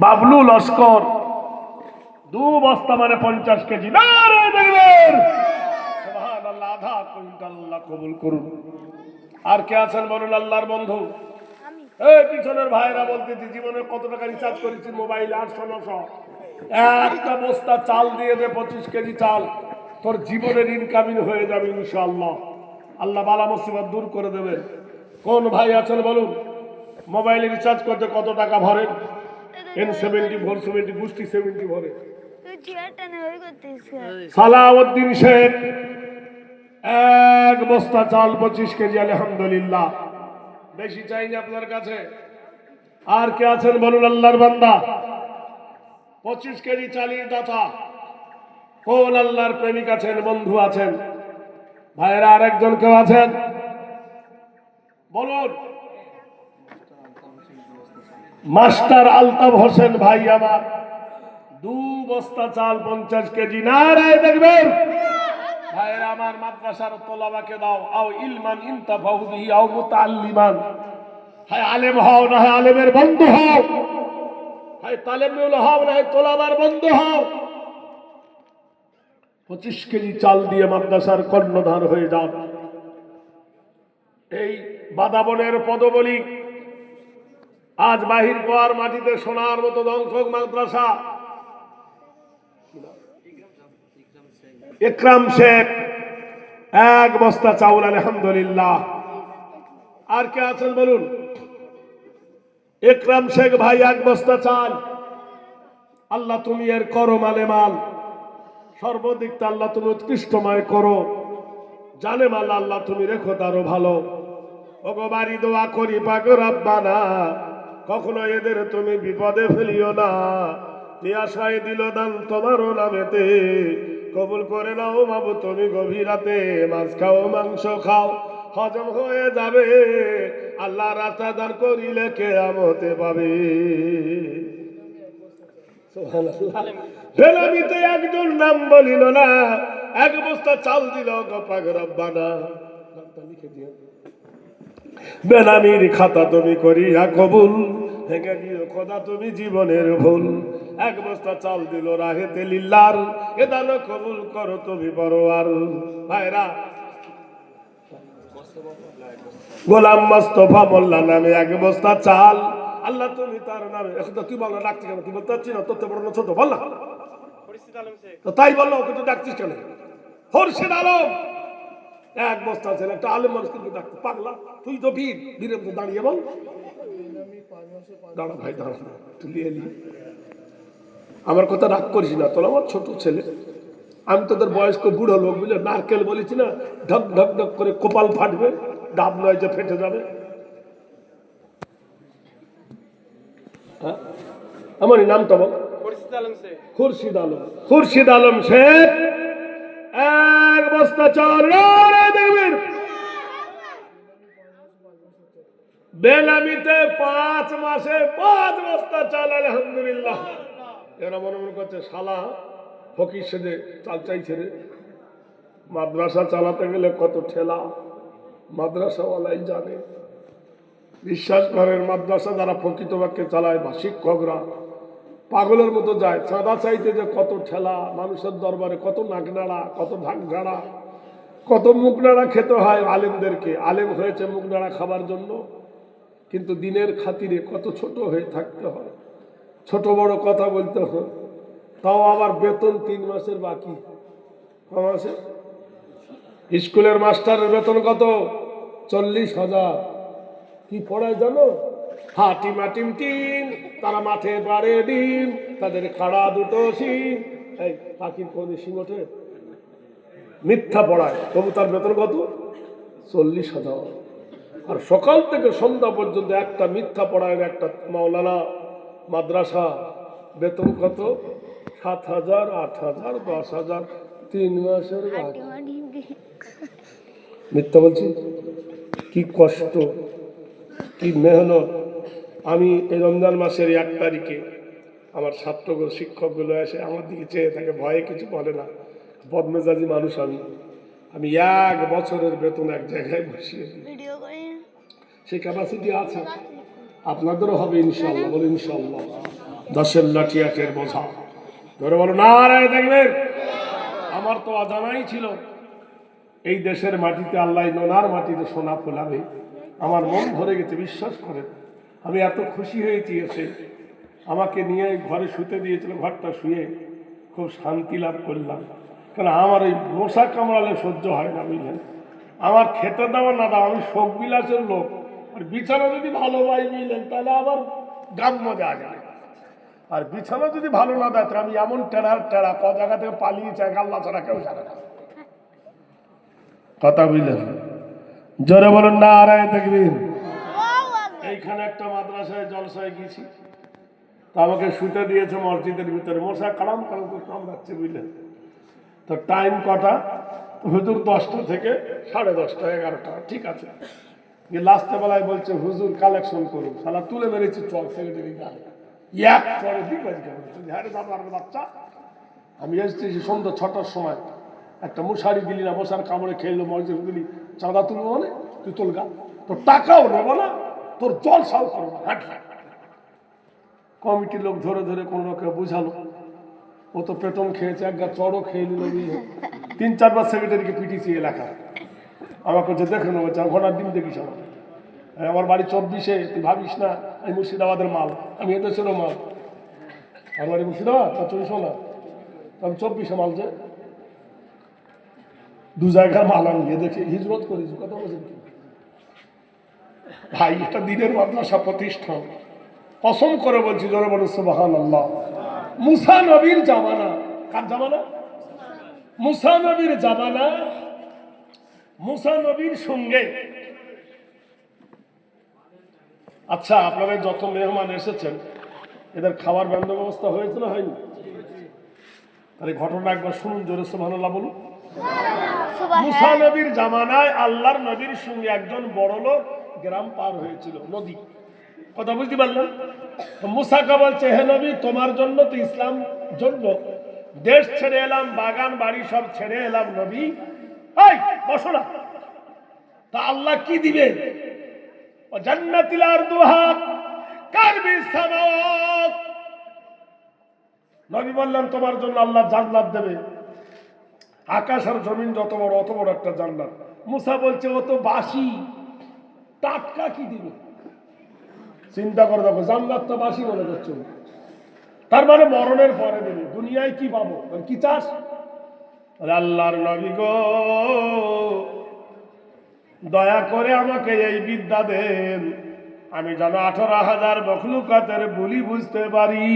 বাবলু লস্কর 2 বস্তা মানে 50 কেজি। নারায়ে তাকবীর। সুবহানাল্লাহ। আধা কুইন্টাল আল্লাহ কবুল করুন। আর কে আছেন বলুন আল্লাহর বন্ধু? এই পিছনের ভাইরা বলতেছি জীবনে কত টাকা রিচার্জ করেছি মোবাইল? 800-900। একটা বস্তা চাল দিয়ে দে, 25 কেজি চাল, তোর জীবনের ইনকামিং হয়ে যাবে ইনশাআল্লাহ। আল্লাহ বালা মুসিবত দূর করে দেবেন। কোন ভাই আছেন বলুন? মোবাইলে রিচার্জ করতে কত টাকা ভরে? N70 470 গোষ্ঠী 70 ভরে। সালাউদ্দিন শেখ এক বস্তা চাল 25 কেজি, আলহামদুলিল্লাহ। বেশি চাইনি আপনার কাছে। আর কে আছেন বলুন আল্লাহর বান্দা? 25 কেজি চালের দাতা কোন আল্লাহর প্রেমিক আছেন, বন্ধু আছেন? ভাইয়েরা আরেকজন কেউ আছেন বলুন? মাস্টার আলতাফ হোসেন ভাই আমার 2 বস্তা চাল 50 কেজি। নারায়ে তাকবীর। ভাইয়েরা আমার মাদ্রাসার তোলাবাকে দাও। আও ইলমান ইনতাফাউ বিহি আও মুতাআল্লিমান। হয় আলেম হও, না হয় আলেমের বন্ধু হও, হয় তালেমুল হও, না হয় তোলাবার বন্ধু হও। 25 কেজি চাল দিয়ে মাদ্রাসার কর্ণধার হয়ে যান। এই বাদাবনের পদবলি আজ বাহির গোয়ার মাটিতে সোনার মতো ধ্বংসক মাদ্রাসা। ইকরাম শেখ এক বস্তা চাউল, আলহামদুলিল্লাহ। আর কে আছেন বলুন? ইকরাম শেখ ভাই 1 বস্তা চাল। আল্লাহ তুমি এর করো মালে মাল, সর্বদিক আল্লাহ তুমি উৎকৃষ্টময় করো। জানে মাল আল্লাহ তুমি রেখো তারও ভালো। ওগো বাড়ি দোয়া করি পাক রব্বানা, কখনো এদের তুমি বিপদে ফেলিও না। পিয়াসায় দিল দান তোমারও নামেতে, কবুল করে নাও বাবু তুমি গভীরাতে। মাছ খাও, মাংস খাও, হজম হয়ে যাবে, আল্লাহ রাস্তা দান করিলে কিয়ামতে পাবে। ফেলামিতে একজন নাম বলিল না, 1 বস্তা চাল দিল গো পাক রব্বানা। লিখে দিও বেনামির খাতা তুমি করিয়া কবুল, ভেঙে দিও খোদা তুমি জীবনের ভুল। 1 বস্তা চাল দিল রাহেতে লিল্লার, এ দান কবুল করো তুমি পরওয়ার। ভাইরা গোলাম মোস্তফা মোল্লা নামে 1 বস্তা চাল, আল্লাহ তুমি তার নামে। এখন তুই বলো ডাকছি কেন? তুই বলতে পারছি না? তোর বড় ছোট বল না। তো তাই বললো, ওকে তো ডাকছিস কেন? খোরশেদ আলম, এক বস্তা ছেলে, একটা আলেম মানুষ কিন্তু ডাকতে পাগলা, তুই তো বীরের তো দাঁড়িয়ে বল। দাঁড়া ভাই দাঁড়া, তুই নিয়ে নি, আমার কথা রাগ করিস না, তোর আমার ছোট ছেলে, আমি তোদের বয়স্ক বুড়ো লোক, বুঝলে, নারকেল বলেছি না, ঢক ঢক ঢক করে কপাল ফাটবে, ডাব নয় যে ফেটে যাবে। আমার নামটা বল। খুরশিদ আলম। খুরশিদ আলম শেখ এক বস্তা চাল দেখবেন, বেনামিতে 5 মাসে 5 বস্তা চাল, আলহামদুলিল্লাহ। এরা মনে মনে করছে শালা ফকির সেজে চাল চাইছে রে। মাদ্রাসা চালাতে গেলে কত ঠেলা, মাদ্রাসাওয়ালাই জানে। বিশ্বাস করেন, মাদ্রাসা যারা প্রকৃত বাক্যে চালায় বা শিক্ষকরা পাগলের মতো যায় চাঁদা চাইতে, যে কত ঠেলা, মানুষের দরবারে কত নাকনাড়া, কত ঢাক ঝাড়া, কত মুখ নাড়া খেতে হয় আলেমদেরকে। আলেম হয়েছে মুখ নাড়া খাবার জন্য, কিন্তু দিনের খাতিরে কত ছোট হয়ে থাকতে হয়, ছোট বড় কথা বলতে হয়। তাও আবার বেতন 3 মাসের বাকি। মাসে স্কুলের মাস্টারের বেতন কত? 40,000। কি পড়ায় জানো? হাটিম হাটিম টিম, তারা মাঠে পাড়ে ডিম, তাদের খাড়া দুটো শিম। এই পাখির কোন শিং ওঠে? মিথ্যা পড়ায়, তবু তার বেতন কত? 40,000। আর সকাল থেকে সন্ধ্যা পর্যন্ত একটা মিথ্যা পড়ায় একটা মাওলানা মাদ্রাসা, বেতন কত? 7,000, 8,000, 10,000, 3 মাসের বাকি। মিথ্যা বলছি? কি কষ্ট, কি মেহনত। আমি এই রমজান মাসের 1 তারিখে আমার ছাত্রগুলো, শিক্ষকগুলো এসে আমার দিকে চেয়ে থাকে, ভয়ে কিছু বলে না, বদমেজাজি মানুষ। আমি 1 বছরের বেতন এক জায়গায় বসিয়ে দিই। সেই ক্যাপাসিটি আছে, আপনাদেরও হবে ইনশাল্লাহ। বলে ইনশাল্লাহ। 10-এর লাঠি 1-এর বোঝা ধরে বলো নারায়ে তাকবীর। আমার তো অজানাই ছিল এই দেশের মাটিতে আল্লাহ নোনার মাটিতে সোনা ফোলাবে। আমার মন ভরে গেছে, বিশ্বাস করেন। আমি এত খুশি হয়েছি এসে, আমাকে নিয়ে ঘরে শুতে দিয়েছিল, ঘরটা শুয়ে খুব শান্তি লাভ করলাম। কারণ আমার ওই মশা কামড়ালে সহ্য হয় না, বুঝলেন। আমার খেতে দেওয়া না দাও, আমি শোক বিলাসের লোক। আর বিছানা যদি ভালো পাই, বুঝলেন, তাহলে আবার গ্রাম্য দেওয়া যায়। আর বিছানা যদি ভালো না দেয়, আমি এমন টেরার টেরা, ক জায়গা থেকে পালিয়েছে আল্লাহ ছাড়া কেউ জানে না। কথা বুঝলেন? জোরে বলুন নারায়ে তাকবীর। এইখানে একটা মাদ্রাসায় জলসায় গেছি, তা আমাকে শুতে দিয়েছে মসজিদের ভিতরে, মশা কালাম কালাম করে কামড়াচ্ছে, বুঝলেন। তো টাইম কটা? হুজুর 10টা থেকে 10:30, 11টা, ঠিক আছে। লাস্টে বেলায় বলছে হুজুর কালেকশন করুন, শালা তুলে মেরেছি চল সেক্রেটারি গালে, এক পরে দিক বাচ্চা। আমি এসেছি সন্ধ্যা 6টার সময়, একটা মশারি দিলি না, মশার কামড়ে খেলো, মসজিদ দিলি, চাঁদা তুলবো মানে তুই তোল গা, তোর টাকাও নেবো না, তোর জল সাল করবো না, হাঁটলা। কমিটির লোক ধরে ধরে কোনো রকম বুঝালো, ও তো পেটন খেয়েছে, এক গা চড়ও খেয়ে নিল। 3-4 বার সেক্রেটারিকে পিটিয়েছি এলাকা। আমাকে যে দেখে নেবো, ঘোড়ার ডিম দেখিস আমার বাড়ি 24-এ, তুই ভাবিস না আমি মুর্শিদাবাদের মাল, আমি এদেশেরও মাল। আমার বাড়ি মুর্শিদাবাদ, 24 না, আমি 24-এ মাল, যে 2 জায়গার মাল আমি দেখে হিজরত করেছি। কথা বলছেন কি ভাই, এটা দিনের মাদ্রাসা প্রতিষ্ঠান, কসম করে বলছি, জোরে বলুন সুবহানাল্লাহ। মুসা নবীর জামানা, কার জামানা? মুসা নবীর জামানা। মুসা নবীর সঙ্গে, আচ্ছা আপনাদের যত মেহমান এসেছেন এদের খাবার ব্যবস্থা হয়েছে না হয়নি? তাহলে ঘটনা একবার শুনুন, জোরে সুবহানাল্লাহ বলুন। মুসা নবীর জামানায় আল্লাহর নবীর সঙ্গে একজন বড় লোক গ্রাম পার হয়েছিল, নদী। কথা বুঝতে পারলেন? মুসাকে বলছে, হে নবী, তোমার জন্য তো ইসলাম জন্য দেশ ছেড়ে এলাম, বাগান বাড়ি সব ছেড়ে এলাম নবী, এই বসো না। তা আল্লাহ কি দিবে? জান্নাতুল আরদুহা কারবিস সামাওয়াত। নবী বললেন, তোমার জন্য আল্লাহ জান্নাত দেবে, আকাশ আর জমিন যত বড় অত বড় একটা জান্নাত। মুসা বলছে, ও তো বাসি, টাটকা কি দিবে? চিন্তা করে দেখো, জান্নাত তো বাসি মনে করছো। তার মানে মরণের পরে দেবে। দুনিয়ায় কি পাবো, কি চাস? বলে, আল্লাহর নবী গো, দয়া করে আমাকে এই বিদ্যা দেন, আমি যেন 18,000 মখলুকাতের বলি বুঝতে পারি,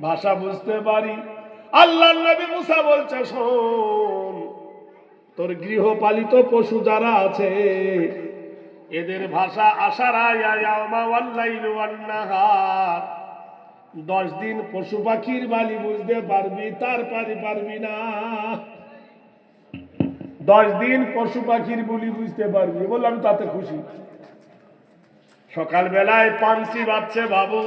ভাষা বুঝতে পারি। আল্লাহর নবী মুসা বলছে, শোন, তোর গৃহপালিত পশু যারা আছে এদের ভাষা আশারা ইয়াউমা ওয়াল লাইলু ওয়ান নাহার, 10 দিন পশু পাখির বালি বুঝতে পারবি, তারপরে পারবি না। 10 দিন পশু পাখির বলি বুঝতে পারবি। বললাম তাতে খুশি। সকাল বেলায় পানসি বাজছে বাবু,